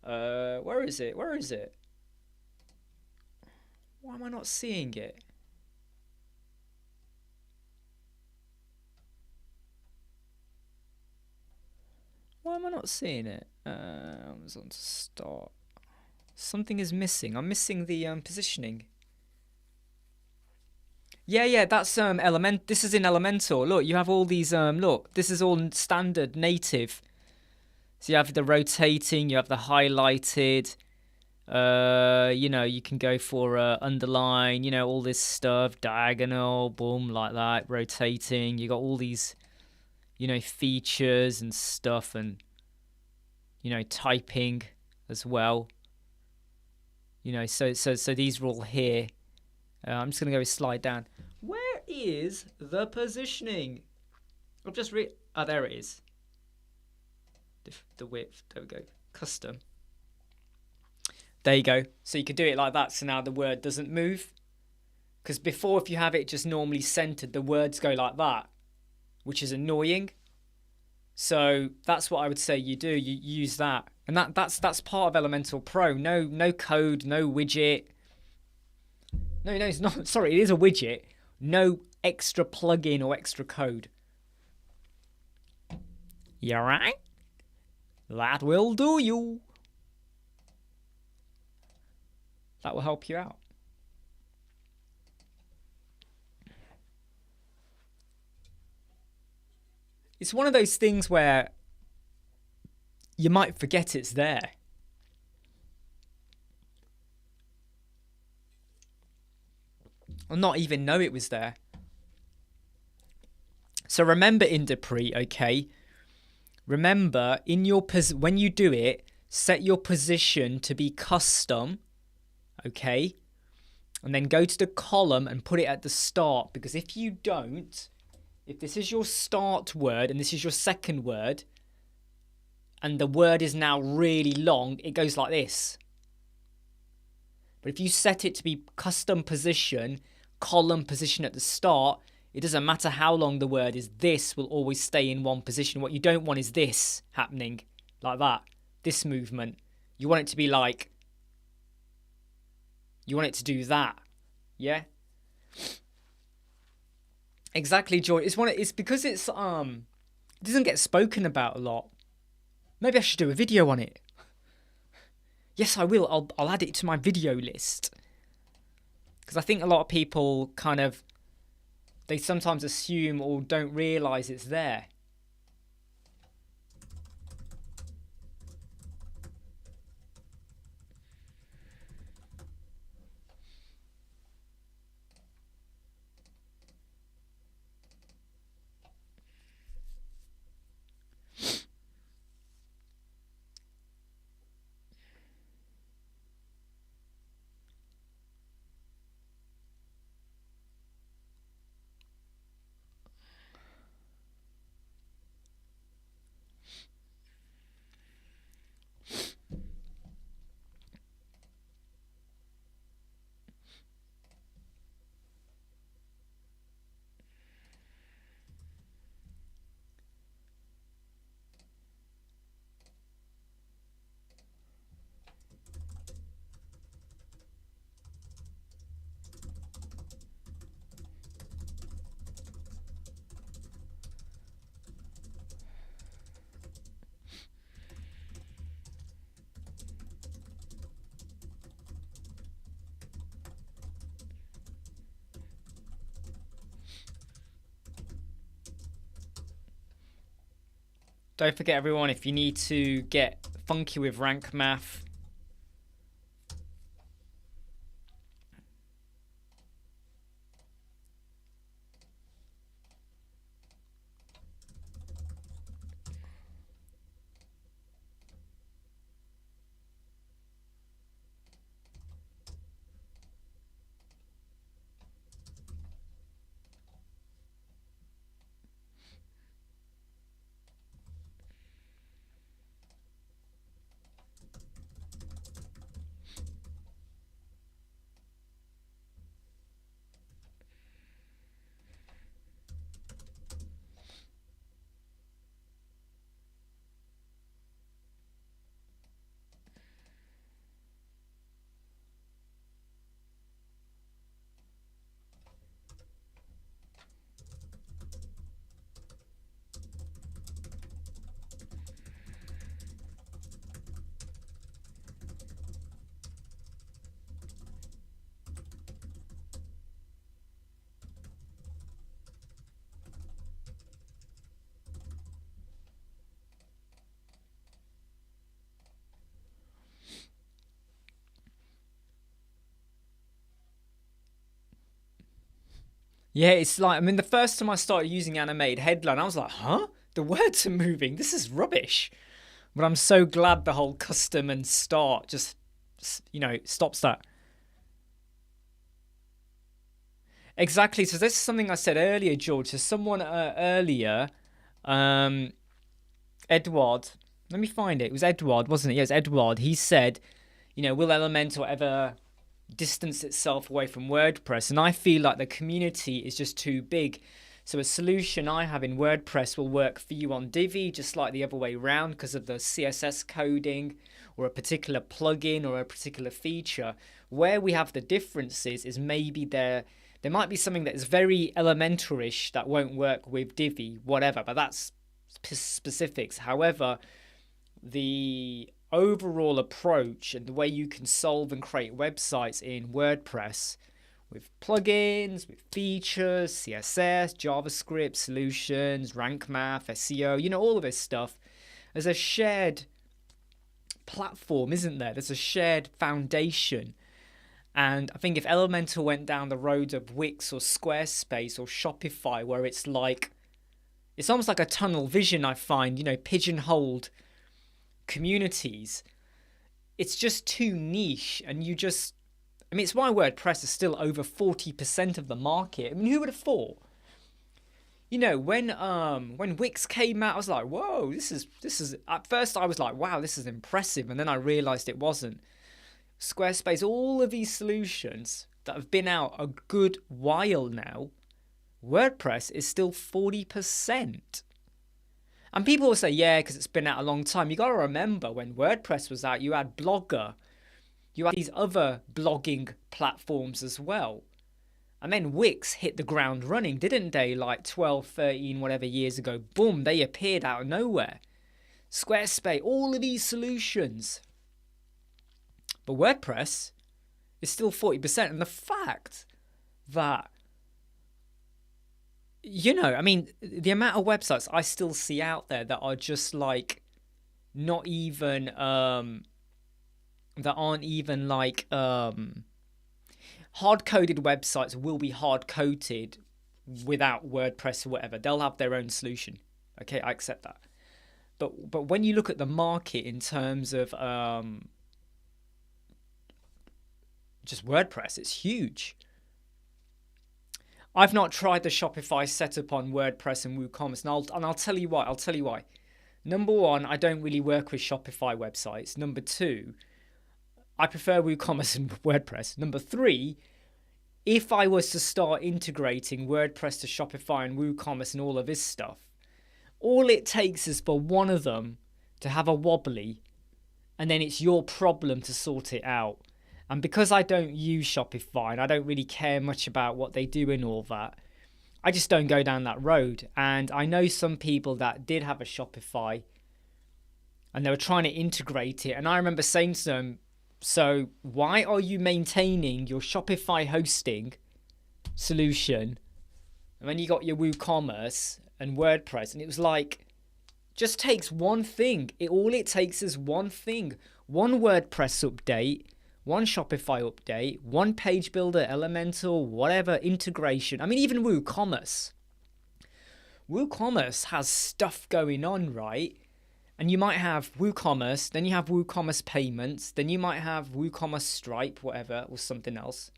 where is it? Where is it? Why am I not seeing it? Why am I not seeing it? Amazon to start. Something is missing. I'm missing the positioning. Yeah, that's Element. This is in Elementor. Look, you have all these. Look, this is all standard native. So you have the rotating, you have the highlighted. You know, you can go for underline. You know, all this stuff, diagonal, boom, like that, rotating. You got all these, you know, features and stuff, and you know, typing as well. You know, so these are all here. I'm just gonna go slide down. Where is the positioning? I've just oh, there it is. The width. There we go. Custom. There you go. So you could do it like that. So now the word doesn't move. Because before, if you have it just normally centered, the words go like that, which is annoying. So that's what I would say you do. You use that, and that's part of Elementor Pro. No code, no widget. No, it's not. Sorry, it is a widget. No extra plugin or extra code. You alright? That will do you. That will help you out. It's one of those things where you might forget it's there. Or not even know it was there. So remember in Dupree, okay? Remember in your when you do it, set your position to be custom, okay? And then go to the column and put it at the start, because if you don't, if this is your start word and this is your second word, and the word is now really long, it goes like this. But if you set it to be custom position, column position at the start, it doesn't matter how long the word is, this will always stay in one position. What you don't want is this happening, like that, this movement. You want it to be like, you want it to do that, yeah? Exactly, Joy. It's because it doesn't get spoken about a lot. Maybe I should do a video on it. Yes, I will. I'll add it to my video list. Because I think a lot of people kind of, they sometimes assume or don't realise it's there. Don't forget, everyone, if you need to get funky with rank math, yeah, it's like, I mean, the first time I started using animated headline, I was like, huh? The words are moving. This is rubbish. But I'm so glad the whole custom and start just, stops that. Exactly. So this is something I said earlier, George. So someone earlier, Edward, let me find it. It was Edward, wasn't it? Yeah, it was Edward. He said, will Elementor ever distance itself away from WordPress? And I feel like the community is just too big. So a solution I have in WordPress will work for you on Divi, just like the other way around, because of the CSS coding or a particular plugin or a particular feature. Where we have the differences is maybe there might be something that is very Elementor-ish that won't work with Divi, whatever, but that's specifics. However, the overall approach and the way you can solve and create websites in WordPress with plugins, with features, CSS, JavaScript, solutions, rank math, SEO, all of this stuff. There's a shared platform, isn't there? There's a shared foundation. And I think if Elementor went down the road of Wix or Squarespace or Shopify, where it's almost like a tunnel vision, I find, pigeonholed communities, it's just too niche, and it's why WordPress is still over 40% of the market. I mean, who would have thought? When Wix came out, I was like, whoa, this is at first I was like, wow, this is impressive, and then I realized it wasn't. Squarespace, all of these solutions that have been out a good while now, WordPress is still 40%. And people will say, yeah, because it's been out a long time. You got to remember, when WordPress was out, you had Blogger. You had these other blogging platforms as well. And then Wix hit the ground running, didn't they? Like 12, 13, whatever years ago. Boom, they appeared out of nowhere. Squarespace, all of these solutions. But WordPress is still 40%. And the fact that, the amount of websites I still see out there that are just like not even, that aren't even like hard-coded websites will be hard-coded without WordPress or whatever. They'll have their own solution. Okay, I accept that. But when you look at the market in terms of just WordPress, it's huge. I've not tried the Shopify setup on WordPress and WooCommerce, and I'll tell you why. Number one, I don't really work with Shopify websites. Number two, I prefer WooCommerce and WordPress. Number three, if I was to start integrating WordPress to Shopify and WooCommerce and all of this stuff, all it takes is for one of them to have a wobbly, and then it's your problem to sort it out. And because I don't use Shopify and I don't really care much about what they do and all that, I just don't go down that road. And I know some people that did have a Shopify and they were trying to integrate it. And I remember saying to them, so why are you maintaining your Shopify hosting solution and then you got your WooCommerce and WordPress? And it was like, Just takes one thing. All it takes is one thing. One WordPress update, one Shopify update, one page builder, Elementor, whatever integration. I mean, even WooCommerce. WooCommerce has stuff going on, right? And you might have WooCommerce, then you have WooCommerce Payments, then you might have WooCommerce Stripe, whatever, or something else.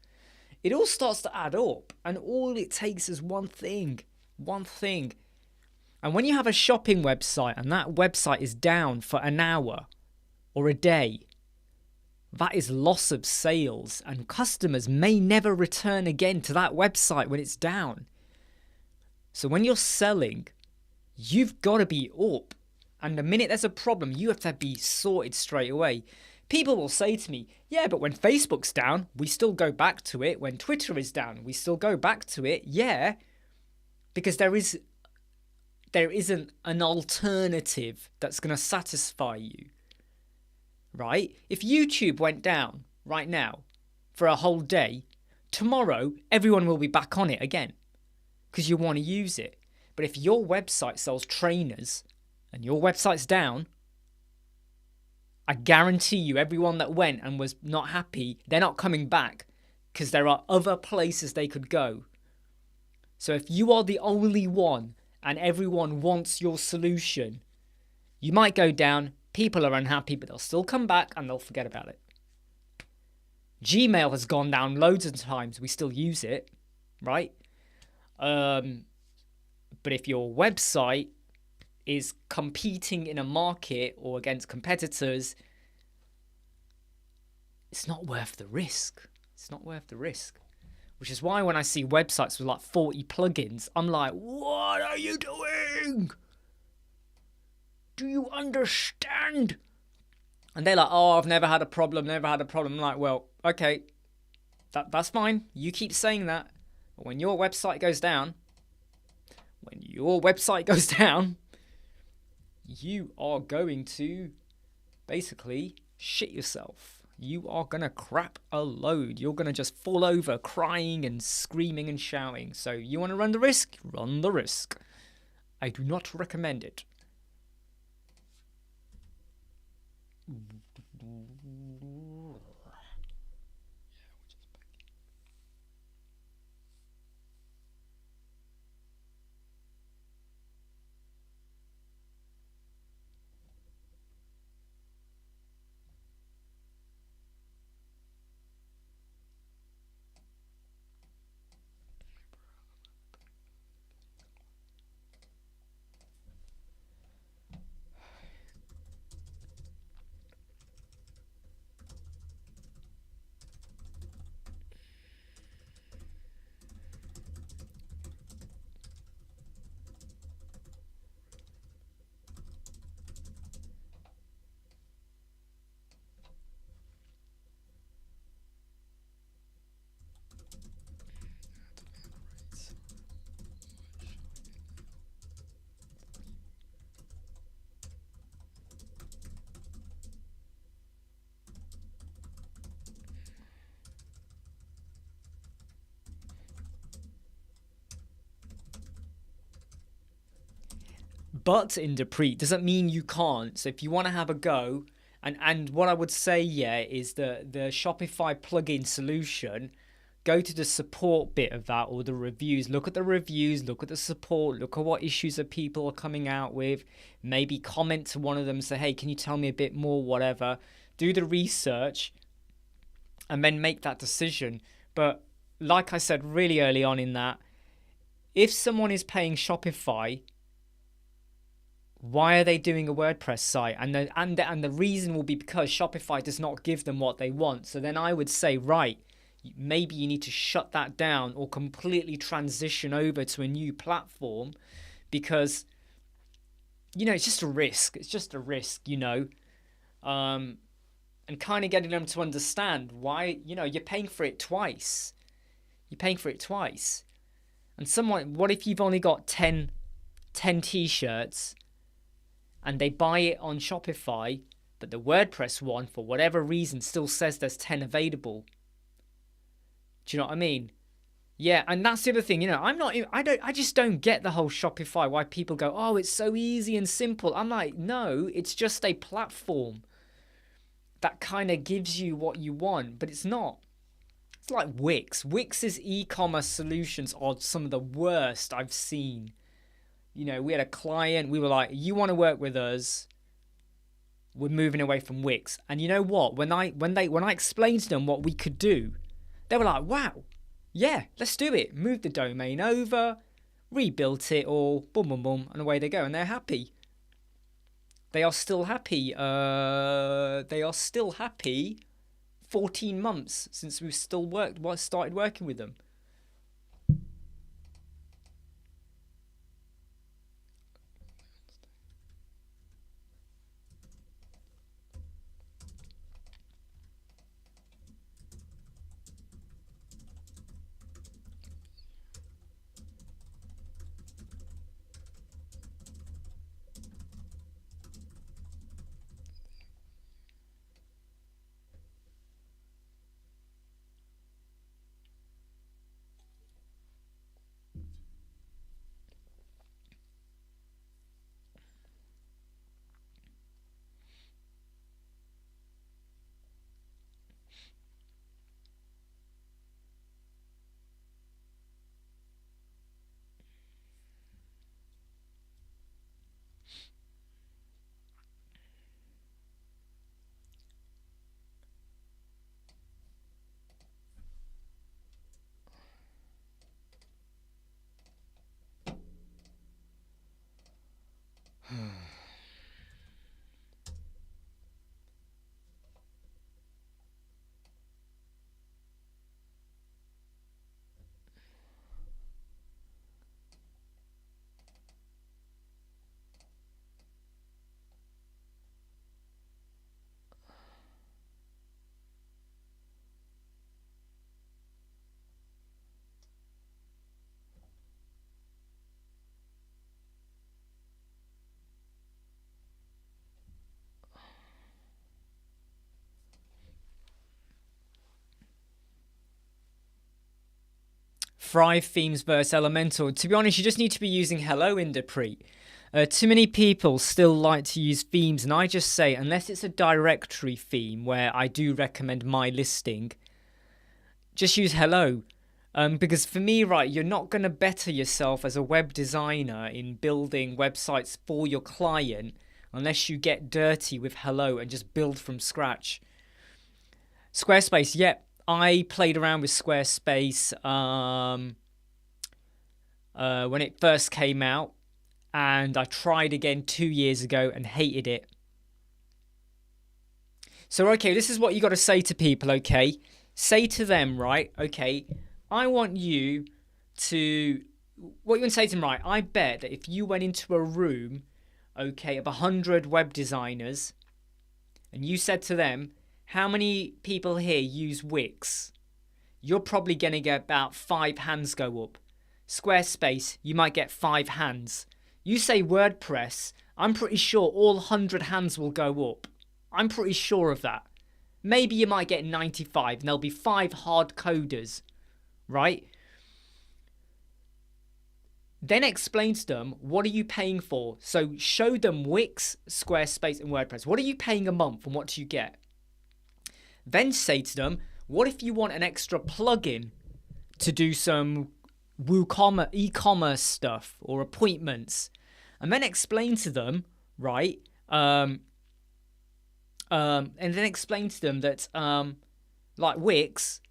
It all starts to add up, and all it takes is one thing. One thing. And when you have a shopping website and that website is down for an hour or a day, that is loss of sales, and customers may never return again to that website when it's down. So when you're selling, you've got to be up. And the minute there's a problem, you have to be sorted straight away. People will say to me, yeah, but when Facebook's down, we still go back to it. When Twitter is down, we still go back to it. Yeah, because there isn't an alternative that's going to satisfy you, right? If YouTube went down right now for a whole day, tomorrow everyone will be back on it again because you want to use it. But if your website sells trainers and your website's down, I guarantee you everyone that went and was not happy, they're not coming back because there are other places they could go. So if you are the only one and everyone wants your solution, you might go down, people are unhappy, but they'll still come back and they'll forget about it. Gmail has gone down loads of times, we still use it, right? But if your website is competing in a market or against competitors, it's not worth the risk. It's not worth the risk. Which is why when I see websites with like 40 plugins, I'm like, what are you doing? Do you understand? And they're like, oh, I've never had a problem. I'm like, well, okay, that's fine. You keep saying that. But when your website goes down, you are going to basically shit yourself. You are going to crap a load. You're going to just fall over crying and screaming and shouting. So you want to run the risk? Run the risk. I do not recommend it. But in Dupree doesn't mean you can't. So if you want to have a go, and what I would say, yeah, is the Shopify plugin solution, go to the support bit of that or the reviews. Look at the reviews, look at the support, look at what issues that people are coming out with. Maybe comment to one of them, say, hey, can you tell me a bit more, whatever. Do the research and then make that decision. But like I said really early on in that, if someone is paying Shopify, why are they doing a WordPress site? And the reason will be because Shopify does not give them what they want. So then I would say, right, maybe you need to shut that down or completely transition over to a new platform, because, you know, it's just a risk. It's just a risk, you know. And kind of getting them to understand why, you know, you're paying for it twice. And someone, what if you've only got 10 t-shirts and they buy it on Shopify, but the WordPress one, for whatever reason, still says there's 10 available? Do you know what I mean? Yeah, and that's the other thing, I just don't get the whole Shopify, why people go, oh, it's so easy and simple. I'm like, no, it's just a platform that kind of gives you what you want, but it's not. It's like Wix. Wix's e-commerce solutions are some of the worst I've seen. We had a client, we were like, you want to work with us? We're moving away from Wix. And you know what? When I explained to them what we could do, they were like, wow, yeah, let's do it. Move the domain over, rebuilt it all, boom, boom, boom, and away they go. And they're happy. They are still happy. 14 months since we've started working with them. Thrive themes versus Elementor. To be honest, you just need to be using Hello Interpret. Too many people still like to use themes, and I just say, unless it's a directory theme where I do recommend my listing, just use Hello. Because for me, right, you're not going to better yourself as a web designer in building websites for your client unless you get dirty with Hello and just build from scratch. Squarespace, yep. I played around with Squarespace when it first came out, and I tried again 2 years ago and hated it. So, okay, this is what you got to say to people, okay? Say to them, right, okay, I want you to... What you want to say to them, right, I bet that if you went into a room, okay, of 100 web designers, and you said to them, how many people here use Wix? You're probably going to get about 5 hands go up. Squarespace, you might get 5 hands. You say WordPress, I'm pretty sure all 100 hands will go up. I'm pretty sure of that. Maybe you might get 95 and there'll be 5 hard coders, right? Then explain to them, what are you paying for? So show them Wix, Squarespace and WordPress. What are you paying a month and what do you get? Then say to them, what if you want an extra plugin to do some WooCommerce, e-commerce stuff or appointments? And then explain to them, right? And then explain to them that, like Wix,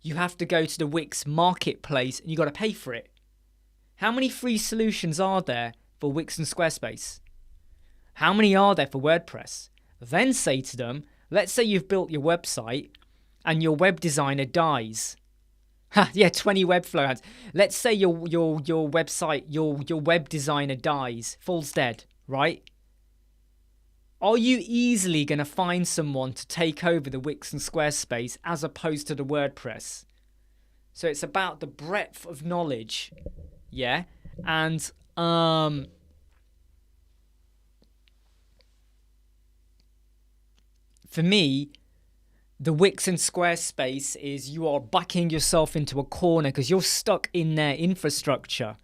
you have to go to the Wix marketplace and you got to pay for it. How many free solutions are there for Wix and Squarespace? How many are there for WordPress? Then say to them, let's say you've built your website and your web designer dies. Yeah, 20 Webflow ads. Let's say your website, your web designer dies, falls dead, right? Are you easily going to find someone to take over the Wix and Squarespace as opposed to the WordPress? So it's about the breadth of knowledge, yeah? And for me, the Wix and Squarespace is you are backing yourself into a corner because you're stuck in their infrastructure.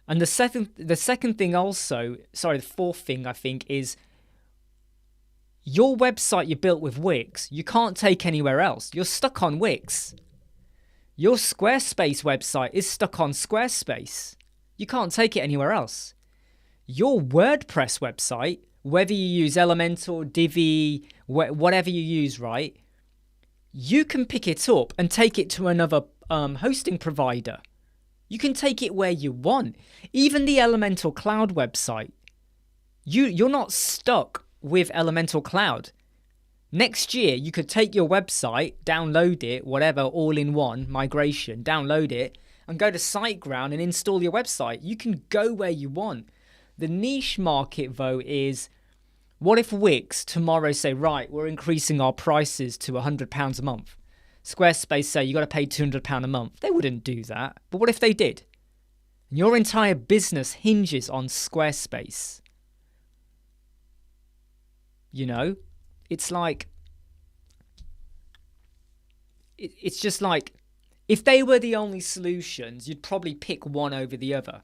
And the second thing also, sorry, the fourth thing I think is your website you built with Wix, you can't take anywhere else. You're stuck on Wix. Your Squarespace website is stuck on Squarespace. You can't take it anywhere else. Your WordPress website, whether you use Elementor, Divi, whatever you use, right? You can pick it up and take it to another hosting provider. You can take it where you want. Even the Elementor Cloud website, you're not stuck with Elementor Cloud. Next year, you could take your website, download it, whatever, all in one, migration, download it, and go to SiteGround and install your website. You can go where you want. The niche market, though, is what if Wix tomorrow say, right, we're increasing our prices to £100 a month. Squarespace say you got to pay £200 a month. They wouldn't do that. But what if they did? Your entire business hinges on Squarespace. You know, it's like, it's just like, if they were the only solutions, you'd probably pick one over the other.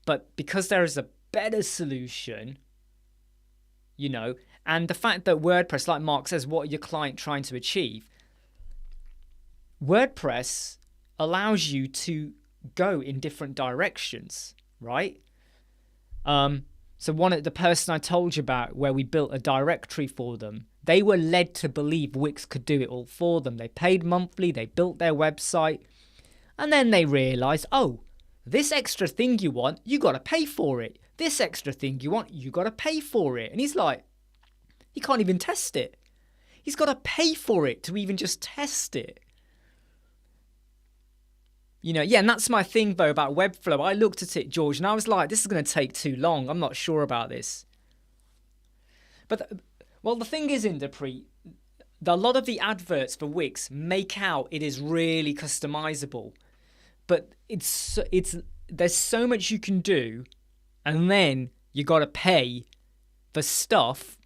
But because there is a better solution, you know, and the fact that WordPress, like Mark says, what are your client trying to achieve? WordPress allows you to go in different directions, right? So the person I told you about where we built a directory for them, they were led to believe Wix could do it all for them. They paid monthly, they built their website, and then they realized, oh, this extra thing you want, you got to pay for it. This extra thing you want, you got to pay for it. And he's like, he can't even test it. He's got to pay for it to even just test it. You know, yeah, and that's my thing, though, about Webflow. I looked at it, George, and I was like, this is going to take too long. I'm not sure about this. But, well, the thing is, Inderpreet, a lot of the adverts for Wix make out it is really customizable. But there's so much you can do, and then you got to pay for stuff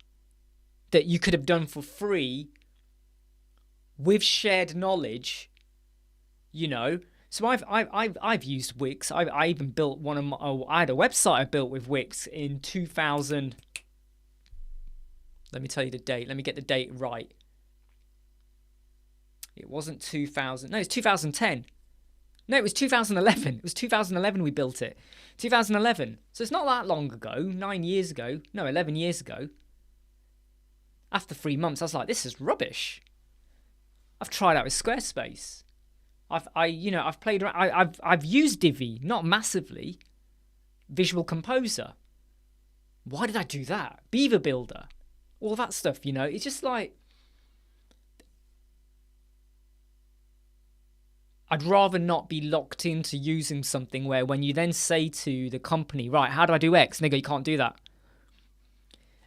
that you could have done for free with shared knowledge, you know. So I've used Wix. I even built one of my. I had a website I built with Wix in 2000. Let me tell you the date. Let me get the date right. It wasn't 2000. No, it's 2010. No, it was 2011. It was 2011 we built it. 2011. So it's not that long ago. 9 years ago. No, 11 years ago. After 3 months, I was like, this is rubbish. I've tried out with Squarespace. I've played around. I've used Divi, not massively. Visual Composer. Why did I do that? Beaver Builder. All that stuff, you know. It's just like, I'd rather not be locked into using something where when you then say to the company, right, how do I do X? And they go, you can't do that.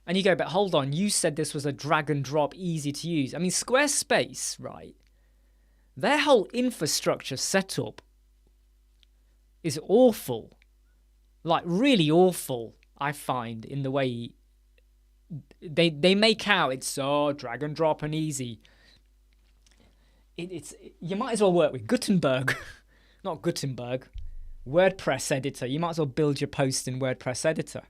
And you go, but hold on, you said this was a drag and drop, easy to use. I mean, Squarespace, right? Their whole infrastructure setup is awful. Like, really awful, I find, in the way they make out it's so drag and drop and easy. You might as well work with Gutenberg. Not Gutenberg. WordPress editor. You might as well build your post in WordPress editor.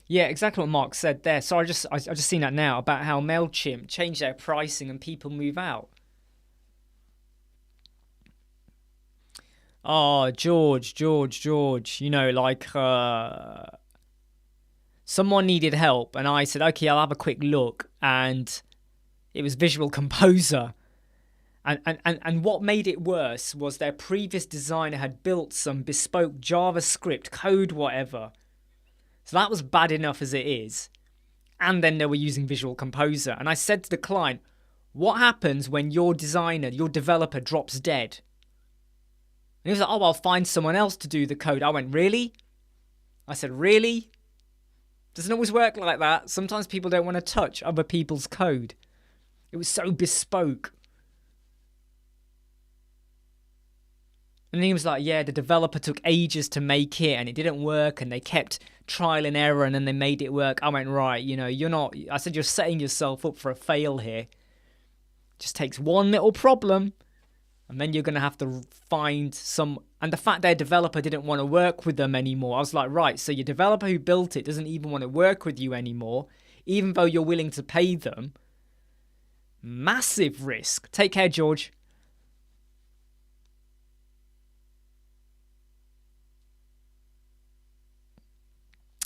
Yeah, exactly what Mark said there. So I just seen that now about how MailChimp changed their pricing and people move out. Oh, George. You know, like someone needed help, and I said, okay, I'll have a quick look, and it was Visual Composer. And what made it worse was their previous designer had built some bespoke JavaScript code, whatever. So that was bad enough as it is. And then they were using Visual Composer. And I said to the client, what happens when your designer, your developer drops dead? And he was like, oh, I'll find someone else to do the code. I went, really? I said, really? Doesn't always work like that. Sometimes people don't want to touch other people's code. It was so bespoke. And he was like, yeah, the developer took ages to make it and it didn't work and they kept trial and error and then they made it work. I went, right, you know, I said, you're setting yourself up for a fail here. Just takes one little problem and then you're going to have to find some. And the fact their developer didn't want to work with them anymore. I was like, right, so your developer who built it doesn't even want to work with you anymore, even though you're willing to pay them. Massive risk. Take care, George.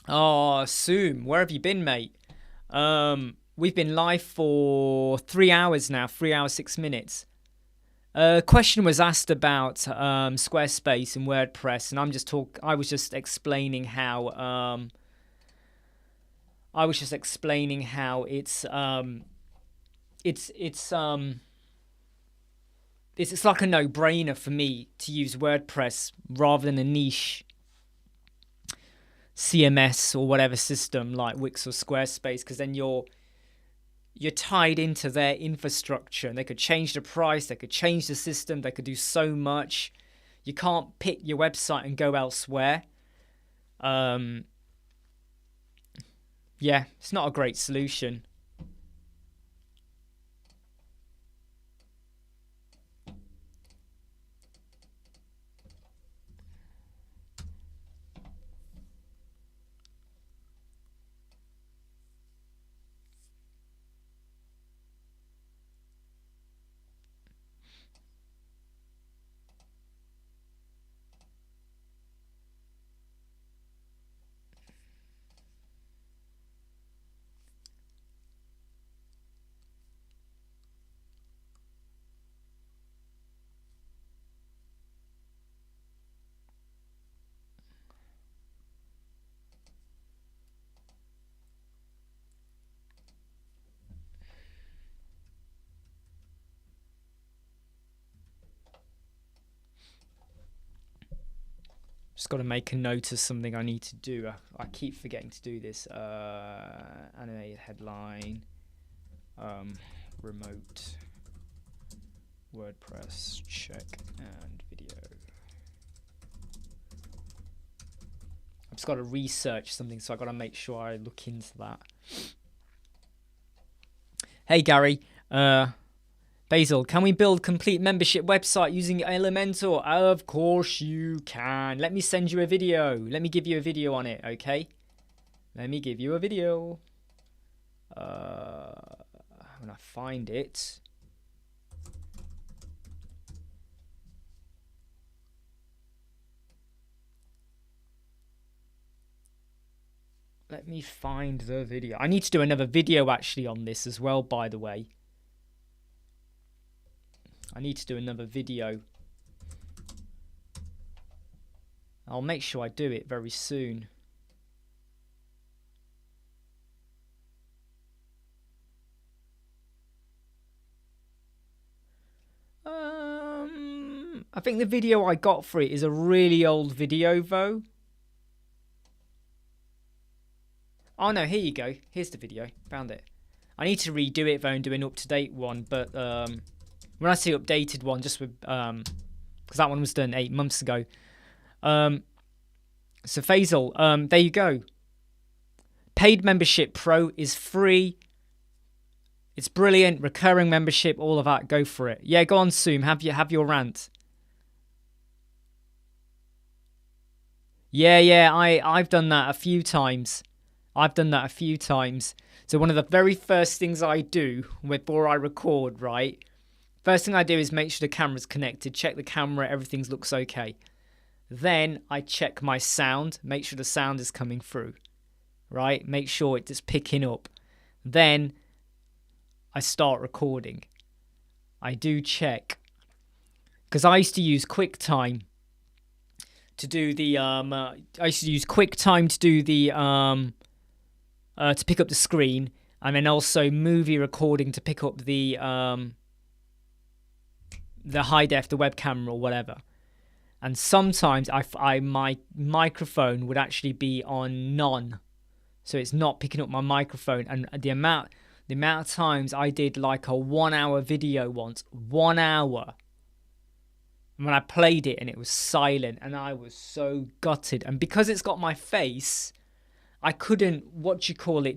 Oh, Soom, where have you been, mate? We've been live for 3 hours now, 3 hours, 6 minutes. A question was asked about Squarespace and WordPress, and I was just explaining how it's like a no-brainer for me to use WordPress rather than a niche CMS or whatever system like Wix or Squarespace, because then you're tied into their infrastructure and they could change the price, they could change the system, they could do so much. You can't pick your website and go elsewhere. Yeah, it's not a great solution. Just got to make a note of something I need to do. I keep forgetting to do this. Animated headline. Remote. WordPress check and video. I've just got to research something, so I've got to make sure I look into that. Hey Gary, Basil, can we build complete membership website using Elementor? Of course you can. Let me send you a video. Let me give you a video on it, okay? Let me give you a video. When I find it. Let me find the video. I need to do another video actually on this as well, by the way. I need to do another video. I'll make sure I do it very soon. I think the video I got for it is a really old video though. Oh no, here you go. Here's the video. Found it. I need to redo it though and do an up-to-date one, but when I say updated one, just with because that one was done 8 months ago. So Faisal, there you go. Paid membership pro is free. It's brilliant. Recurring membership, all of that. Go for it. Yeah, go on, Zoom. Have your rant. Yeah. I've done that a few times. So one of the very first things I do before I record, right? First thing I do is make sure the camera's connected, check the camera, everything looks okay. Then I check my sound, make sure the sound is coming through, right? Make sure it's picking up. Then I start recording. I do check. Because I used to use QuickTime to do the to pick up the screen, and then also movie recording to pick up the high def, the web camera or whatever. And sometimes my microphone would actually be on none, so it's not picking up my microphone. And the amount of times I did like a 1 hour video once, 1 hour, and when I played it and it was silent, and I was so gutted. And because it's got my face, I couldn't,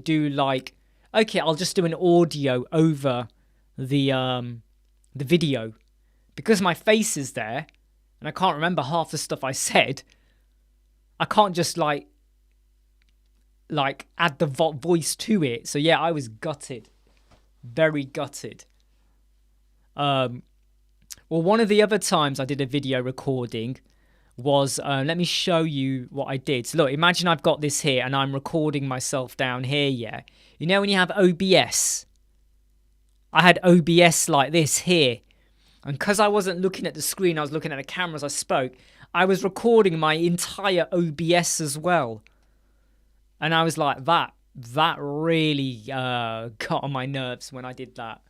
do like, okay, I'll just do an audio over the video, because my face is there and I can't remember half the stuff I said. I can't just like add the voice to it. So yeah, I was gutted, very gutted. Well, one of the other times I did a video recording was, let me show you what I did. So look, imagine I've got this here and I'm recording myself down here, yeah? You know when you have OBS? I had OBS like this here. And because I wasn't looking at the screen, I was looking at the camera as I spoke, I was recording my entire OBS as well. And I was like, that really got on my nerves when I did that.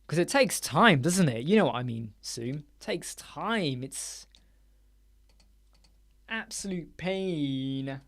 Because it takes time, doesn't it? You know what I mean, Zoom. It takes time. It's absolute pain.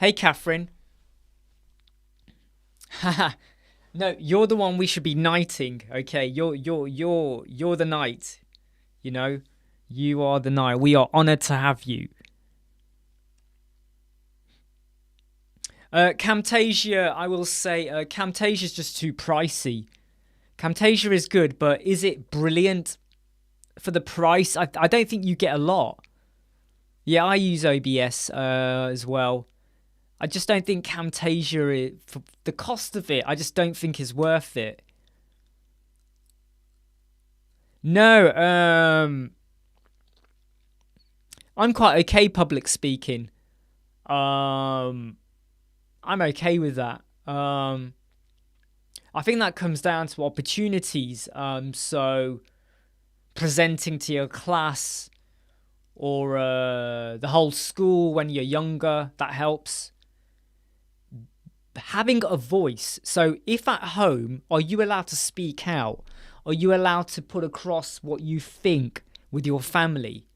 Hey, Catherine. Haha. No, you're the one we should be knighting. Okay, you're the knight. You know, you are the knight. We are honored to have you. Camtasia, I will say, Camtasia is just too pricey. Camtasia is good, but is it brilliant for the price? I don't think you get a lot. Yeah, I use OBS as well. I just don't think Camtasia, for the cost of it, I just don't think is worth it. No, I'm quite okay public speaking. I'm okay with that. I think that comes down to opportunities. So presenting to your class or the whole school when you're younger, that helps. Having a voice. So if at home, are you allowed to speak out? Are you allowed to put across what you think with your family?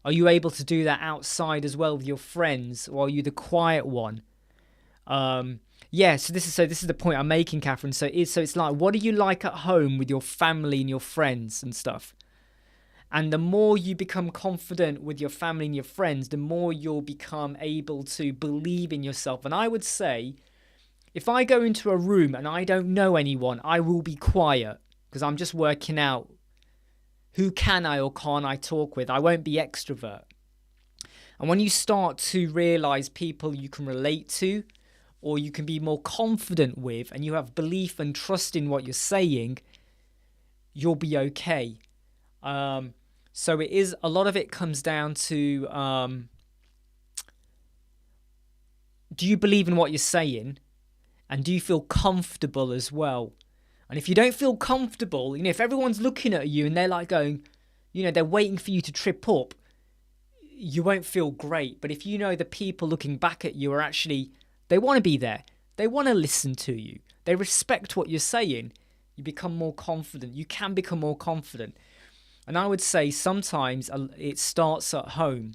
Are you able to do that outside as well with your friends, or are you the quiet one? Yeah, so this is the point I'm making, Catherine. So it's like, what do you like at home with your family and your friends and stuff? And the more you become confident with your family and your friends, the more you'll become able to believe in yourself. And I would say, if I go into a room and I don't know anyone, I will be quiet because I'm just working out who can I or can't I talk with. I won't be extrovert. And when you start to realize people you can relate to or you can be more confident with and you have belief and trust in what you're saying, you'll be okay. So it is, a lot of it comes down to, do you believe in what you're saying? And do you feel comfortable as well? And if you don't feel comfortable, you know, if everyone's looking at you and they're like going, you know, they're waiting for you to trip up, you won't feel great. But if you know the people looking back at you are actually, they want to be there. They want to listen to you. They respect what you're saying. You become more confident. You can become more confident. And I would say sometimes it starts at home.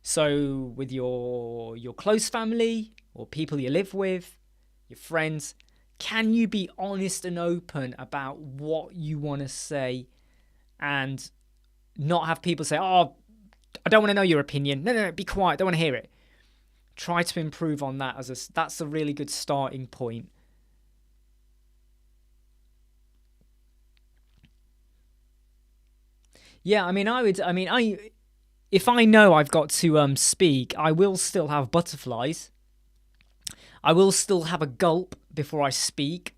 So with your close family or people you live with, your friends, can you be honest and open about what you want to say and not have people say, oh, I don't want to know your opinion. No, be quiet. I don't want to hear it. Try to improve on that. That's a really good starting point. Yeah, if I know I've got to speak, I will still have butterflies. I will still have a gulp before I speak.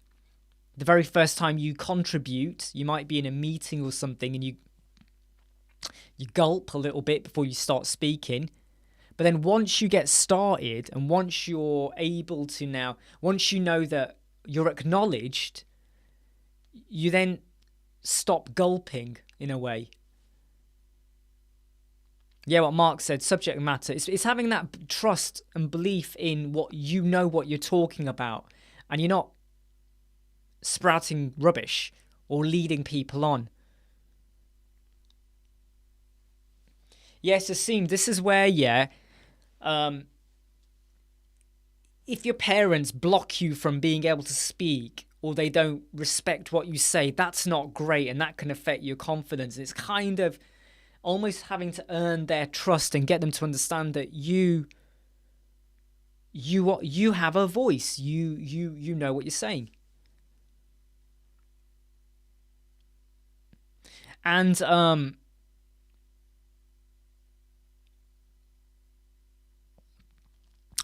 The very first time you contribute, you might be in a meeting or something and you gulp a little bit before you start speaking. But then once you get started and once you're able to once you know that you're acknowledged, you then stop gulping in a way. Yeah, what Mark said, subject matter. It's having that trust and belief in what you're talking about, and you're not sprouting rubbish or leading people on. Yes, Asim, this is where, if your parents block you from being able to speak or they don't respect what you say, that's not great, and that can affect your confidence. It's kind of almost having to earn their trust and get them to understand that you have a voice. You know what you're saying. And well,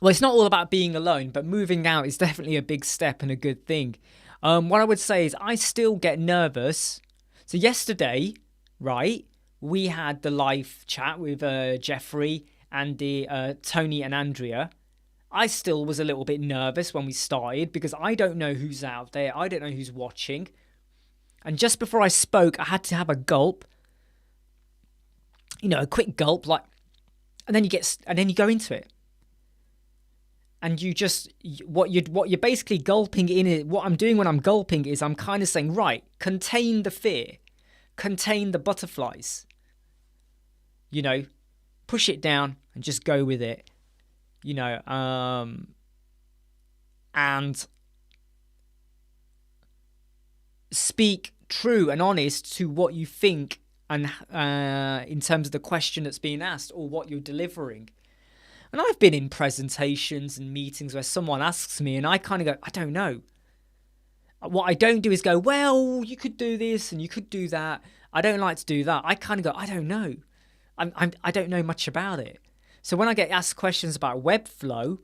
it's not all about being alone, but moving out is definitely a big step and a good thing. What I would say is I still get nervous. So yesterday, right, we had the live chat with Jeffrey, Andy, Tony and Andrea. I still was a little bit nervous when we started because I don't know who's out there. I don't know who's watching. And just before I spoke, I had to have a gulp. A quick gulp, and then you go into it. And you just what you're basically gulping in it. What I'm doing when I'm gulping is I'm kind of saying, right, contain the fear, contain the butterflies. Push it down and just go with it. And speak true and honest to what you think and in terms of the question that's being asked or what you're delivering. And I've been in presentations and meetings where someone asks me and I kind of go, I don't know. What I don't do is go, well, you could do this and you could do that. I don't like to do that. I kind of go, I don't know. I don't know much about it. So when I get asked questions about Webflow,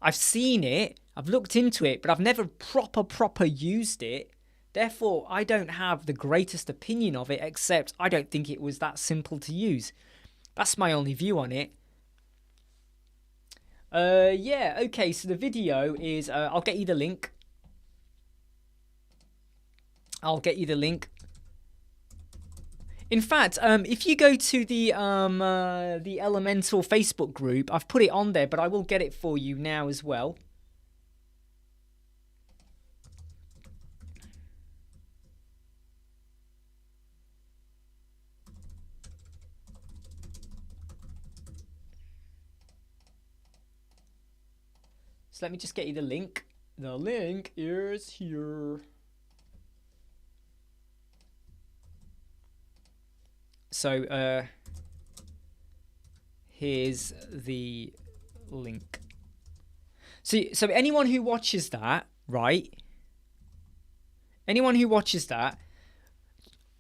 I've seen it, I've looked into it, but I've never proper used it. Therefore, I don't have the greatest opinion of it, except I don't think it was that simple to use. That's my only view on it. Okay, so the video is, I'll get you the link. In fact, if you go to the Elementor Facebook group, I've put it on there, but I will get it for you now as well. So let me just get you the link. The link is here. So here's the link. So anyone who watches that, right? Anyone who watches that,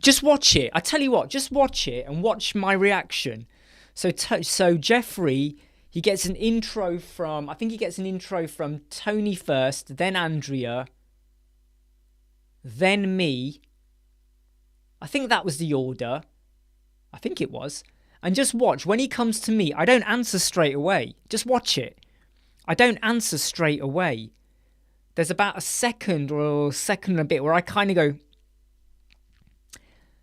just watch it. I tell you what, just watch it and watch my reaction. So Jeffrey, he gets an intro from, I think he gets an intro from Tony first, then Andrea, then me. I think that was the order. I think it was. And just watch. When he comes to me, I don't answer straight away. Just watch it. I don't answer straight away. There's about a second or a second and a bit where I kind of go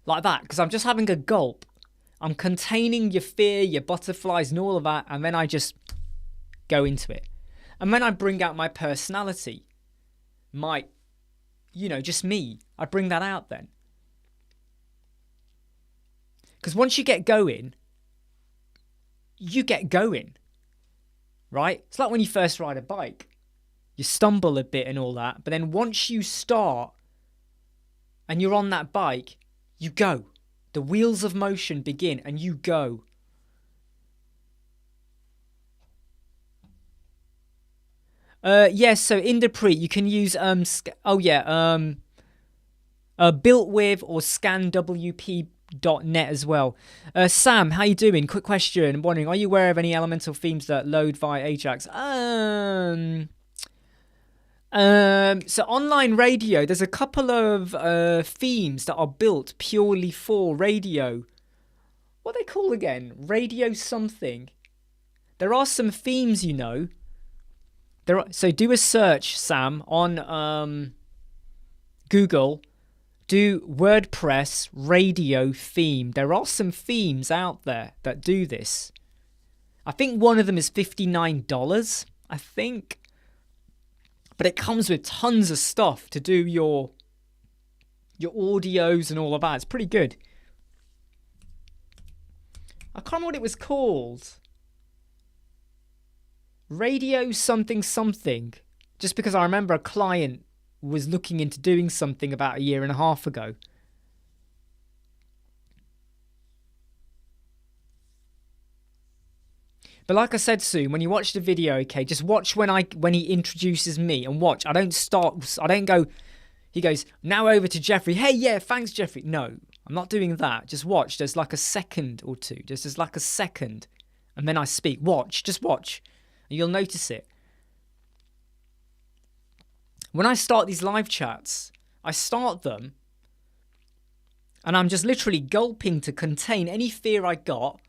like that because I'm just having a gulp. I'm containing your fear, your butterflies and all of that, and then I just go into it. And then I bring out my personality. Just me. I bring that out then. Because once you get going, you get going, right? It's like when you first ride a bike. You stumble a bit and all that, but then once you start and you're on that bike, you go. The wheels of motion begin and you go. Yes, so in the pre, you can use built with or scanwp.net as well. Sam, how you doing? Quick question. I'm wondering, are you aware of any Elementor themes that load via Ajax? So online radio, there's a couple of themes that are built purely for radio. What are they called again? Radio something. There are some themes, you know. So do a search, Sam, on Google. Do WordPress radio theme. There are some themes out there that do this. I think one of them is $59, I think. But it comes with tons of stuff to do your audios and all of that. It's pretty good. I can't remember what it was called. Radio something something. Just because I remember a client was looking into doing something about a year and a half ago. But like I said, soon when you watch the video, okay, just watch when he introduces me and watch. I don't go, he goes, now over to Jeffrey. Hey, yeah, thanks, Jeffrey. No, I'm not doing that. Just watch. There's like a second or two. There's like a second. And then I speak. Watch. Just watch. And you'll notice it. When I start these live chats, I start them and I'm just literally gulping to contain any fear I got.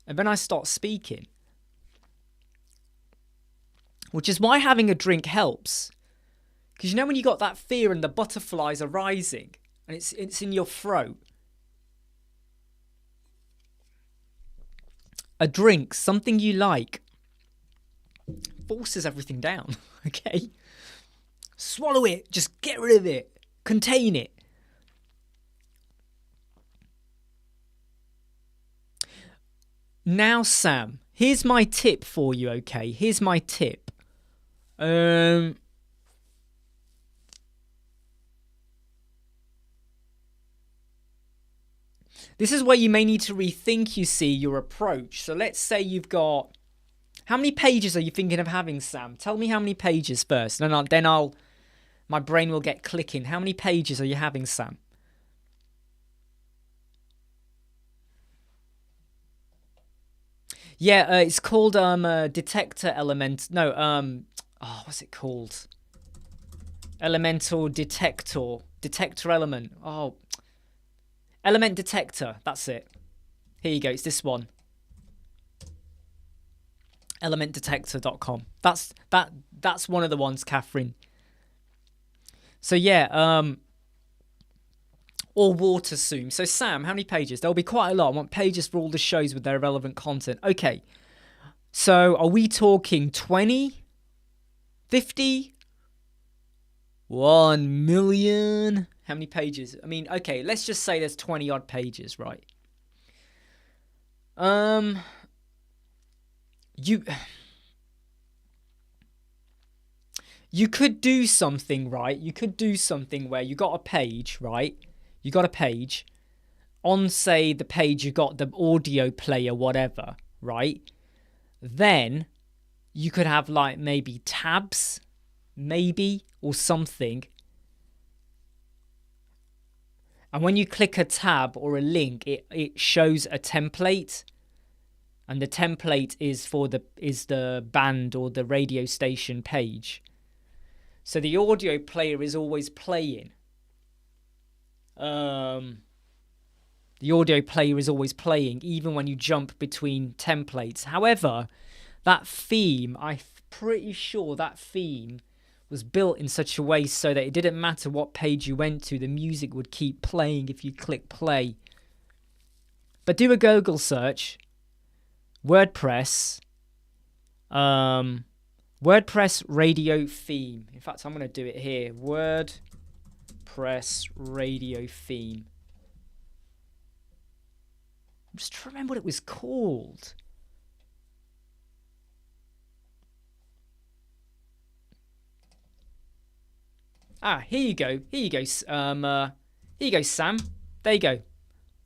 And then I start speaking. Which is why having a drink helps. Because you know when you got that fear and the butterflies are rising and it's in your throat. A drink, something you like, forces everything down, okay? Swallow it, just get rid of it, contain it. Now, Sam, here's my tip for you, okay? Here's my tip. This is where you may need to rethink, you see, your approach. So let's say you've got... How many pages are you thinking of having, Sam? Tell me how many pages first. Then my brain will get clicking. How many pages are you having, Sam? Yeah, it's called Detector Element. No, what's it called? Elementor Detector Element. Oh, Element Detector. That's it. Here you go. It's this one. elementdetector.com. That's one of the ones, Catherine. So yeah, or water soon. So Sam, how many pages? There'll be quite a lot. I want pages for all the shows with their relevant content. Okay. So are we talking 20? 50? 1 million? How many pages? I mean, okay, let's just say there's 20 odd pages, right? You could do something, right? You could do something where you got a page, right? You got a page. On, say, the page you got the audio player, whatever, right? Then you could have like maybe tabs, maybe, or something. And when you click a tab or a link, it shows a template. And the template is the band or the radio station page. So the audio player is always playing. The audio player is always playing, even when you jump between templates. However, that theme, I'm pretty sure that theme was built in such a way so that it didn't matter what page you went to, the music would keep playing if you click play. But do a Google search. WordPress. WordPress radio theme. In fact, I'm going to do it here. WordPress radio theme. I'm just trying to remember what it was called. Here you go. Here you go. Here you go, Sam. There you go.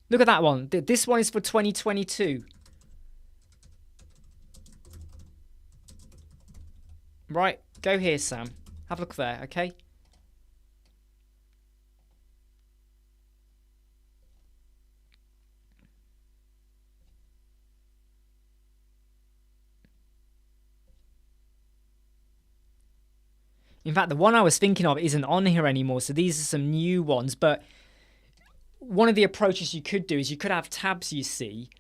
Look at that one. This one is for 2022. Right, go here, Sam. Have a look there, okay? In fact, the one I was thinking of isn't on here anymore, so these are some new ones. But one of the approaches you could do is you could have tabs, you see,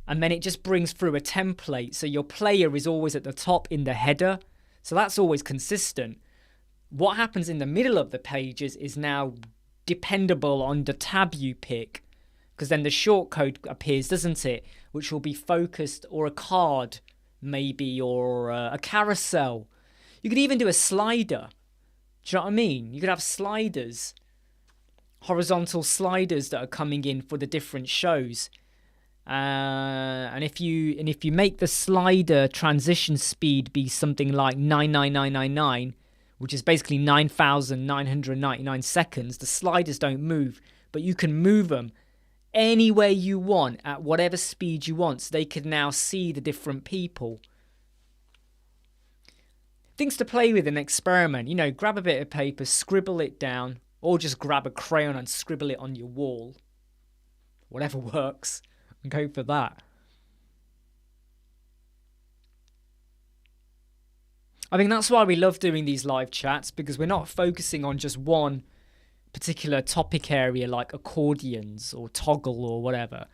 and then it just brings through a template. So your player is always at the top in the header. So that's always consistent. What happens in the middle of the pages is now dependable on the tab you pick, because then the shortcode appears, doesn't it? Which will be focused, or a card, maybe, or a carousel. You could even do a slider. Do you know what I mean? You could have sliders, horizontal sliders that are coming in for the different shows. And if you make the slider transition speed be something like 99999, which is basically 9,999 seconds, the sliders don't move, but you can move them any way you want at whatever speed you want, so they can now see the different people. Things to play with and experiment. You know, grab a bit of paper, scribble it down, or just grab a crayon and scribble it on your wall. Whatever works. And go for that. I think that's why we love doing these live chats, because we're not focusing on just one particular topic area like accordions or toggle or whatever.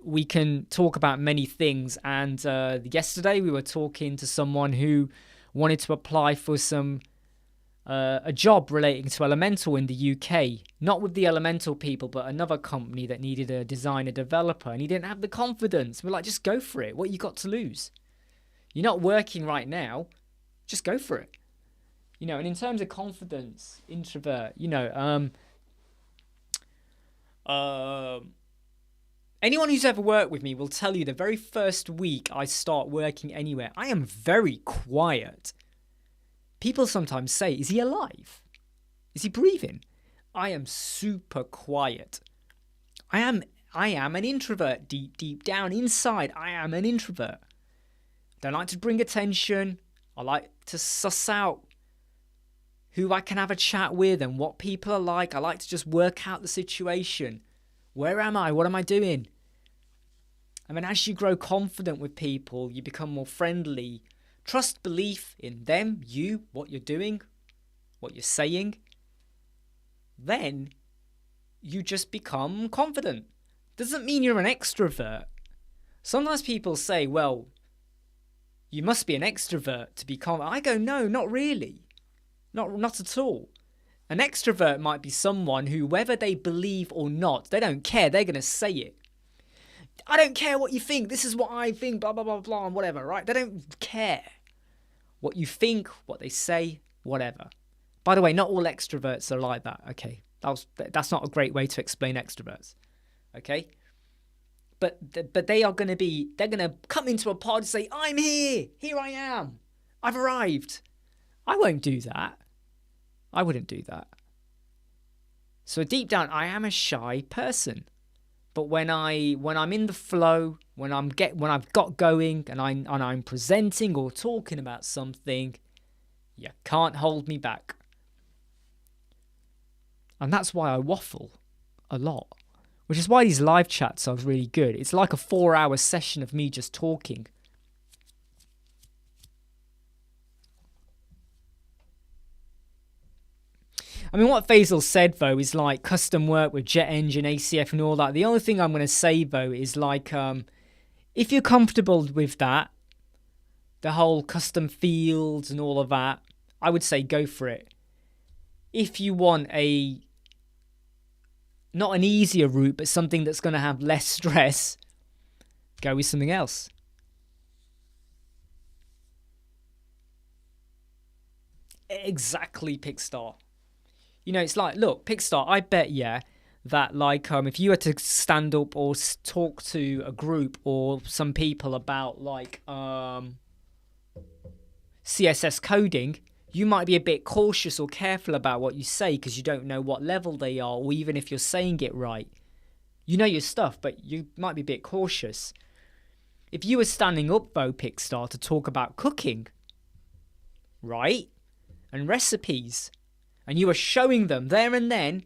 We can talk about many things. And yesterday we were talking to someone who wanted to apply for a job relating to Elementor in the UK. Not with the Elementor people, but another company that needed a designer developer, and he didn't have the confidence. We're like, just go for it. What you got to lose? You're not working right now. Just go for it. You know, and in terms of confidence, introvert, you know, anyone who's ever worked with me will tell you the very first week I start working anywhere, I am very quiet. People sometimes say, is he alive? Is he breathing? I am super quiet. I am an introvert deep down inside. I am an introvert. Don't like to bring attention. I like to suss out who I can have a chat with and what people are like. I like to just work out the situation. Where am I? What am I doing? I mean, as you grow confident with people, you become more friendly. Trust belief in them, you, what you're doing, what you're saying. Then you just become confident. Doesn't mean you're an extrovert. Sometimes people say, well, you must be an extrovert to be confident. I go, no, not really. Not at all. An extrovert might be someone who, whether they believe or not, they don't care. They're going to say it. I don't care what you think. This is what I think, blah, blah, blah, blah, and whatever, right? They don't care what you think, what they say, whatever. By the way, not all extroverts are like that, okay? That's not a great way to explain extroverts, okay? But they're going to come into a pod and say, I'm here I am, I've arrived. I won't do that. I wouldn't do that. So deep down, I am a shy person. But when I'm in the flow, when I've got going and I'm presenting or talking about something, you can't hold me back. And that's why I waffle a lot. Which is why these live chats are really good. It's like a 4-hour session of me just talking. I mean, what Faisal said, though, is like custom work with Jet Engine, ACF and all that. The only thing I'm going to say, though, is like, if you're comfortable with that, the whole custom fields and all of that, I would say go for it. If you want not an easier route, but something that's going to have less stress, go with something else. Exactly, Pickstar. You know, it's like, look, Pickstar, I bet, that like if you were to stand up or talk to a group or some people about like CSS coding, you might be a bit cautious or careful about what you say because you don't know what level they are, or even if you're saying it right. You know your stuff, but you might be a bit cautious. If you were standing up, though, Pixar, to talk about cooking, right, and recipes, and you were showing them there and then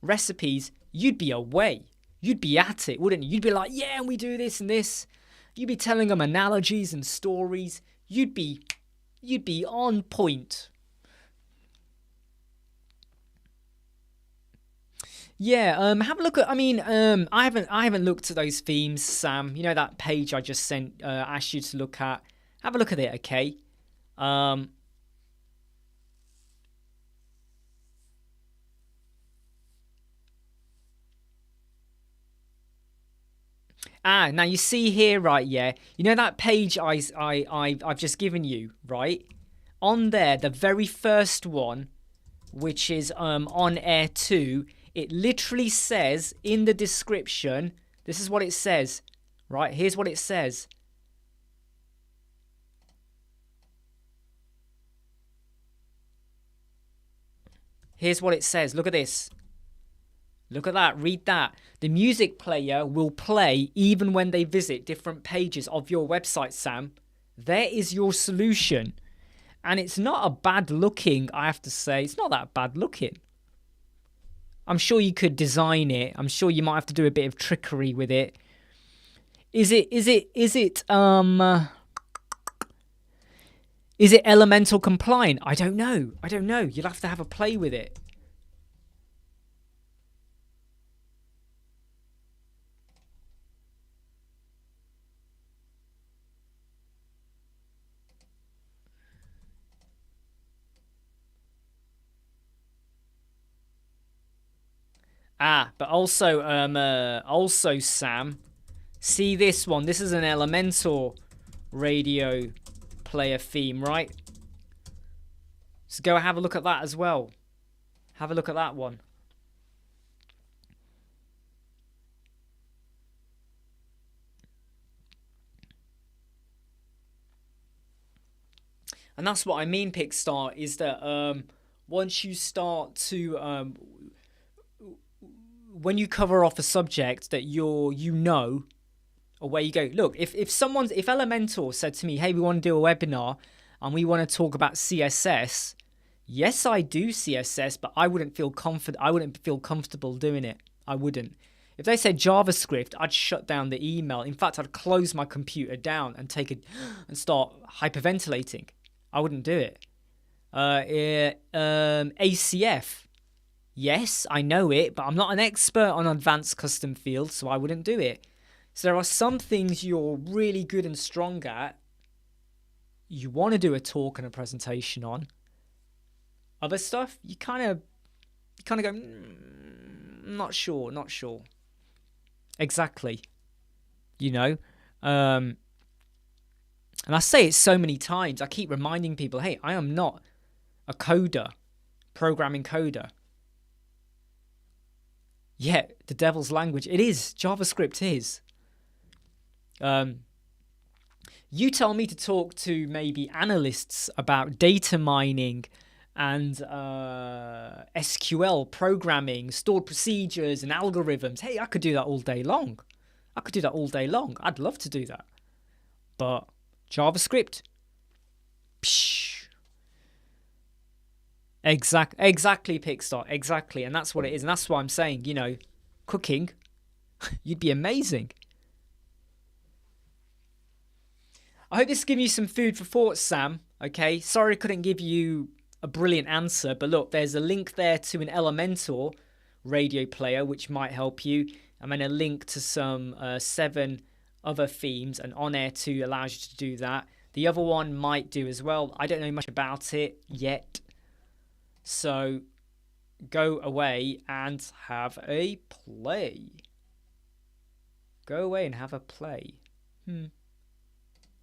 recipes, you'd be away. You'd be at it, wouldn't you? You'd be like, yeah, and we do this and this. You'd be telling them analogies and stories. You'd be on point. Yeah, have a look at. I mean, I haven't looked at those themes, Sam. You know that page I just sent, asked you to look at. Have a look at it, okay? Now you see here, right? Yeah, you know that page I've just given you, right? On there, the very first one, which is on air 2, it literally says in the description. This is what it says, right? Here's what it says. Here's what it says. Look at this. Look at that. Read that. The music player will play even when they visit different pages of your website, Sam. There is your solution. And it's not a bad looking, I have to say. It's not that bad looking. I'm sure you could design it. I'm sure you might have to do a bit of trickery with it. Is it Elementor compliant? I don't know. You'll have to have a play with it. But also Sam, see this one. This is an Elementor radio player theme, right? So go have a look at that as well. Have a look at that one. And that's what I mean, Pixar, is that once you start to when you cover off a subject that you know, or where you go, look, if Elementor said to me, hey, we want to do a webinar and we want to talk about CSS, yes, I do CSS, but I wouldn't feel comfortable doing it. I wouldn't. If they said JavaScript, I'd shut down the email. In fact, I'd close my computer down and and start hyperventilating. I wouldn't do it. ACF. Yes, I know it, but I'm not an expert on advanced custom fields, so I wouldn't do it. So there are some things you're really good and strong at, you want to do a talk and a presentation on. Other stuff, you kind of go, not sure. Exactly. You know? And I say it so many times, I keep reminding people, hey, I am not a coder, programming coder. Yeah, the devil's language. It is. JavaScript is. You tell me to talk to maybe analysts about data mining and SQL programming, stored procedures and algorithms. Hey, I could do that all day long. I'd love to do that. But JavaScript? Psh. Exactly, Pixar. Exactly. And that's what it is. And that's why I'm saying, you know, cooking, you'd be amazing. I hope this has given you some food for thought, Sam. Okay. Sorry I couldn't give you a brilliant answer. But look, there's a link there to an Elementor radio player, which might help you. And then a link to some 7 other themes. And On Air 2 allows you to do that. The other one might do as well. I don't know much about it yet. So go away and have a play. That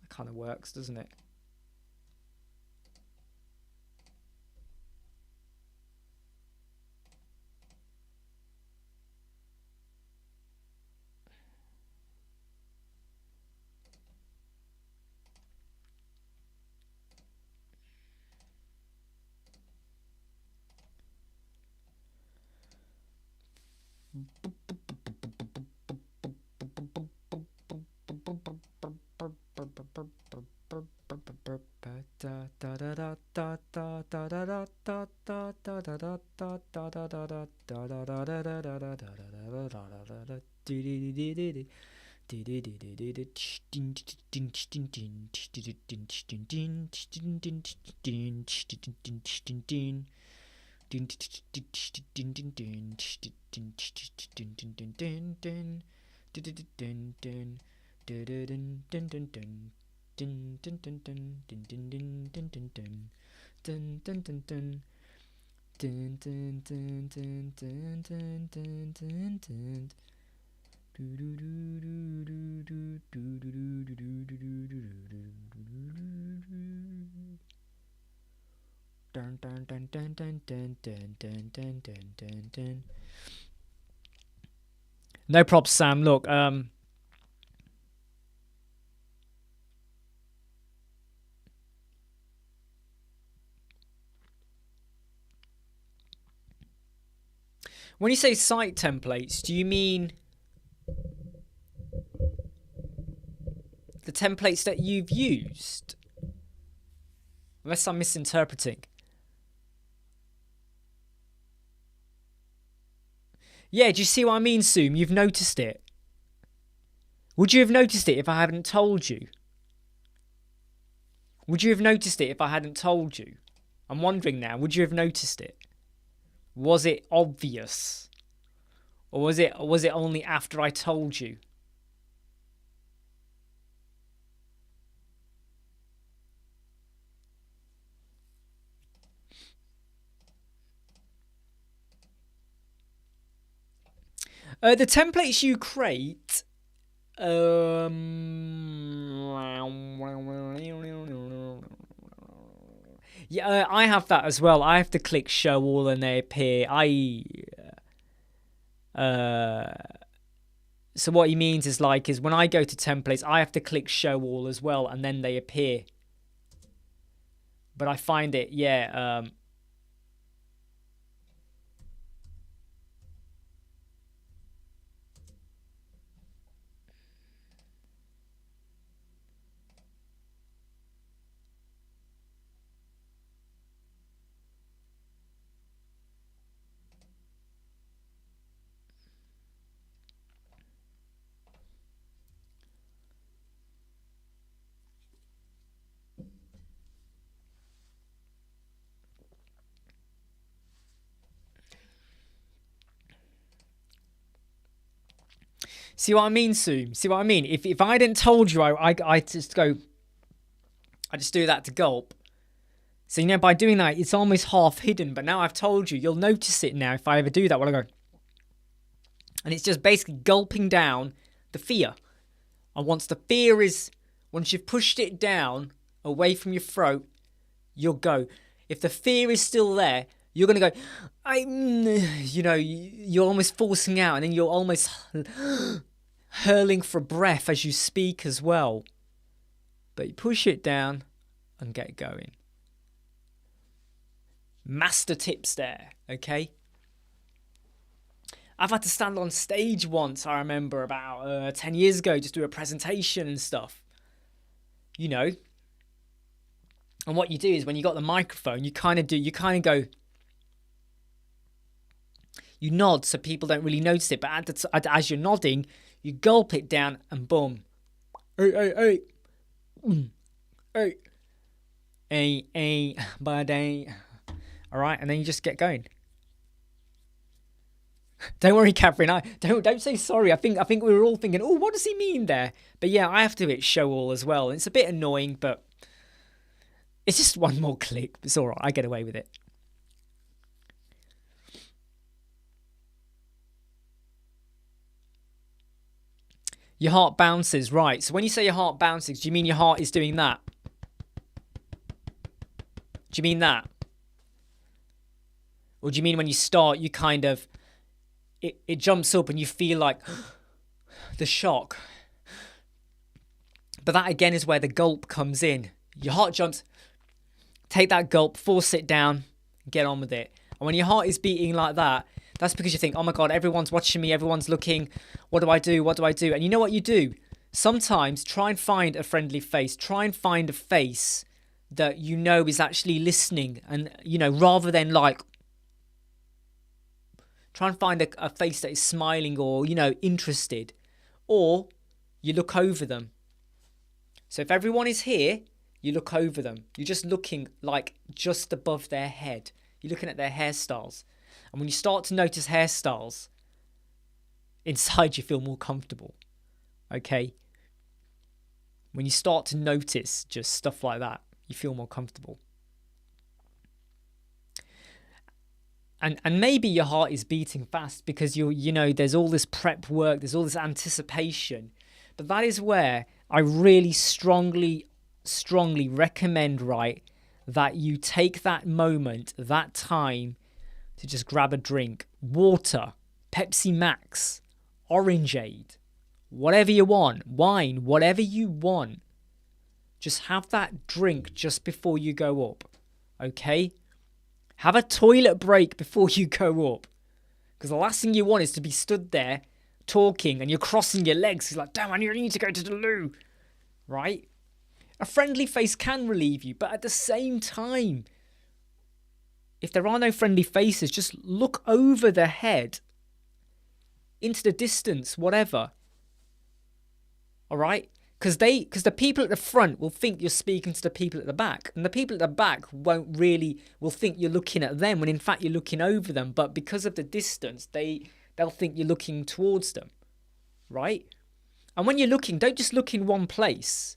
kind of works, doesn't it? No props, Sam. Look, when you say site templates, do you mean the templates that you've used? Unless I'm misinterpreting. Yeah, do you see what I mean, Soom? You've noticed it. Would you have noticed it if I hadn't told you? Would you have noticed it if I hadn't told you? I'm wondering now, would you have noticed it? Was it obvious? Or was it only after I told you? The templates you create, yeah, I have that as well. I have to click show all and they appear. So what he means is when I go to templates, I have to click show all as well and then they appear. But I find it, yeah, see what I mean, Soom? See what I mean? If I hadn't told you, I just go, I just do that to gulp. So, by doing that, it's almost half hidden. But now I've told you, you'll notice it now if I ever do that. When I go, and it's just basically gulping down the fear. And once you've pushed it down away from your throat, you'll go. If the fear is still there, you're going to go, you're almost forcing out and then you're almost hurling for breath as you speak as well. But you push it down and get going. Master tips there, okay? I've had to stand on stage once, I remember, about 10 years ago, just do a presentation and stuff. And what you do is when you got the microphone, you kind of go, you nod so people don't really notice it, but as you're nodding, you gulp it down and boom. Hey. Hey, buddy. All right, and then you just get going. Don't worry, Catherine. Don't say sorry. I think we were all thinking, oh, what does he mean there? But yeah, I have to hit show all as well. And it's a bit annoying, but it's just one more click. It's all right. I get away with it. Your heart bounces, right? So when you say your heart bounces, do you mean your heart is doing that? Do you mean that? Or do you mean when you start, you kind of, it jumps up and you feel like the shock? But that again is where the gulp comes in. Your heart jumps, take that gulp, force it down, get on with it. And when your heart is beating like that, That's because you think, oh my God, everyone's watching me, everyone's looking. What do I do? What do I do? And you know what you do? Sometimes try and find a friendly face. Try and find a face that you know is actually listening, and rather than like, try and find a face that is smiling or interested, or you look over them. So if everyone is here, you look over them. You're just looking like just above their head. You're looking at their hairstyles, and when you start to notice hairstyles, inside you feel more comfortable. Okay, when you start to notice just stuff like that, you feel more comfortable. And maybe your heart is beating fast because there's all this prep work, there's all this anticipation. But that is where I really strongly recommend, right, that you take that moment, that time to just grab a drink, water, Pepsi Max, Orangeade, whatever you want, wine, whatever you want. Just have that drink just before you go up, okay? Have a toilet break before you go up. Because the last thing you want is to be stood there talking and you're crossing your legs. It's like, damn, I need to go to the loo. Right? A friendly face can relieve you, but at the same time, if there are no friendly faces, just look over the head, into the distance, whatever. All right? Because the people at the front will think you're speaking to the people at the back, and the people at the back will think you're looking at them when in fact you're looking over them. But because of the distance, they'll think you're looking towards them, right? And when you're looking, don't just look in one place.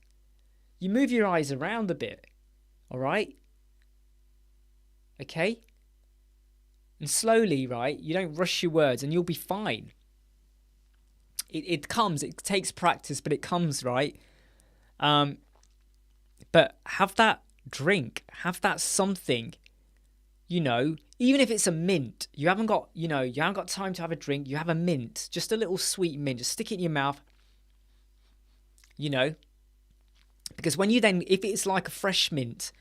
You move your eyes around a bit, all right? Okay? And slowly, right? You don't rush your words, and you'll be fine. It takes practice, but it comes, right? But have that drink, have that something, even if it's a mint. You haven't got time to have a drink. You have a mint, just a little sweet mint. Just stick it in your mouth, because when if it's like a fresh mint,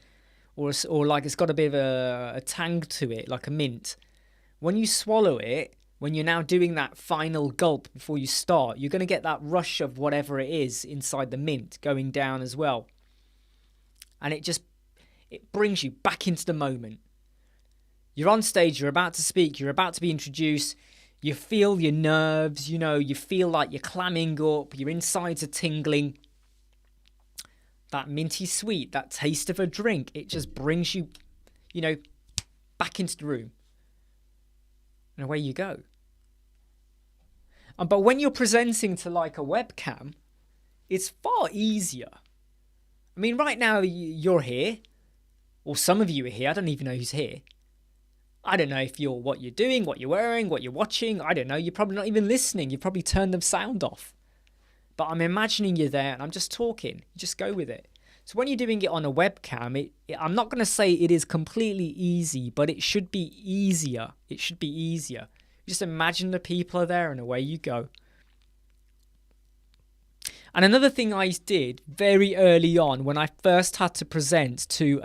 or like it's got a bit of a tang to it, like a mint, when you swallow it, when you're now doing that final gulp before you start, you're going to get that rush of whatever it is inside the mint going down as well. And it brings you back into the moment. You're on stage, you're about to speak, you're about to be introduced, you feel your nerves, you feel like you're clamming up, your insides are tingling. That minty sweet, that taste of a drink, it just brings you, back into the room. And away you go. But when you're presenting to like a webcam, it's far easier. I mean, right now you're here, or some of you are here. I don't even know who's here. I don't know what you're doing, what you're wearing, what you're watching. I don't know. You're probably not even listening. You probably turned the sound off. But I'm imagining you're there and I'm just talking. You just go with it. So when you're doing it on a webcam, I'm not going to say it is completely easy, but it should be easier. It should be easier. Just imagine the people are there and away you go. And another thing I did very early on when I first had to present to,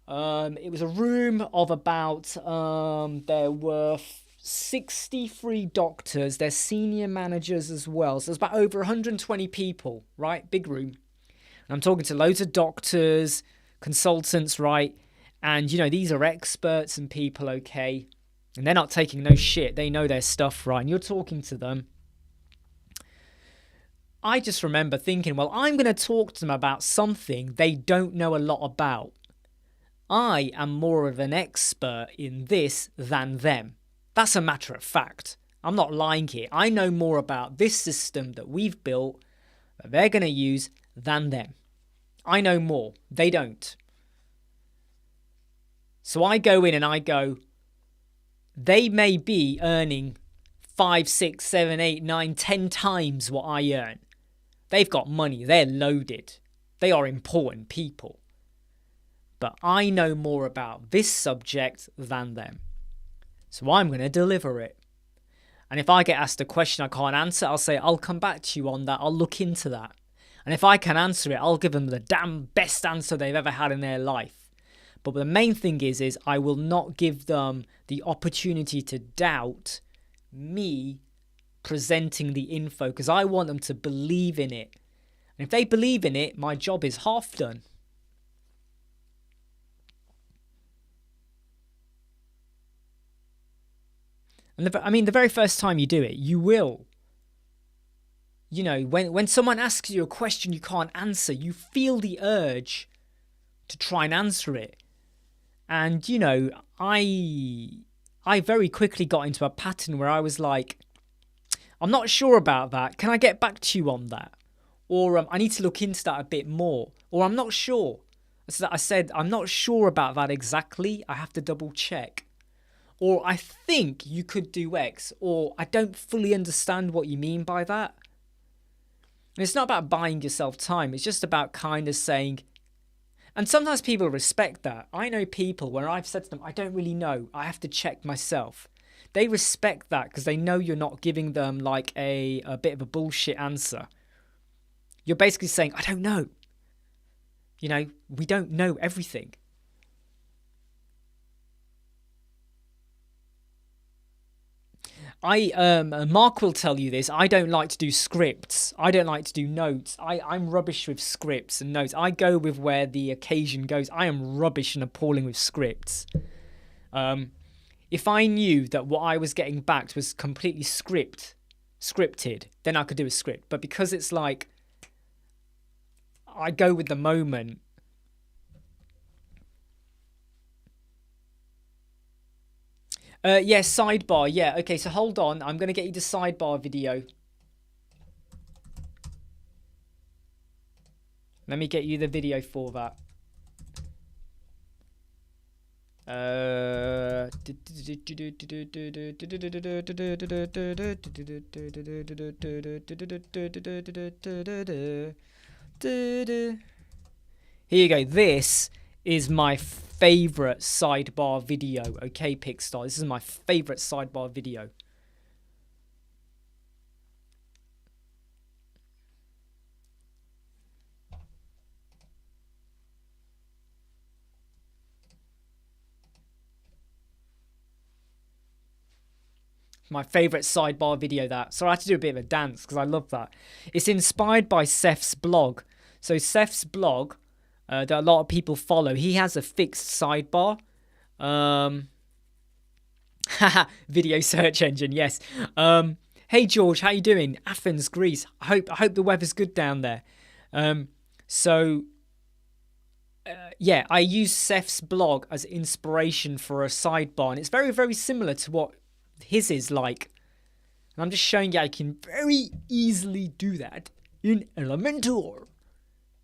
it was a room of about, there were 63 doctors, there's senior managers as well. So there's about over 120 people, right? Big room. And I'm talking to loads of doctors, consultants, right? And, these are experts and people, okay? And they're not taking no shit. They know their stuff, right? And you're talking to them. I just remember thinking, well, I'm going to talk to them about something they don't know a lot about. I am more of an expert in this than them. That's a matter of fact. I'm not lying here. I know more about this system that we've built that they're going to use than them. I know more. They don't. So I go in and I go, they may be earning 5, 6, 7, 8, 9, 10 times what I earn. They've got money. They're loaded. They are important people. But I know more about this subject than them. So I'm going to deliver it. And if I get asked a question I can't answer, I'll say, I'll come back to you on that. I'll look into that. And if I can answer it, I'll give them the damn best answer they've ever had in their life. But the main thing is I will not give them the opportunity to doubt me presenting the info, because I want them to believe in it. And if they believe in it, my job is half done. And the very first time you do it, you will. You know, when someone asks you a question you can't answer, you feel the urge to try and answer it. And, you know, I very quickly got into a pattern where I was like, I'm not sure about that. Can I get back to you on that? Or I need to look into that a bit more. Or I'm not sure. So I said, I'm not sure about that exactly. I have to double check. Or I think you could do X. Or I don't fully understand what you mean by that. And it's not about buying yourself time. It's just about kind of saying, and sometimes people respect that. I know people where I've said to them, I don't really know. I have to check myself. They respect that because they know you're not giving them like a bit of a bullshit answer. You're basically saying, I don't know. You know, we don't know everything. Mark will tell you this. I don't like to do scripts. I don't like to do notes. I'm rubbish with scripts and notes. I go with where the occasion goes. I am rubbish and appalling with scripts. If I knew that what I was getting back was completely scripted, then I could do a script. But because it's like, I go with the moment. Yeah, sidebar. Yeah, okay, so hold on. I'm going to get you the sidebar video. Let me get you the video for that. Here you go. This is my favorite sidebar video. Okay, Pixstar. This is my favorite sidebar video. My favorite sidebar video, that. So I had to do a bit of a dance because I love that. It's inspired by Seth's blog. So Seth's blog, that a lot of people follow, he has a fixed sidebar. Video search engine, yes. Hey George, how you doing? Athens, Greece. I hope the weather's good down there. Yeah, I use Seth's blog as inspiration for a sidebar, and it's very, very similar to what his is like. And I'm just showing you I can very easily do that in Elementor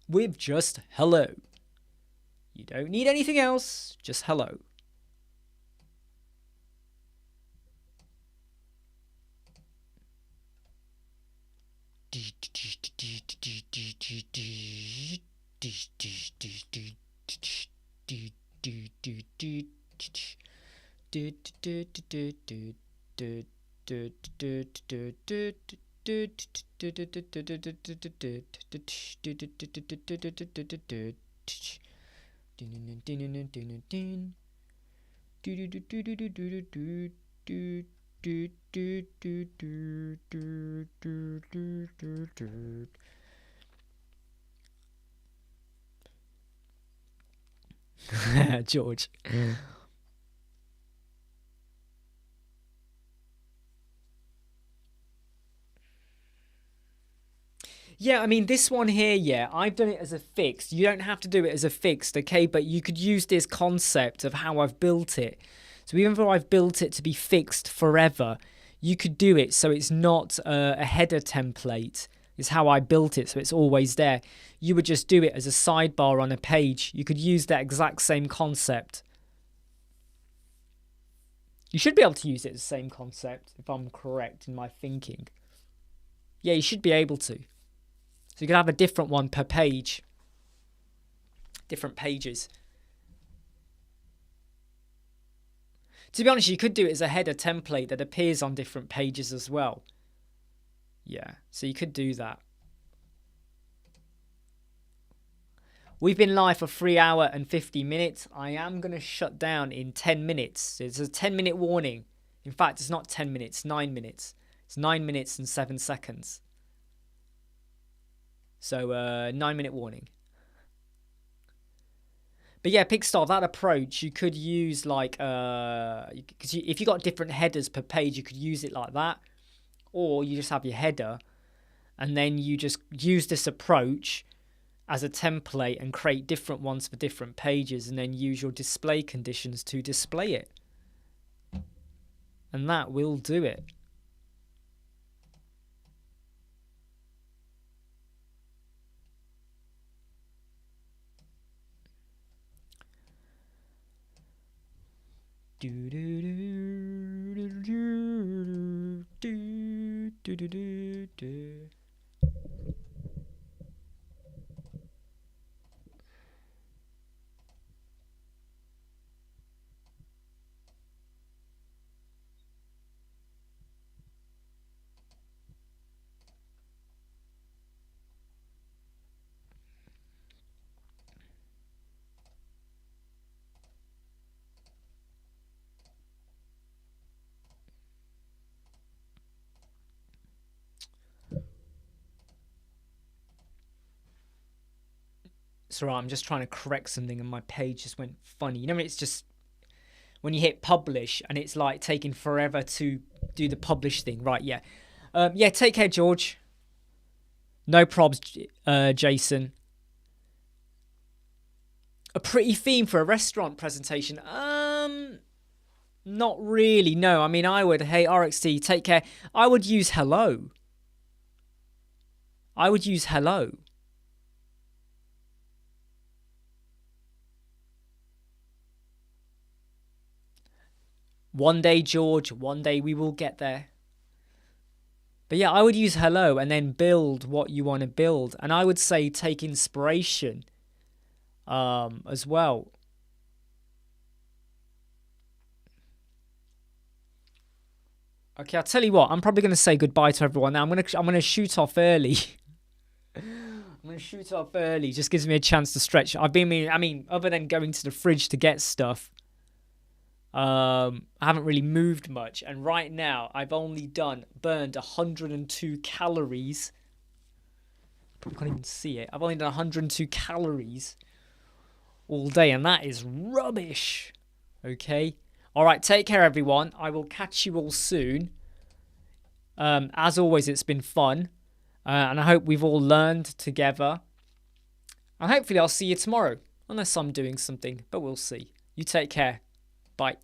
with just hello. You don't need anything else, just hello. George. Yeah, I mean, this one here, yeah, I've done it as a fixed. You don't have to do it as a fixed, okay? But you could use this concept of how I've built it. So even though I've built it to be fixed forever, you could do it so it's not a header template. It's how I built it, so it's always there. You would just do it as a sidebar on a page. You could use that exact same concept. You should be able to use it as the same concept, if I'm correct in my thinking. Yeah, you should be able to. So you can have a different one per page. Different pages. To be honest, you could do it as a header template that appears on different pages as well. Yeah, so you could do that. We've been live for 3 hours and 50 minutes. I am going to shut down in 10 minutes. It's a 10-minute warning. In fact, it's not 10 minutes, 9 minutes. It's 9 minutes and 7 seconds. So, 9-minute warning. But yeah, Pigstar, that approach, you could use like, because if you got different headers per page, you could use it like that. Or you just have your header, and then you just use this approach as a template and create different ones for different pages, and then use your display conditions to display it. And that will do it. Sorry, I'm just trying to correct something and my page just went funny. You know when it's just, when you hit publish and it's like taking forever to do the publish thing. Right, yeah. Yeah, take care, George. No probs, Jason. A pretty theme for a restaurant presentation? Not really, no. I mean, I would, hey, RXT, take care. I would use hello. I would use hello. One day, George, one day we will get there. But yeah, I would use hello and then build what you want to build. And I would say take inspiration as well. Okay, I'll tell you what, I'm probably going to say goodbye to everyone now. I'm going to shoot off early. I'm going to shoot off early. Just gives me a chance to stretch. I mean, other than going to the fridge to get stuff, I haven't really moved much, and right now I've only burned 102 calories. Probably can't even see it. I've only done 102 calories all day, and that is rubbish. Okay, all right, take care everyone. I will catch you all soon. As always, it's been fun, and I hope we've all learned together, and hopefully I'll see you tomorrow, unless I'm doing something, but we'll see. You take care. Bye.